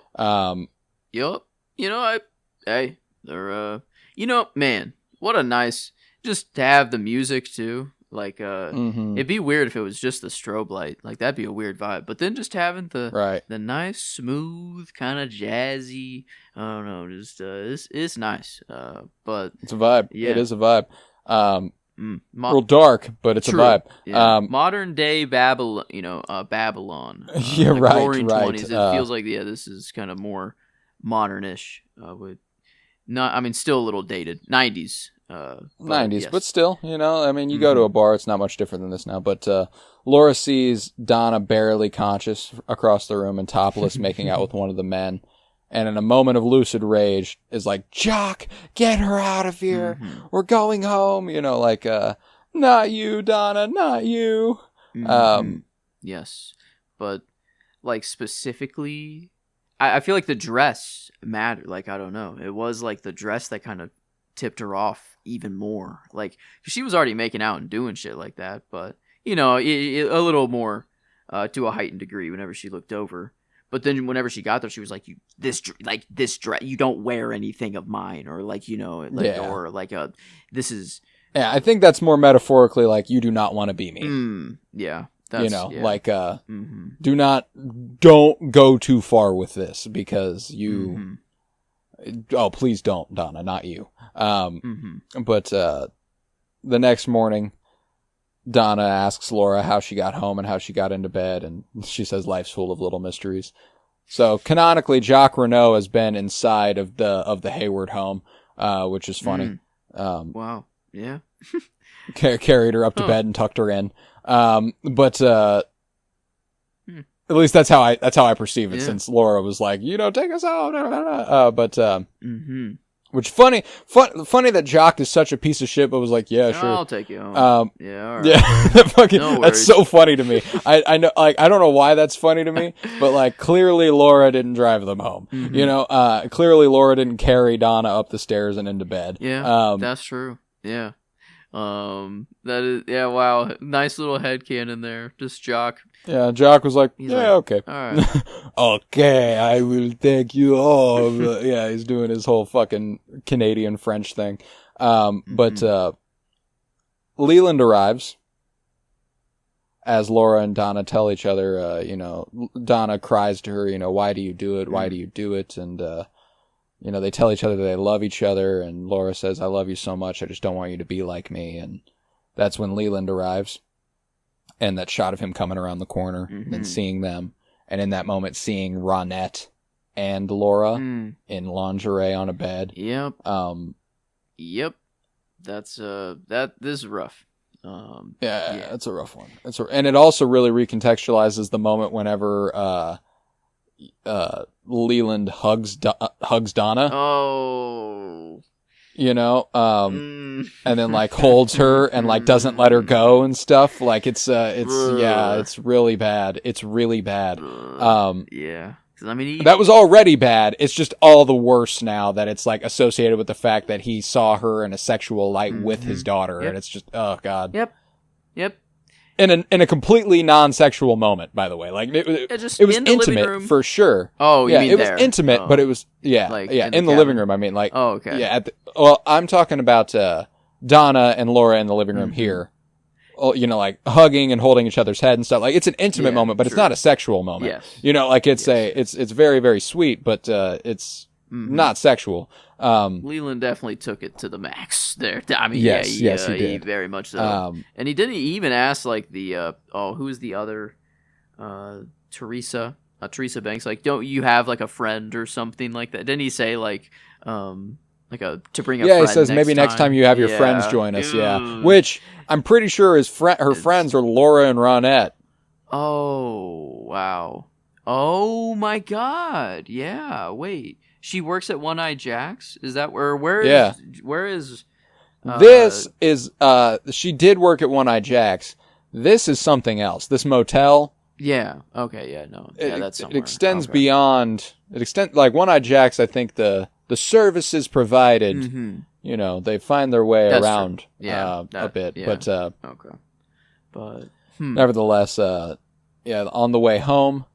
Yep. You know, they're, you know, man, what a nice, just to have the music too. Like, it'd be weird if it was just the strobe light. Like, that'd be a weird vibe. But then just having the nice, smooth, kind of jazzy, I don't know, just, it's nice. But it's a vibe. Yeah. It is a vibe. Real dark, but it's a vibe. Yeah. Modern day Babylon, you know, Babylon. Yeah, like right. Roaring 20s. It feels like, this is kind of more modernish. Still a little dated. 90s. 90s, yes. But still, you know, I mean, you go to a bar, it's not much different than this now. But Laura sees Donna barely conscious across the room and topless making out with one of the men. And in a moment of lucid rage is like, "Jock, get her out of here. We're going home." You know, like, "Not you, Donna, not you." Yes. But, like, specifically, I feel like the dress mattered. Like, I don't know. It was, like, the dress that kind of tipped her off even more. Like, 'cause she was already making out and doing shit like that. But, you know, a little more to a heightened degree whenever she looked over. But then whenever she got there, she was like, this dress, you don't wear anything of mine," or, like, you know, like, or like, this is. Yeah, I think that's more metaphorically like, you do not want to be me. Yeah. You know, like, don't go too far with this, because you, oh, please don't, Donna, not you. But the next morning, Donna asks Laura how she got home and how she got into bed, and she says life's full of little mysteries. So canonically, Jacques Renault has been inside of the Hayward home, which is funny. Wow. Yeah. Carried her up to bed and tucked her in. But at least that's how I perceive it, since Laura was like, "You know, take us out." But Which funny that Jock is such a piece of shit, but was like, yeah, sure. I'll take you home. Yeah, all right. Yeah, that's so funny to me. I know, like, I don't know why that's funny to me, but like, clearly Laura didn't drive them home. Mm-hmm. You know, clearly Laura didn't carry Donna up the stairs and into bed. Yeah, that's true. Yeah. Wow. Nice little headcanon there. Just Jock. Yeah, Jock was like, okay. All right. Okay, I will take you home. Yeah, he's doing his whole fucking Canadian French thing. But Leland arrives as Laura and Donna tell each other, Donna cries to her, why do you do it? Why do you do it? And, they tell each other they love each other, and Laura says, I love you so much, I just don't want you to be like me. And that's when Leland arrives. And that shot of him coming around the corner and seeing them. And in that moment, seeing Ronette and Laura in lingerie on a bed. Yep. Yep. That's, this is rough. Yeah, it's a rough one. And it also really recontextualizes the moment whenever, Leland hugs Donna. Oh. And then like holds her and like doesn't let her go and stuff. Like it's really bad. It's really bad. Yeah. 'Cause, I mean, that was already bad. It's just all the worse now that it's like associated with the fact that he saw her in a sexual light with his daughter. Yep. And it's just, oh God. Yep. In a completely non-sexual moment, by the way. Like it was intimate for sure. Oh, you mean it there? Was intimate, but it was like in the living room. I mean, like okay. Yeah, I'm talking about Donna and Laura in the living room here. Like hugging and holding each other's head and stuff. Like it's an intimate moment, but it's not a sexual moment. Yes. Like it's it's very, very sweet, but it's not sexual. Leland definitely took it to the max there. I mean, yes, he did. He very much so. And he didn't even ask like the who's the other Teresa Banks? Like, don't you have like a friend or something like that? Didn't he say like to bring a friend? He says maybe next time you have your friends join us. Yeah, which I'm pretty sure her friends are Laura and Ronette. Oh wow! Oh my God! Yeah, wait. She works at One Eye Jack's? Is that where is this is she did work at One Eye Jack's. This is something else. This motel. Yeah. Okay, yeah, no. Yeah, that's somewhere. It extends beyond like One Eye Jack's, I think the services provided, they find their way around a bit. Yeah. But okay. But nevertheless, on the way home,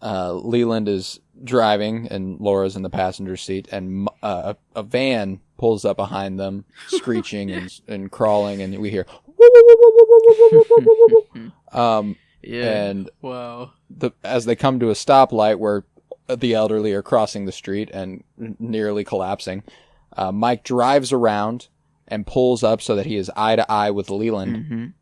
Leland is driving and Laura's in the passenger seat, and a van pulls up behind them, screeching and crawling, and we hear and wow. As they come to a stoplight where the elderly are crossing the street and nearly collapsing, Mike drives around and pulls up so that he is eye to eye with Leland,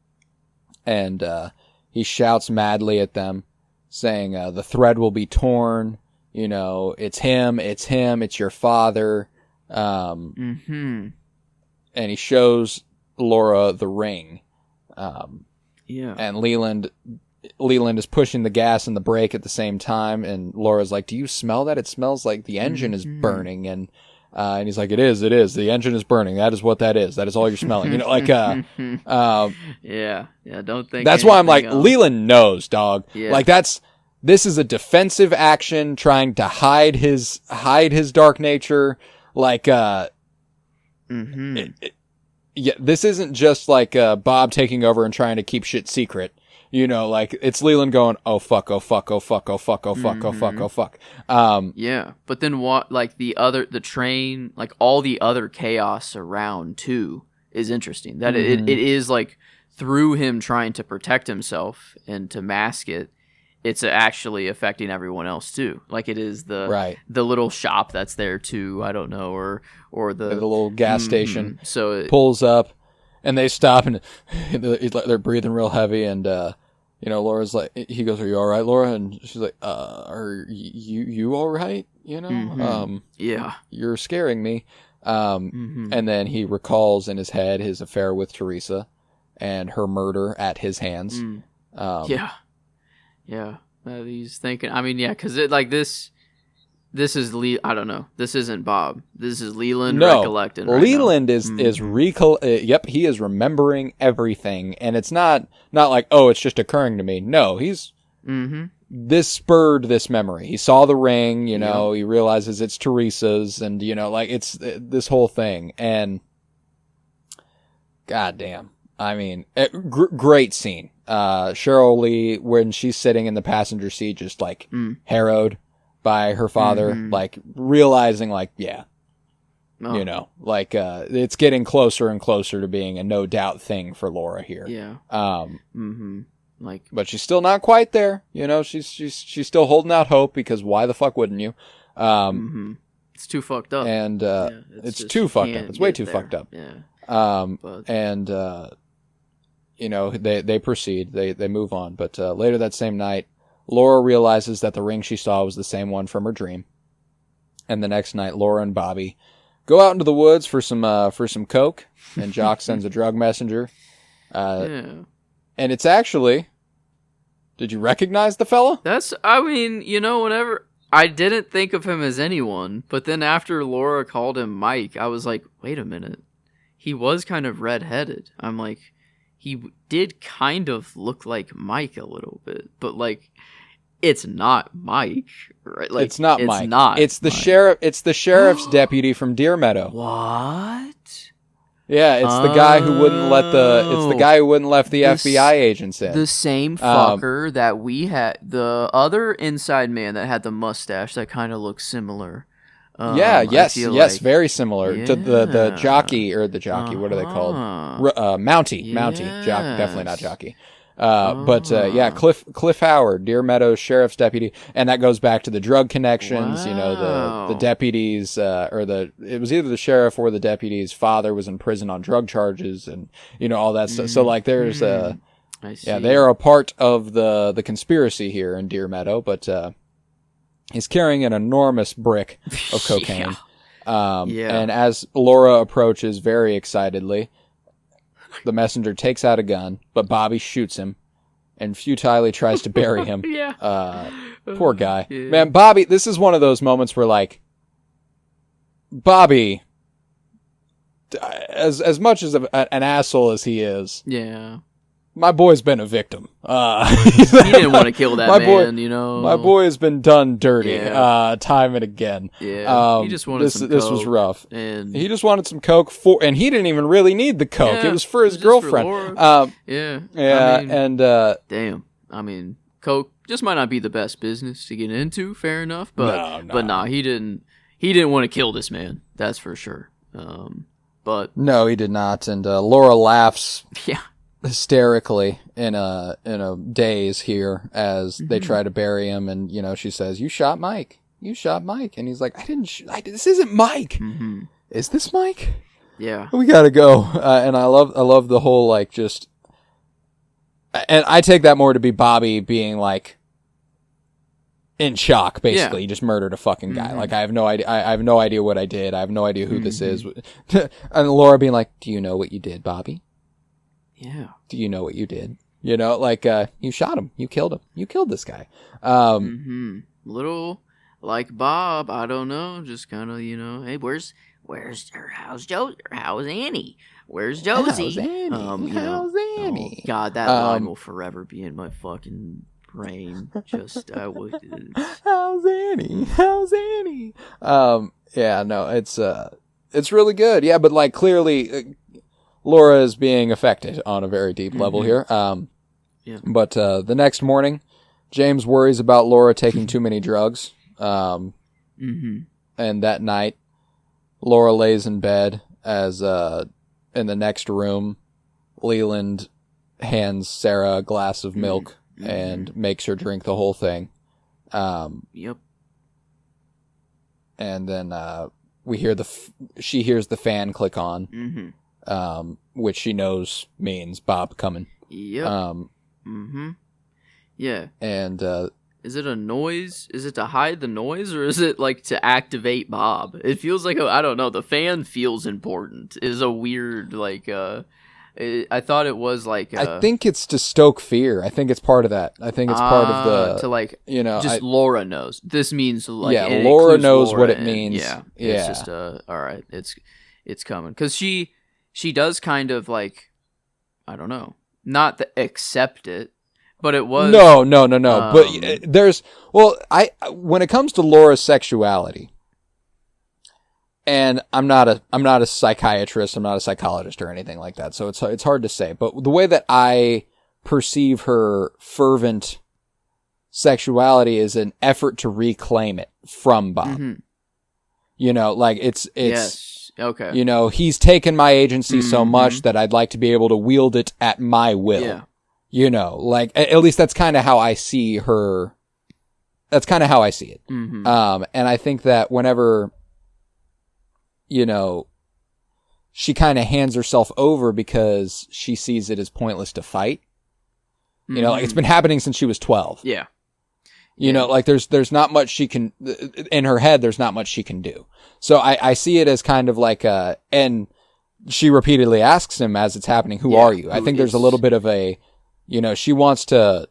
and he shouts madly at them, saying, the thread will be torn. It's him, it's your father. And he shows Laura the ring. And Leland is pushing the gas and the brake at the same time. And Laura's like, do you smell that? It smells like the engine is burning. And he's like, it is. The engine is burning. That is what that is. That is all you're smelling. Yeah. Don't think that's why I'm like, else. Leland knows, dog. Yeah. Like this is a defensive action trying to hide his dark nature. Like, this isn't just like Bob taking over and trying to keep shit secret. Like it's Leland going, oh fuck, oh fuck, oh fuck, oh fuck, oh fuck, oh fuck, oh fuck. Yeah, but then what? Like the train, like all the other chaos around too is interesting. That it is like through him trying to protect himself and to mask it. It's actually affecting everyone else too. Like it is the little shop that's there too. I don't know, or the little gas station. So it pulls up, and they stop, and they're breathing real heavy, and Laura's like, he goes, "Are you all right, Laura?" And she's like, "Are you all right? Yeah, you're scaring me." And then he recalls in his head his affair with Teresa and her murder at his hands. Yeah. He's thinking. I mean, yeah, because it like this this is I don't know. This isn't Bob. This is Leland No, recollecting. Right Leland now. is yep, he is remembering everything, and it's not like, oh, it's just occurring to me. No, he's this spurred this memory. He saw the ring, you know, he realizes it's Teresa's, and you know, like it's this whole thing, and goddamn, I mean, great scene. Cheryl Lee, when she's sitting in the passenger seat, just like harrowed by her father, like realizing like, you know, like, it's getting closer and closer to being a no doubt thing for Laura here. Yeah. Like, but she's still not quite there. You know, she's still holding out hope, because why the fuck wouldn't you? It's too fucked up. And, it's too fucked up. It's way too fucked up. Yeah. And, you know, they proceed, they move on. But, later that same night, Laura realizes that the ring she saw was the same one from her dream. And the next night, Laura and Bobby go out into the woods for some coke, and Jock sends a drug messenger. And it's actually, did you recognize the fella? I mean, you know, whenever I didn't think of him as anyone, but then after Laura called him Mike, I was like, wait a minute. He was kind of redheaded. I'm like, he did kind of look like Mike a little bit, but like, it's not Mike, right? Like, it's not Mike. Not it's the Mike. sheriff. It's the sheriff's deputy from Deer Meadow. What? Yeah, it's the guy who wouldn't let the FBI agents in. The same fucker that we had, the other inside man that had the mustache that kind of looks similar. Yes, very similar to the jockey, what are they called? Mountie. Definitely not jockey. Cliff Howard, Deer Meadows Sheriff's deputy, and that goes back to the drug connections. Wow. You know, the deputies, it was either the sheriff or the deputy's father was in prison on drug charges, and you know all that stuff. So like, there's they are a part of the conspiracy here in Deer Meadow, but he's carrying an enormous brick of cocaine. And as Laura approaches very excitedly, the messenger takes out a gun, but Bobby shoots him and futilely tries to bury him. Poor guy. Yeah. Man, Bobby, this is one of those moments where, like, Bobby, as much as an asshole as he is, my boy's been a victim. He didn't want to kill that man, you know. My boy has been done dirty, time and again. Yeah, he just wanted some coke. This was rough. And he just wanted some coke and he didn't even really need the coke. Yeah, it was for his girlfriend. For yeah. I mean, damn. I mean, coke just might not be the best business to get into. Fair enough, but he didn't want to kill this man. That's for sure. But no, he did not. And Laura laughs. Yeah. Hysterically in a daze here as they try to bury him, and you know, she says, you shot Mike, and he's like, I didn't this isn't Mike. Is this Mike? Yeah, we gotta go. And I love the whole, like, just, and I take that more to be Bobby being like in shock, basically. He just murdered a fucking guy. Like, I have no idea. I have no idea what I did. I have no idea who this is. And Laura being like, do you know what you did, Bobby? Yeah. Do you know what you did? You know, like, you shot him. You killed him. You killed this guy. Little like Bob, I don't know, just kind of, you know, hey, how's Josie? How's Annie? Where's Josie? How's Annie? How's Annie? Oh, God, that line will forever be in my fucking brain. Just, how's Annie? How's Annie? Yeah, no, it's really good. Yeah, but like, clearly, Laura is being affected on a very deep level here. But the next morning, James worries about Laura taking too many drugs. And that night, Laura lays in bed as in the next room, Leland hands Sarah a glass of milk and makes her drink the whole thing. Yep. And then we hear she hears the fan click on. Which she knows means Bob coming. Yep. Yeah. And is it a noise? Is it to hide the noise, or is it like to activate Bob? It feels like I don't know. The fan feels important. Is a weird, like, I thought it was like I think it's to stoke fear. I think it's part of that. I think it's part of the to like just Laura knows. This means like Laura knows Laura what it means. It's just all right. It's coming because she does kind of like I don't know, not accept it, but it was no. But there's when it comes to Laura's sexuality. And I'm not a psychiatrist, I'm not a psychologist or anything like that, so it's hard to say. But the way that I perceive her fervent sexuality is an effort to reclaim it from Bob. Mm-hmm. You know, like it's yes. Okay. You know, he's taken my agency so much that I'd like to be able to wield it at my will. Yeah. You know, like at least that's kind of how I see her. That's kind of how I see it. Mm-hmm. And I think that whenever, you know, she kind of hands herself over because she sees it as pointless to fight. You know, like it's been happening since she was 12. Yeah. You know, like there's not much she can, in her head, there's not much she can do. So I see it as kind of like and she repeatedly asks him as it's happening, who are you? I think there's a little bit of a, you know, she wants to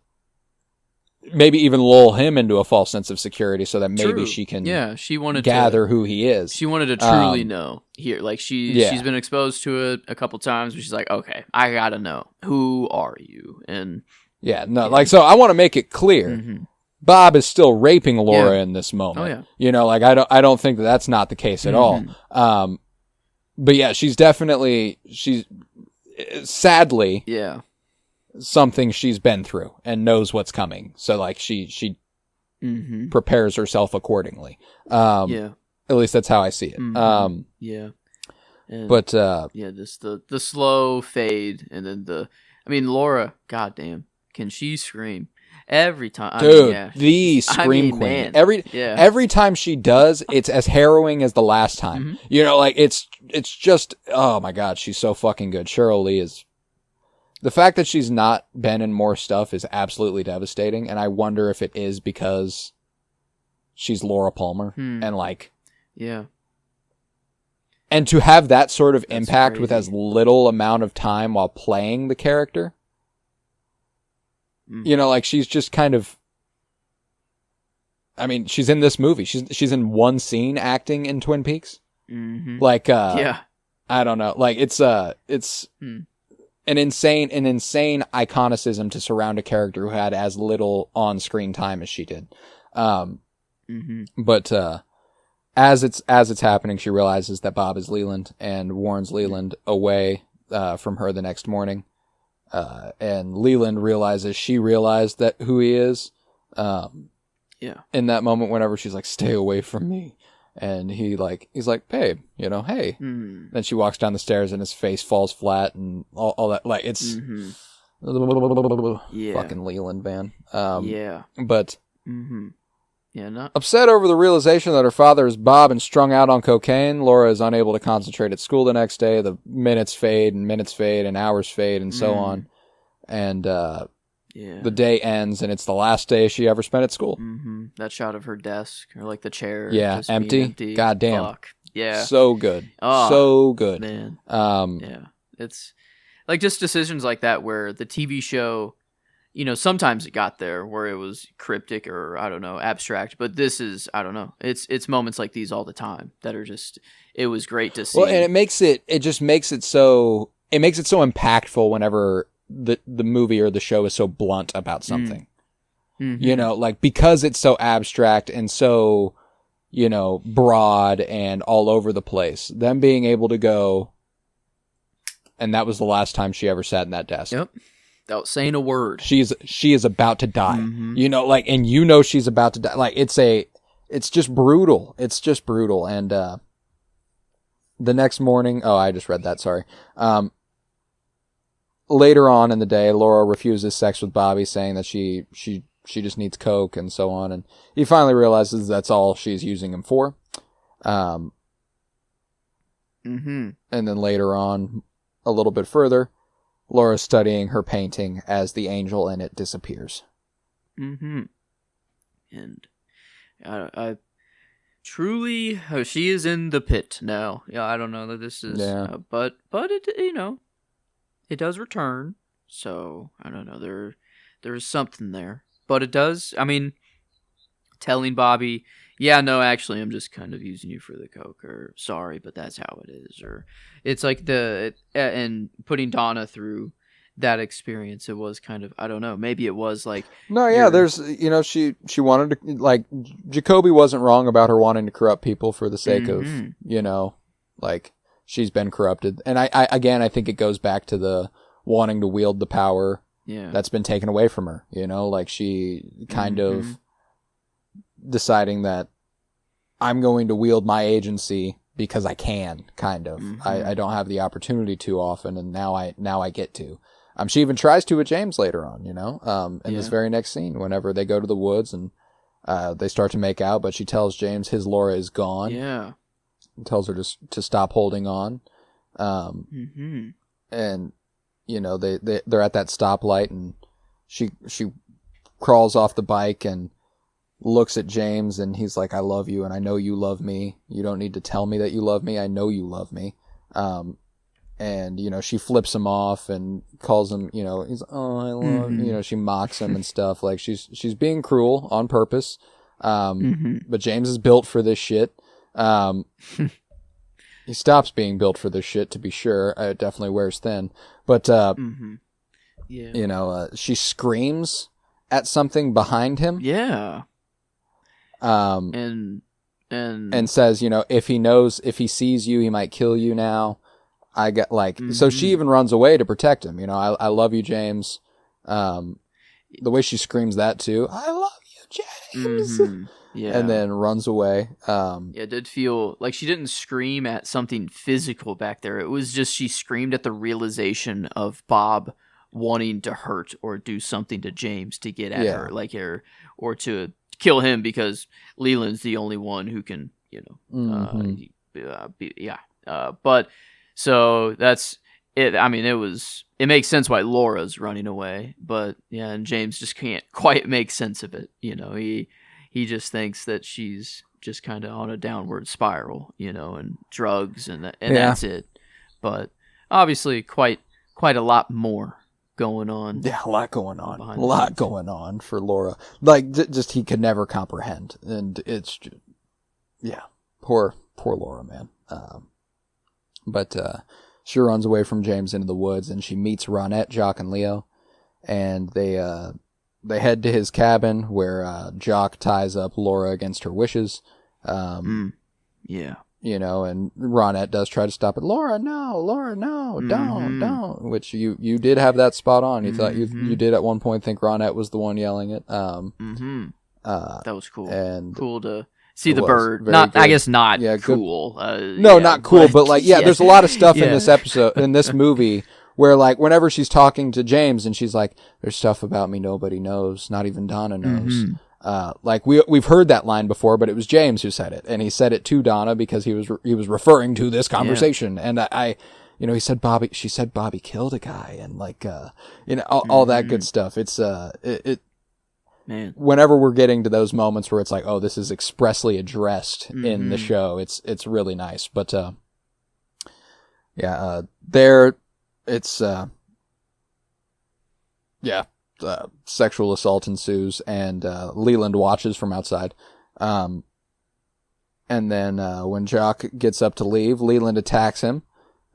maybe even lull him into a false sense of security so that maybe she can she wanted gather who he is. She wanted to truly know here. Like she's been exposed to it a couple times, but she's like, okay, I gotta know. Who are you? And like, so I want to make it clear. Bob is still raping Laura in this moment. Oh, yeah. You know, like I don't think that's not the case at all. But yeah, she's sadly something she's been through and knows what's coming. So like she prepares herself accordingly. At least that's how I see it. And, but just the slow fade and then Laura, goddamn, can she scream every time? Dude, the scream queen. Man. Every time she does, it's as harrowing as the last time. You know, like it's just, oh my God, she's so fucking good. Cheryl Lee is. The fact that she's not been in more stuff is absolutely devastating, and I wonder if it is because she's Laura Palmer and like, and to have that sort of impact with as little amount of time while playing the character, you know, like she's just kind of. I mean, she's in this movie. She's in one scene acting in Twin Peaks. Like, I don't know, like it's an insane iconicism to surround a character who had as little on-screen time as she did. But as it's happening, she realizes that Bob is Leland and warns Leland away from her the next morning. And Leland realizes she realized that who he is. In that moment, whenever she's like, "Stay away from me." And he's like, "Babe, you know, hey." Then she walks down the stairs and his face falls flat and all that. Like, it's fucking Leland, man. But upset over the realization that her father is Bob and strung out on cocaine, Laura is unable to concentrate at school the next day. The minutes fade and hours fade and so on. And the day ends, and it's the last day she ever spent at school. That shot of her desk, or like the chair, just empty. Goddamn, fuck. Yeah, so good, so good, man. It's like just decisions like that where the TV show, you know, sometimes it got there where it was cryptic or I don't know, abstract, but this is, I don't know, it's moments like these all the time that are just, it was great to see. Well, and it makes it so impactful whenever the movie or the show is so blunt about something. You know, like, because it's so abstract and so, you know, broad and all over the place, them being able to go, and that was the last time she ever sat in that desk. Yep. Without saying a word. She is about to die. You know, like, and you know she's about to die. Like, it's just brutal. It's just brutal. And the next morning, I just read that, sorry. Later on in the day, Laura refuses sex with Bobby, saying that she just needs coke and so on, and he finally realizes that's all she's using him for. And then later on, a little bit further, Laura's studying her painting as the angel in it disappears. And I truly, she is in the pit now. Yeah, I don't know that this is, but it, you know, it does return. So I don't know. There's something there, but it does. I mean, telling Bobby, yeah, no, actually, I'm just kind of using you for the coke, or sorry, but that's how it is, or it's like and putting Donna through that experience. It was kind of, I don't know, maybe it was like No, yeah, there's, she wanted to, like, Jacoby wasn't wrong about her wanting to corrupt people for the sake of, like, she's been corrupted. And I think it goes back to the wanting to wield the power that's been taken away from her, like she kind of deciding that I'm going to wield my agency because I can, kind of. I don't have the opportunity too often, and now I get to. She even tries to with James later on, in this very next scene, whenever they go to the woods and they start to make out, but she tells James his Laura is gone. Yeah. And tells her to stop holding on. And, they're at that stoplight, and she crawls off the bike and looks at James, and he's like, I love you, and I know you love me. You don't need to tell me that you love me. I know you love me. And, she flips him off and calls him, he's, oh, I love you. She mocks him and stuff. Like, she's being cruel on purpose. But James is built for this shit. He stops being built for this shit, to be sure. It definitely wears thin. But, she screams at something behind him. Yeah. And says, if he sees you, he might kill you now. I get so she even runs away to protect him. I love you, James. The way she screams that too, I love you, James. Yeah. And then runs away. It did feel like she didn't scream at something physical back there. It was just she screamed at the realization of Bob wanting to hurt or do something to James to get at her, or to kill him because Leland's the only one who can, but so that's it. I mean, it makes sense why Laura's running away, but yeah, and James just can't quite make sense of it. He just thinks that she's just kind of on a downward spiral, and drugs and that's it. But obviously quite a lot more going on. Yeah, a lot going on. A lot going on for Laura. Like, just he could never comprehend. And it's just, poor Laura, man. But she runs away from James into the woods, and she meets Ronette, Jock, and Leo. And they head to his cabin where Jock ties up Laura against her wishes. Yeah. And Ronette does try to stop it. Laura, no, don't. Which you did have that spot on. You thought you did at one point think Ronette was the one yelling it. That was cool. And cool to see the bird. Not good. I guess not cool. Not cool, but there's a lot of stuff in this episode, in this movie, where whenever she's talking to James and she's like, there's stuff about me nobody knows, not even Donna knows. We've heard that line before, but it was James who said it, and he said it to Donna because he was referring to this conversation. And he said she said Bobby killed a guy, and all that good stuff. It's man, whenever we're getting to those moments where it's like, oh, this is expressly addressed in the show, it's really nice. But there it's sexual assault ensues, and Leland watches from outside. And then when Jock gets up to leave, Leland attacks him.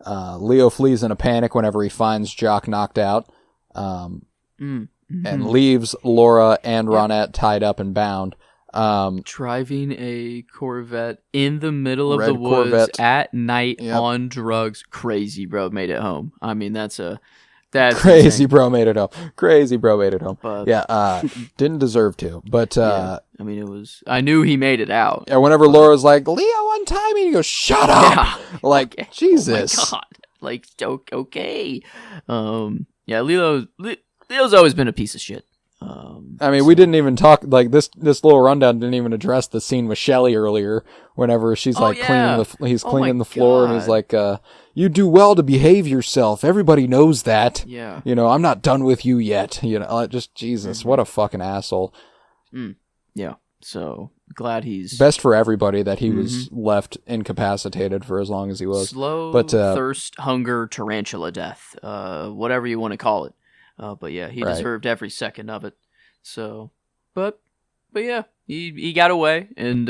Leo flees in a panic whenever he finds Jock knocked out, and leaves Laura and Ronette tied up and bound. Driving a Corvette in the middle of Red the woods Corvette. at night on drugs. Crazy, bro. Made it home. I mean, that's crazy, bro. Made it home. But, didn't deserve to. But I mean, I knew he made it out. Yeah. Whenever Laura's like, Leo, untie me, he goes, shut up. Okay. Jesus. Oh my God. Okay. Leo's always been a piece of shit. We didn't even talk, this little rundown didn't even address the scene with Shelley earlier, whenever she's he's cleaning the floor, and he's like, you do well to behave yourself. Everybody knows that. Yeah. I'm not done with you yet. Just Jesus, what a fucking asshole. Yeah. So glad he's best for everybody that he was left incapacitated for as long as he was. Slow but thirst, hunger, tarantula death, whatever you want to call it. But yeah, he deserved every second of it. So, but yeah, he got away, and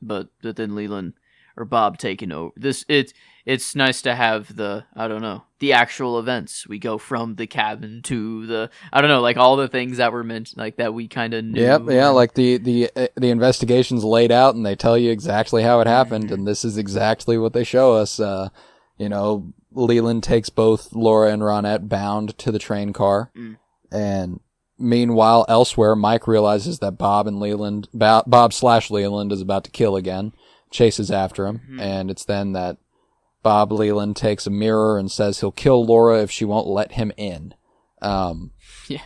but then Leland or Bob taking over. It's nice to have the actual events. We go from the cabin to the like all the things that were meant, like that we kind of knew. Yeah, like the investigation's laid out, and they tell you exactly how it happened, and this is exactly what they show us. Leland takes both Laura and Ronette bound to the train car, and meanwhile, elsewhere, Mike realizes that Bob/Leland is about to kill again, chases after him, and it's then that Bob Leland takes a mirror and says he'll kill Laura if she won't let him in. Yeah.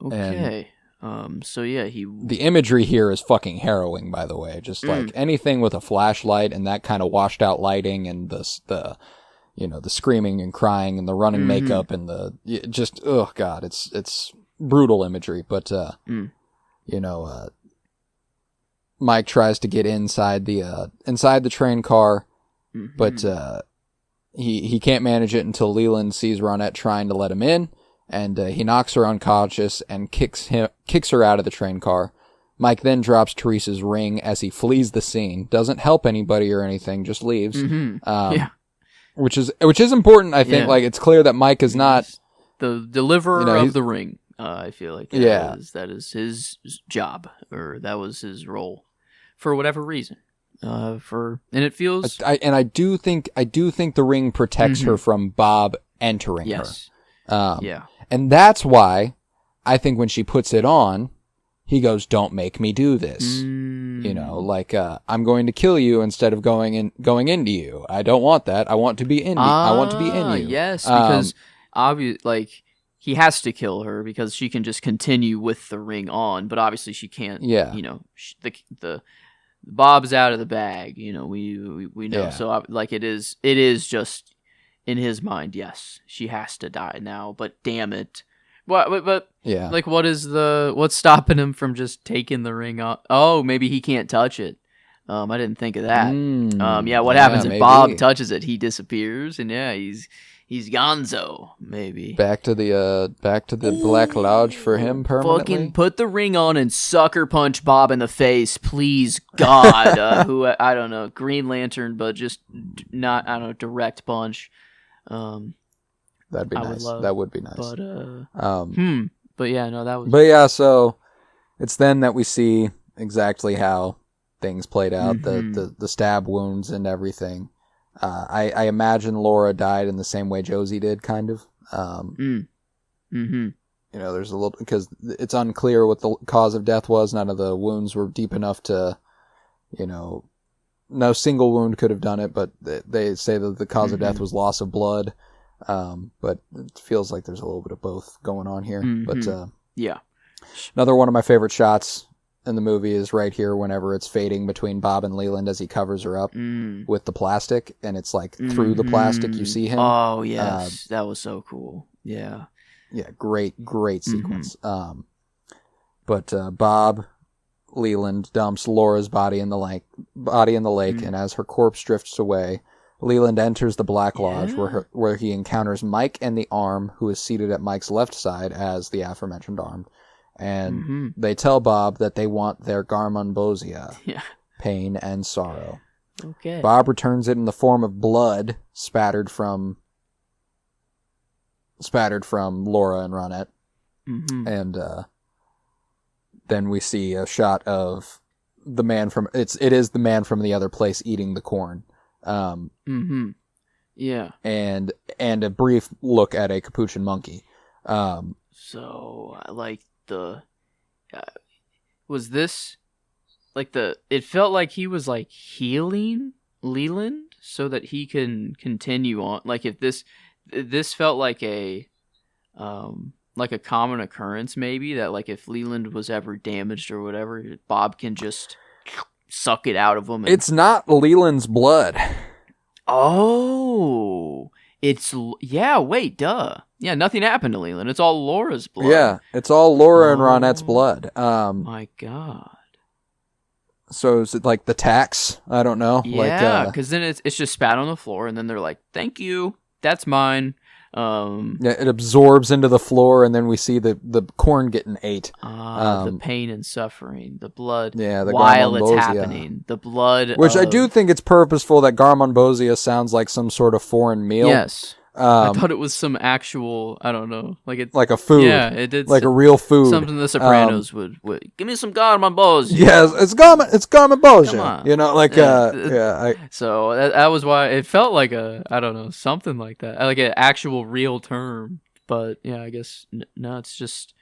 Okay. The imagery here is fucking harrowing, by the way. Just like anything with a flashlight and that kind of washed out lighting and the screaming and crying and the running makeup and oh god, it's brutal imagery. But Mike tries to get inside the train car. But he can't manage it until Leland sees Ronette trying to let him in, and he knocks her unconscious and kicks her out of the train car. Mike then drops Teresa's ring as he flees the scene. Doesn't help anybody or anything, just leaves. Which is important. I think like it's clear that Mike is not the deliverer of the ring. I feel like that is his job, or that was his role for whatever reason. And it feels I do think the ring protects her from Bob entering her. And that's why I think when she puts it on, he goes, "Don't make me do this." I'm going to kill you instead of going into you. I don't want that. I want to be in I want to be in you. Yes, because he has to kill her because she can just continue with the ring on, but obviously she can't. Yeah. The Bob's out of the bag, we know. Yeah. So it is just in his mind. Yes, she has to die now. But damn it, but yeah, like what's stopping him from just taking the ring off? Oh, maybe he can't touch it. I didn't think of that. What happens if Bob touches it? He disappears, and he's gonzo, maybe. Back to the Black Lodge for him permanently. Fucking put the ring on and sucker punch Bob in the face, please, God. Who I don't know, Green Lantern, but just not direct punch. That'd be nice. That would be nice. But But yeah, no, that was. But yeah, so it's then that we see exactly how things played out, the stab wounds and everything. I imagine Laura died in the same way Josie did, kind of. There's a little, because it's unclear what the cause of death was. None of the wounds were deep enough to, no single wound could have done it, but they say that the cause of death was loss of blood. But it feels like there's a little bit of both going on here. But yeah, another one of my favorite shots in the movie is right here whenever it's fading between Bob and Leland as he covers her up with the plastic, and it's like through the plastic you see him. Oh yes, that was so cool. Yeah, great sequence. But Bob Leland dumps Laura's body in the lake, and as her corpse drifts away, Leland enters the Black Lodge where he encounters Mike and the Arm, who is seated at Mike's left side as the aforementioned Arm. And they tell Bob that they want their Garmonbozia, pain and sorrow. Okay. Bob returns it in the form of blood spattered from Laura and Ronette. And then we see a shot of the man from it is the man from the other place eating the corn. Yeah. And a brief look at a capuchin monkey. So like was this like it felt like he was like healing Leland so that he can continue on, like if this felt like a common occurrence, maybe that like if Leland was ever damaged or whatever, Bob can just suck it out of him. It's not Leland's blood. Oh, it's wait, duh. Yeah, nothing happened to Leland. It's all Laura's blood. Yeah, it's all Laura and Ronette's blood. My God. So is it like the tax? I don't know. Yeah, because then it's just spat on the floor, and then they're like, "Thank you, that's mine." Yeah, it absorbs into the floor, and then we see the corn getting ate. The pain and suffering, the blood. Yeah, the while it's garmonbozia. happening, the blood. Which I do think it's purposeful that garmonbozia sounds like some sort of foreign meal. Yes. I thought it was some actual, I don't know, like a food. Yeah, it did. Like a real food. Something the Sopranos would give me some garmonbozia. Yes, it's garmonbozia. Come on. You know, like So that was why it felt like I don't know, something like that, like an actual real term. But yeah, I guess no, it's just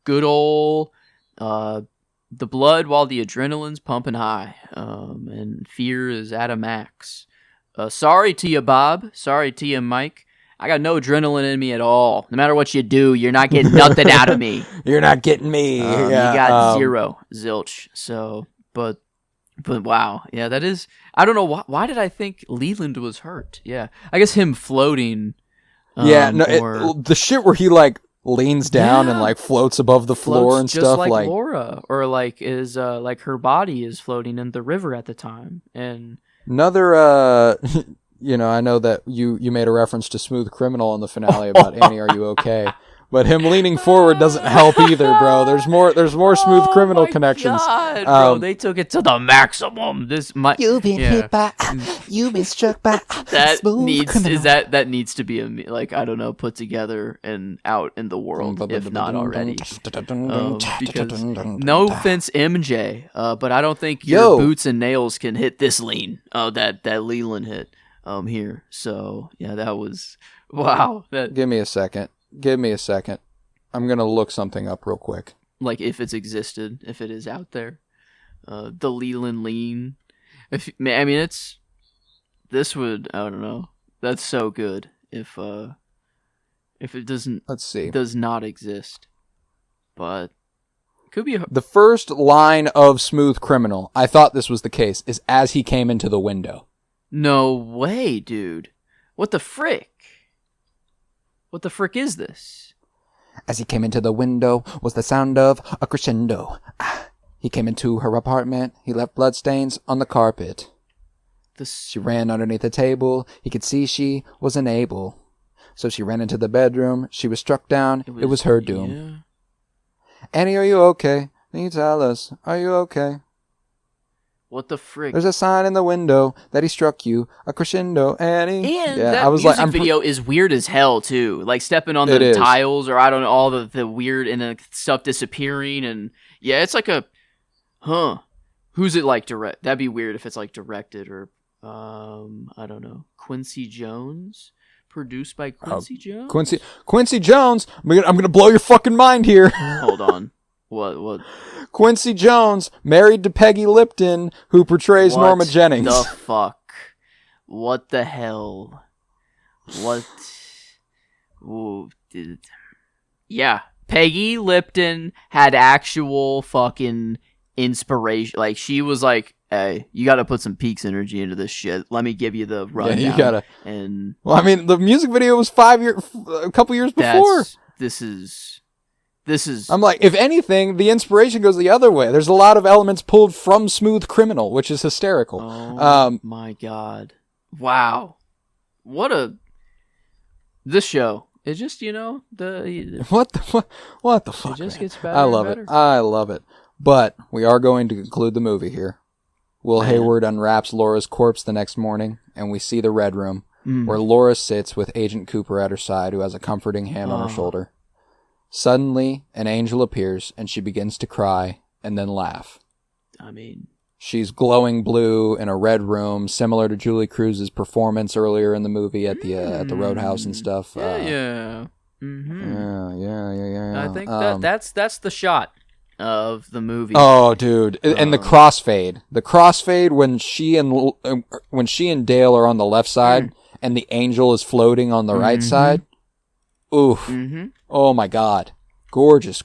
good old the blood while the adrenaline's pumping high, and fear is at a max. Sorry to you, Bob. Sorry to you, Mike. I got no adrenaline in me at all. No matter what you do, you're not getting nothing out of me. You're not getting me. You got zero, zilch. So, but wow, yeah, that is. I don't know why did I think Leland was hurt? Yeah, I guess him floating. The shit where he like leans down and like floats above the floor and just stuff, like Laura, or like is like her body is floating in the river at the time, and another. I know that you made a reference to Smooth Criminal in the finale about Annie, are you okay? But him leaning forward doesn't help either, bro. There's more Smooth Criminal connections. God, bro, they took it to the maximum. You've been hit by, you've been struck by that Smooth needs Criminal. that needs to be like, I don't know, put together and out in the world, if not already. Because no offense, MJ, but I don't think your boots and nails can hit this lean. That Leland hit here. So yeah, that was wow. Give me a second. I'm going to look something up real quick. Like if it's existed, if it is out there. The Leland lean. I mean, this would, I don't know. That's so good if it doesn't, let's see, does not exist. But it could be the first line of Smooth Criminal. I thought this was the case, is as he came into the window. No way, dude. What the frick? What the frick is this? As he came into the window was the sound of a crescendo. He came into her apartment. He left bloodstains on the carpet. She ran underneath the table. He could see she was unable. So she ran into the bedroom. She was struck down. It was her doom. Yeah. Annie, are you okay? Can you tell us? Are you okay? What the frick? There's a sign in the window that he struck you. A crescendo, Annie. And that music video is weird as hell, too. Like, stepping on the tiles, or I don't know, all the weird and the stuff disappearing. And, yeah, it's like a... Who's it, like, direct? That'd be weird if it's, like, directed or, I don't know. Quincy Jones? Produced by Quincy Jones? Quincy Jones? I'm gonna blow your fucking mind here. Hold on. What? Quincy Jones, married to Peggy Lipton, who portrays Norma Jennings. What the fuck? What the hell? What? Ooh, yeah, Peggy Lipton had actual fucking inspiration. Like, she was like, hey, you gotta put some Peaks energy into this shit. Let me give you the rundown. Yeah, you gotta. And well, I mean, the music video was a couple years before. This is. I'm like, if anything, the inspiration goes the other way. There's a lot of elements pulled from Smooth Criminal, which is hysterical. Oh my god! Wow, this show. It just, what the fuck? It just gets better. I love it. But we are going to conclude the movie here. Will Hayward unwraps Laura's corpse the next morning, and we see the Red Room, where Laura sits with Agent Cooper at her side, who has a comforting hand on her shoulder. Suddenly, an angel appears, and she begins to cry and then laugh. I mean... She's glowing blue in a red room, similar to Julie Cruz's performance earlier in the movie at the Roadhouse and stuff. Yeah. Mm-hmm. Yeah. I think that's the shot of the movie. Oh, dude. And the crossfade. The crossfade when she and Dale are on the left side, and the angel is floating on the right side. Oof. Oh my god. Gorgeous.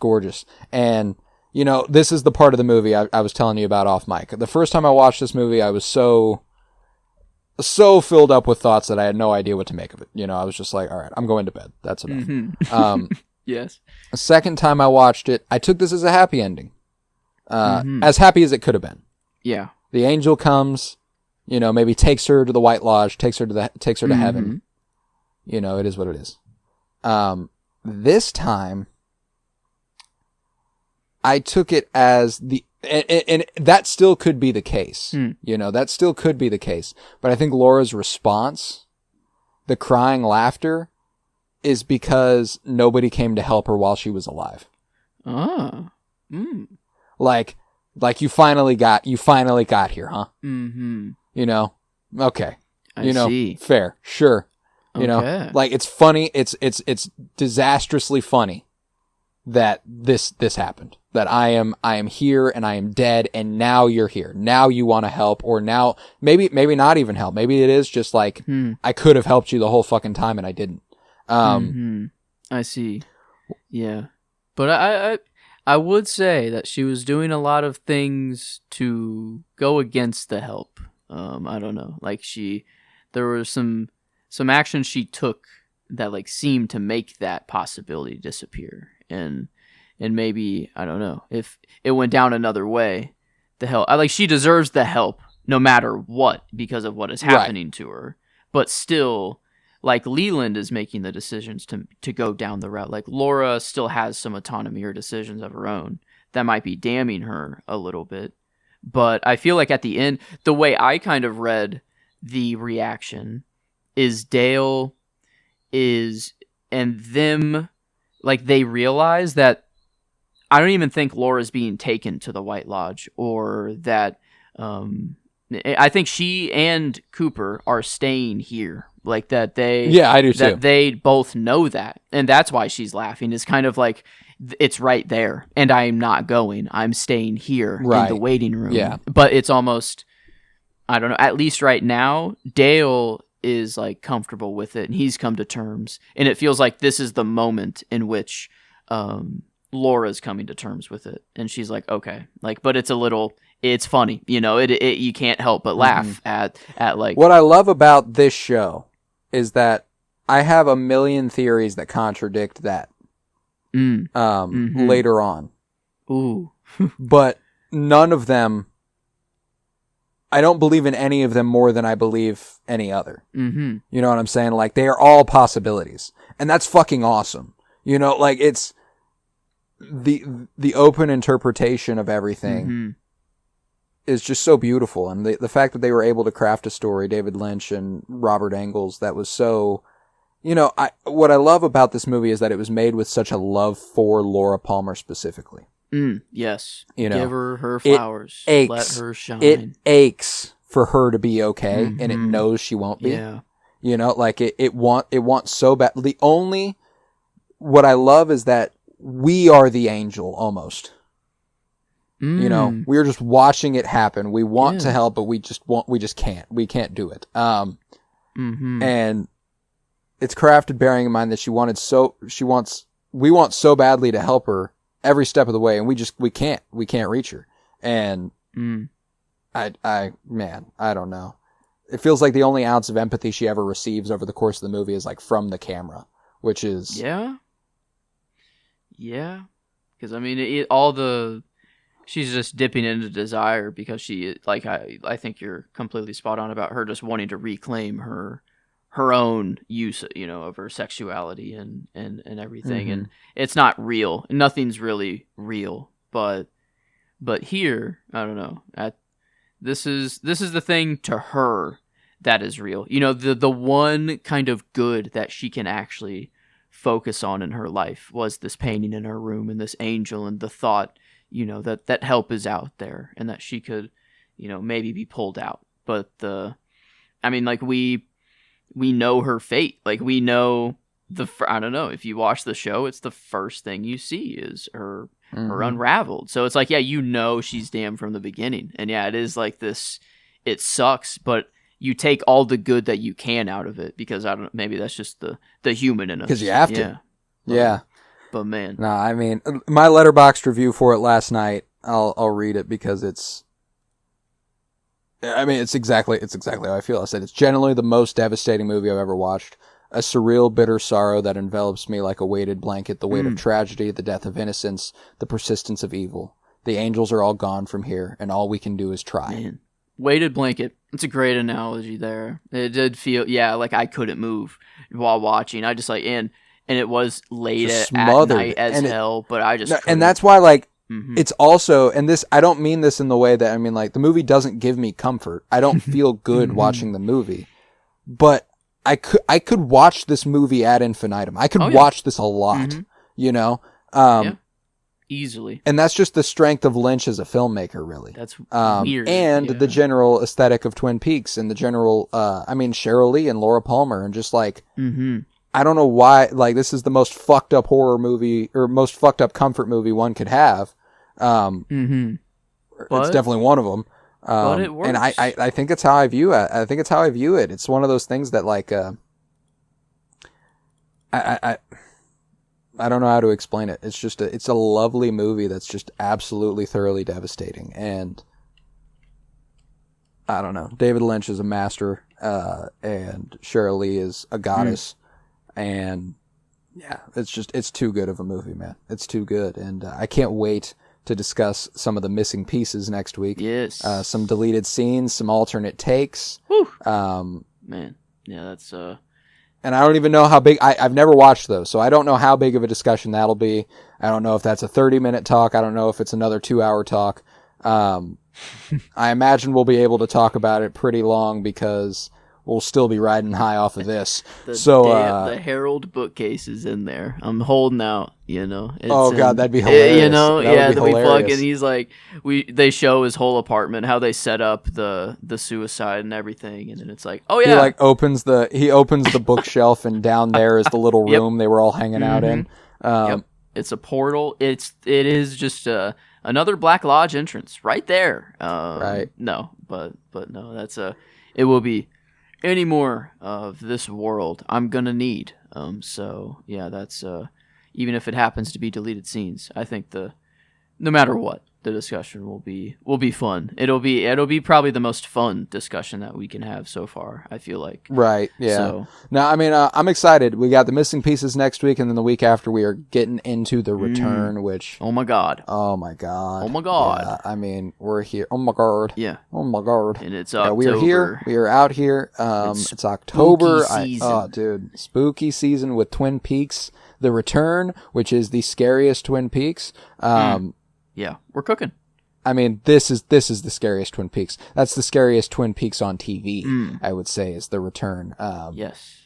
And, this is the part of the movie I was telling you about off mic. The first time I watched this movie, I was so filled up with thoughts that I had no idea what to make of it. I was just like, all right, I'm going to bed. That's enough. Yes. The second time I watched it, I took this as a happy ending. As happy as it could have been. Yeah. The angel comes, maybe takes her to the White Lodge, takes her to heaven. It is what it is. This time, I took it as and that still could be the case. That still could be the case. But I think Laura's response, the crying laughter, is because nobody came to help her while she was alive. Like you finally got here, huh? Okay. I see. Fair. Sure. Okay. Like it's funny. It's disastrously funny that this happened. That I am here and I am dead and now you're here. Now you want to help, or now maybe not even help. Maybe it is just like I could have helped you the whole fucking time and I didn't. I see. Yeah. But I would say that she was doing a lot of things to go against the help. I don't know. Like there were some actions she took that like seemed to make that possibility disappear. And maybe, I don't know, if it went down another way, the help, she deserves the help no matter what because of what is happening to her. But still, like Leland is making the decisions to go down the route. Like Laura still has some autonomy or decisions of her own that might be damning her a little bit. But I feel like at the end, the way I kind of read the reaction is Dale and them, like they realize that I don't even think Laura's being taken to the White Lodge, or that I think she and Cooper are staying here. Like that they I do that too. They both know that, and that's why she's laughing. It's kind of like it's right there, and I'm not going. I'm staying here in the waiting room. Yeah. But it's almost, I don't know, at least right now, Dale is like comfortable with it and he's come to terms, and it feels like this is the moment in which Laura's coming to terms with it, and she's like, okay, like, but it's funny, you can't help but laugh at like what I love about this show is that I have a million theories that contradict that later on. Ooh. But none of them, I don't believe in any of them more than I believe any other. You know what I'm saying? Like, they are all possibilities. And that's fucking awesome. Like, it's the open interpretation of everything is just so beautiful. And the fact that they were able to craft a story, David Lynch and Robert Engels, that was so... what I love about this movie is that it was made with such a love for Laura Palmer specifically. Yes. Give her flowers. Let her shine. It aches for her to be okay, and it knows she won't be. Yeah. Like it wants so bad. What I love is that we are the angel almost. We're just watching it happen. We want to help, but we just can't. We can't do it. And it's crafted bearing in mind that we want so badly to help her every step of the way, and we can't reach her. And I don't know. It feels like the only ounce of empathy she ever receives over the course of the movie is like from the camera, which is because I mean she's just dipping into desire because she, like, I think you're completely spot on about her just wanting to reclaim her own use, of her sexuality and everything. And it's not real. Nothing's really real, but here, I don't know. This is the thing to her that is real. The one kind of good that she can actually focus on in her life was this painting in her room and this angel and the thought, that help is out there and that she could, maybe be pulled out. But we know her fate. Like, we know I don't know, if you watch the show, it's the first thing you see is her unraveled. So it's like, she's damned from the beginning. And it is like this, it sucks, but you take all the good that you can out of it because maybe that's just the human in us. Because you have to. Yeah. But man. No, I mean, my Letterboxd review for it last night, I'll read it because it's exactly how I feel. I said it's generally the most devastating movie I've ever watched. A surreal, bitter sorrow that envelops me like a weighted blanket, the weight of tragedy, the death of innocence, the persistence of evil. The angels are all gone from here, and all we can do is try. Man. Weighted blanket. It's a great analogy there. It did feel, like I couldn't move while watching. I just like, and it was late at night as hell, but I just couldn't. And that's why, like, it's also, and this, I don't mean this in the way that, I mean, like, the movie doesn't give me comfort. I don't feel good watching the movie, but I could watch this movie ad infinitum. I could watch this a lot, you know? Easily. And that's just the strength of Lynch as a filmmaker, really. That's weird. And the general aesthetic of Twin Peaks and the general, Cheryl Lee and Laura Palmer and just like, I don't know why, like, this is the most fucked up horror movie or most fucked up comfort movie one could have. It's definitely one of them. But it works. And I think it's how I view it. I think it's how I view it. It's one of those things that, like, I don't know how to explain it. It's just it's a lovely movie that's just absolutely thoroughly devastating. And I don't know. David Lynch is a master, and Sheryl Lee is a goddess. And yeah, it's too good of a movie, man. It's too good. And I can't wait to discuss some of the missing pieces next week. Yes. Some deleted scenes, some alternate takes. Whew. Man. Yeah, that's And I don't even know how big, I've never watched those, so I don't know how big of a discussion that'll be. I don't know if that's a 30-minute talk. I don't know if it's another 2-hour talk. I imagine we'll be able to talk about it pretty long because we'll still be riding high off of this. The Herald bookcase is in there. I'm holding out, you know. God, that'd be hilarious. You know, that would be hilarious. fucking, he's like, they show his whole apartment, how they set up the suicide and everything, and then it's like, oh yeah. He like opens the bookshelf, and down there is the little room they were all hanging out in. It's a portal. It is just another Black Lodge entrance right there. Right. No, but no, it will be any more of this world I'm gonna need. So yeah, that's even if it happens to be deleted scenes, I think no matter what, the discussion will be fun. It'll be probably the most fun discussion that we can have so far, I feel like. Right, yeah. So, no, I mean, I'm excited. We got the missing pieces next week, and then the week after we are getting into The Return, which... Oh my god. Yeah, I mean, we're here. Oh my god. Yeah. Oh my god. And it's October. Yeah, we are here. We are out here. It's October. Season. Dude. Spooky season with Twin Peaks. The Return, which is the scariest Twin Peaks. Yeah, we're cooking. I mean, this is the scariest Twin Peaks. That's the scariest Twin Peaks on TV, I would say, is The Return. Yes.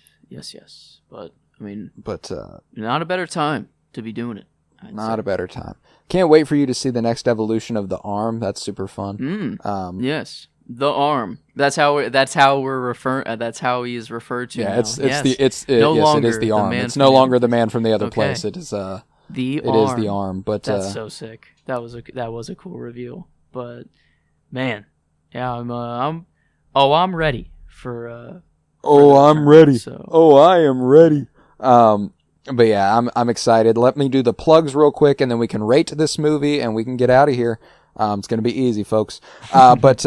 But, I mean, but not a better time to be doing it. Not a better time. Can't wait for you to see the next evolution of the arm. That's super fun. Yes. The arm. That's how we're referring. That's how he is referred to. Yeah, now. it is the arm. It's no longer the man from the other place. It is arm. is the arm. But that's so sick. That was a cool reveal. But man, yeah, I'm ready for. I'm ready. So. I am ready. But yeah, I'm excited. Let me do the plugs real quick, and then we can rate this movie, and we can get out of here. It's going to be easy, folks. But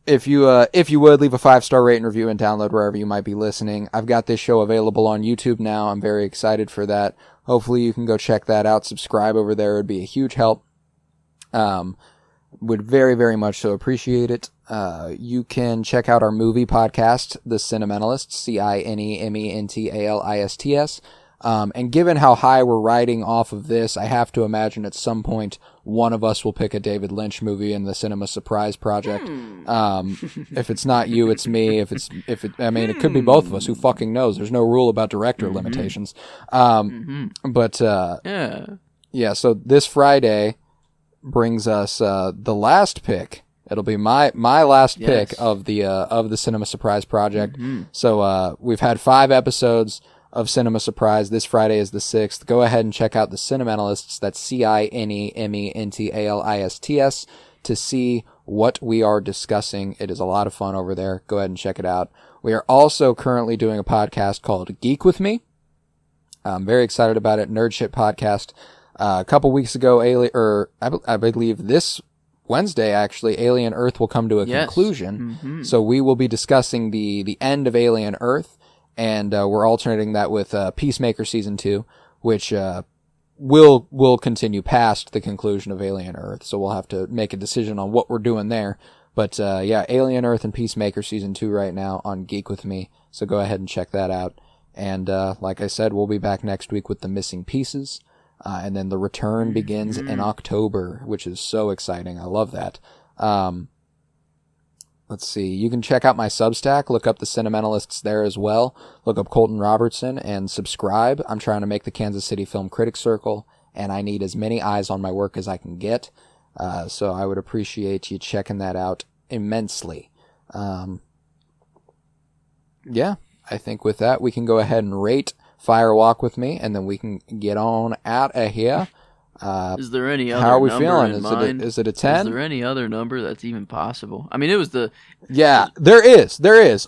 if you would leave a 5-star rate and review and download wherever you might be listening. I've got this show available on YouTube now. I'm very excited for that. Hopefully you can go check that out. Subscribe over there. It would be a huge help. Would very, very much so appreciate it. You can check out our movie podcast, The Cinementalists, CINEMENTALISTS. And given how high we're riding off of this, I have to imagine at some point one of us will pick a David Lynch movie in the Cinema Surprise Project. If it's not you, it's me. It could be both of us. Who fucking knows? There's no rule about director limitations. But yeah. So this Friday brings us the last pick. It'll be my last pick of the Cinema Surprise Project. So we've had 5 episodes of Cinema Surprise. This Friday is the 6th. Go ahead and check out The Cinementalists. That's CINEMENTALISTS to see what we are discussing. It is a lot of fun over there. Go ahead and check it out. We are also currently doing a podcast called Geek With Me. I'm very excited about it. Nerd Shit podcast. A couple weeks ago, I believe this Wednesday, actually, Alien Earth will come to a conclusion. So we will be discussing the end of Alien Earth. And we're alternating that with Peacemaker Season 2, which will continue past the conclusion of Alien Earth, so we'll have to make a decision on what we're doing there. But yeah, Alien Earth and Peacemaker season 2 right now on Geek With Me, so go ahead and check that out. And like I said, we'll be back next week with The Missing Pieces, and then The Return begins in October, which is so exciting. I love that. Let's see. You can check out my Substack. Look up the Cinementalists there as well. Look up Colton Robertson and subscribe. I'm trying to make the Kansas City Film Critics Circle, and I need as many eyes on my work as I can get. So I would appreciate you checking that out immensely. Yeah, I think with that, we can go ahead and rate Fire Walk With Me, and then we can get on out of here. Is there any other how are we number feeling? in mind? Is it a 10? Is there any other number that's even possible? I mean, it was the... Yeah, there is. 11.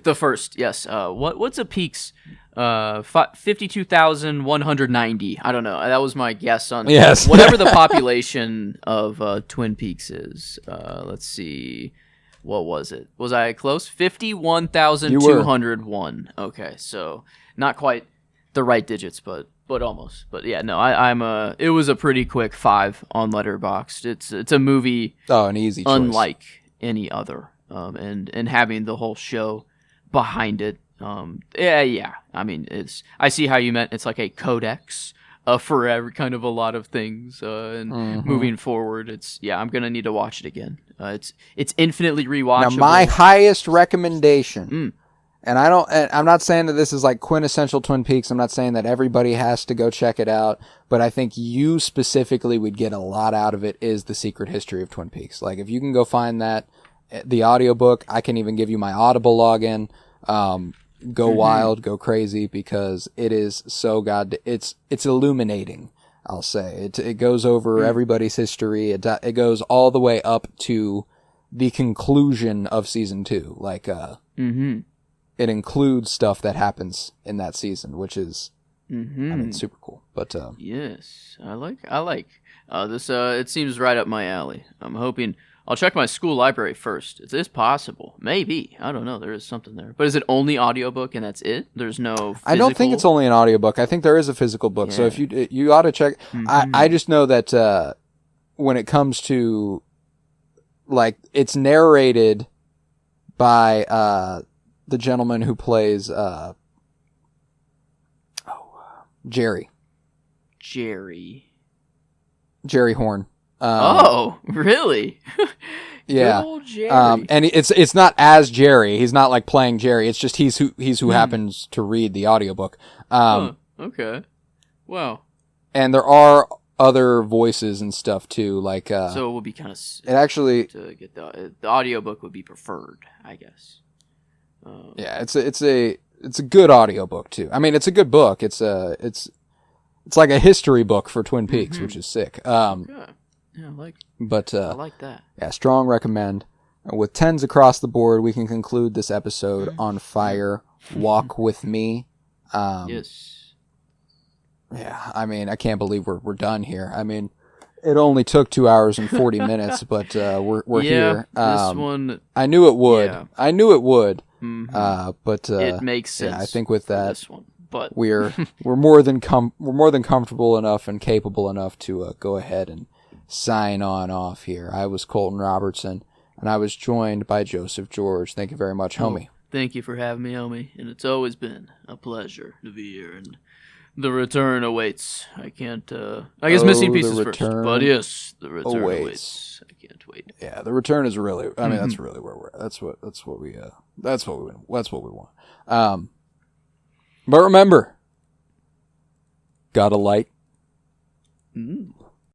The first, yes. What's a Peaks? 52,190. I don't know. That was my guess on whatever the population of Twin Peaks is. Let's see. What was it? Was I close? 51,201. Okay, so not quite the right digits, but almost. But yeah, no, I'm it was a pretty quick 5 on Letterboxd. It's a movie. Oh, an easy choice. Unlike any other, and having the whole show behind it. Yeah. I mean, I see how you meant. It's like a codex for every kind of a lot of things, and moving forward, I'm gonna need to watch it again. It's infinitely rewatchable. Now, my highest recommendation. And I'm not saying that this is like quintessential Twin Peaks. I'm not saying that everybody has to go check it out, but I think you specifically would get a lot out of it is The Secret History of Twin Peaks. Like, if you can go find that, the audiobook, I can even give you my Audible login. Go wild, go crazy, because it is so it's illuminating, I'll say. It goes over everybody's history. It goes all the way up to the conclusion of season 2. Like, it includes stuff that happens in that season, which is, I mean, super cool. But yes, I like this. It seems right up my alley. I'm hoping I'll check my school library first. Is this possible? Maybe. I don't know. There is something there. But is it only audiobook and that's it? There's no physical? I don't think it's only an audiobook. I think there is a physical book. Yeah. So if you ought to check. I just know that when it comes to, like, it's narrated by the gentleman who plays Jerry Horn. Oh, really? Yeah. Good old Jerry. And it's not as Jerry. He's not like playing Jerry. It's just he's who happens to read the audiobook. Okay. Wow. And there are other voices and stuff too, like so it would be kind of it actually to get the audiobook would be preferred, I guess. Yeah, it's a good audiobook too. I mean, it's a good book. It's like a history book for Twin Peaks, which is sick. Okay. Yeah, I like that. Yeah, strong recommend. With 10s across the board, we can conclude this episode on Fire Walk With Me. Yes. Yeah, I mean, I can't believe we're done here. I mean, it only took 2 hours and 40 minutes, but we're here. This one, I knew it would. Yeah. I knew it would. But it makes sense. Yeah, I think with that, this one, but we're more than comfortable enough and capable enough to go ahead and sign on off here. I was Colton Robertson, and I was joined by Joseph George. Thank you very much, homie. Thank you for having me, homie, and it's always been a pleasure to be here. And the return awaits. I can't. I guess Missing Pieces first, but yes, the return awaits. I can't wait. Yeah, the return is really. I mean, that's really where we're at. That's what we want. But remember, got a light.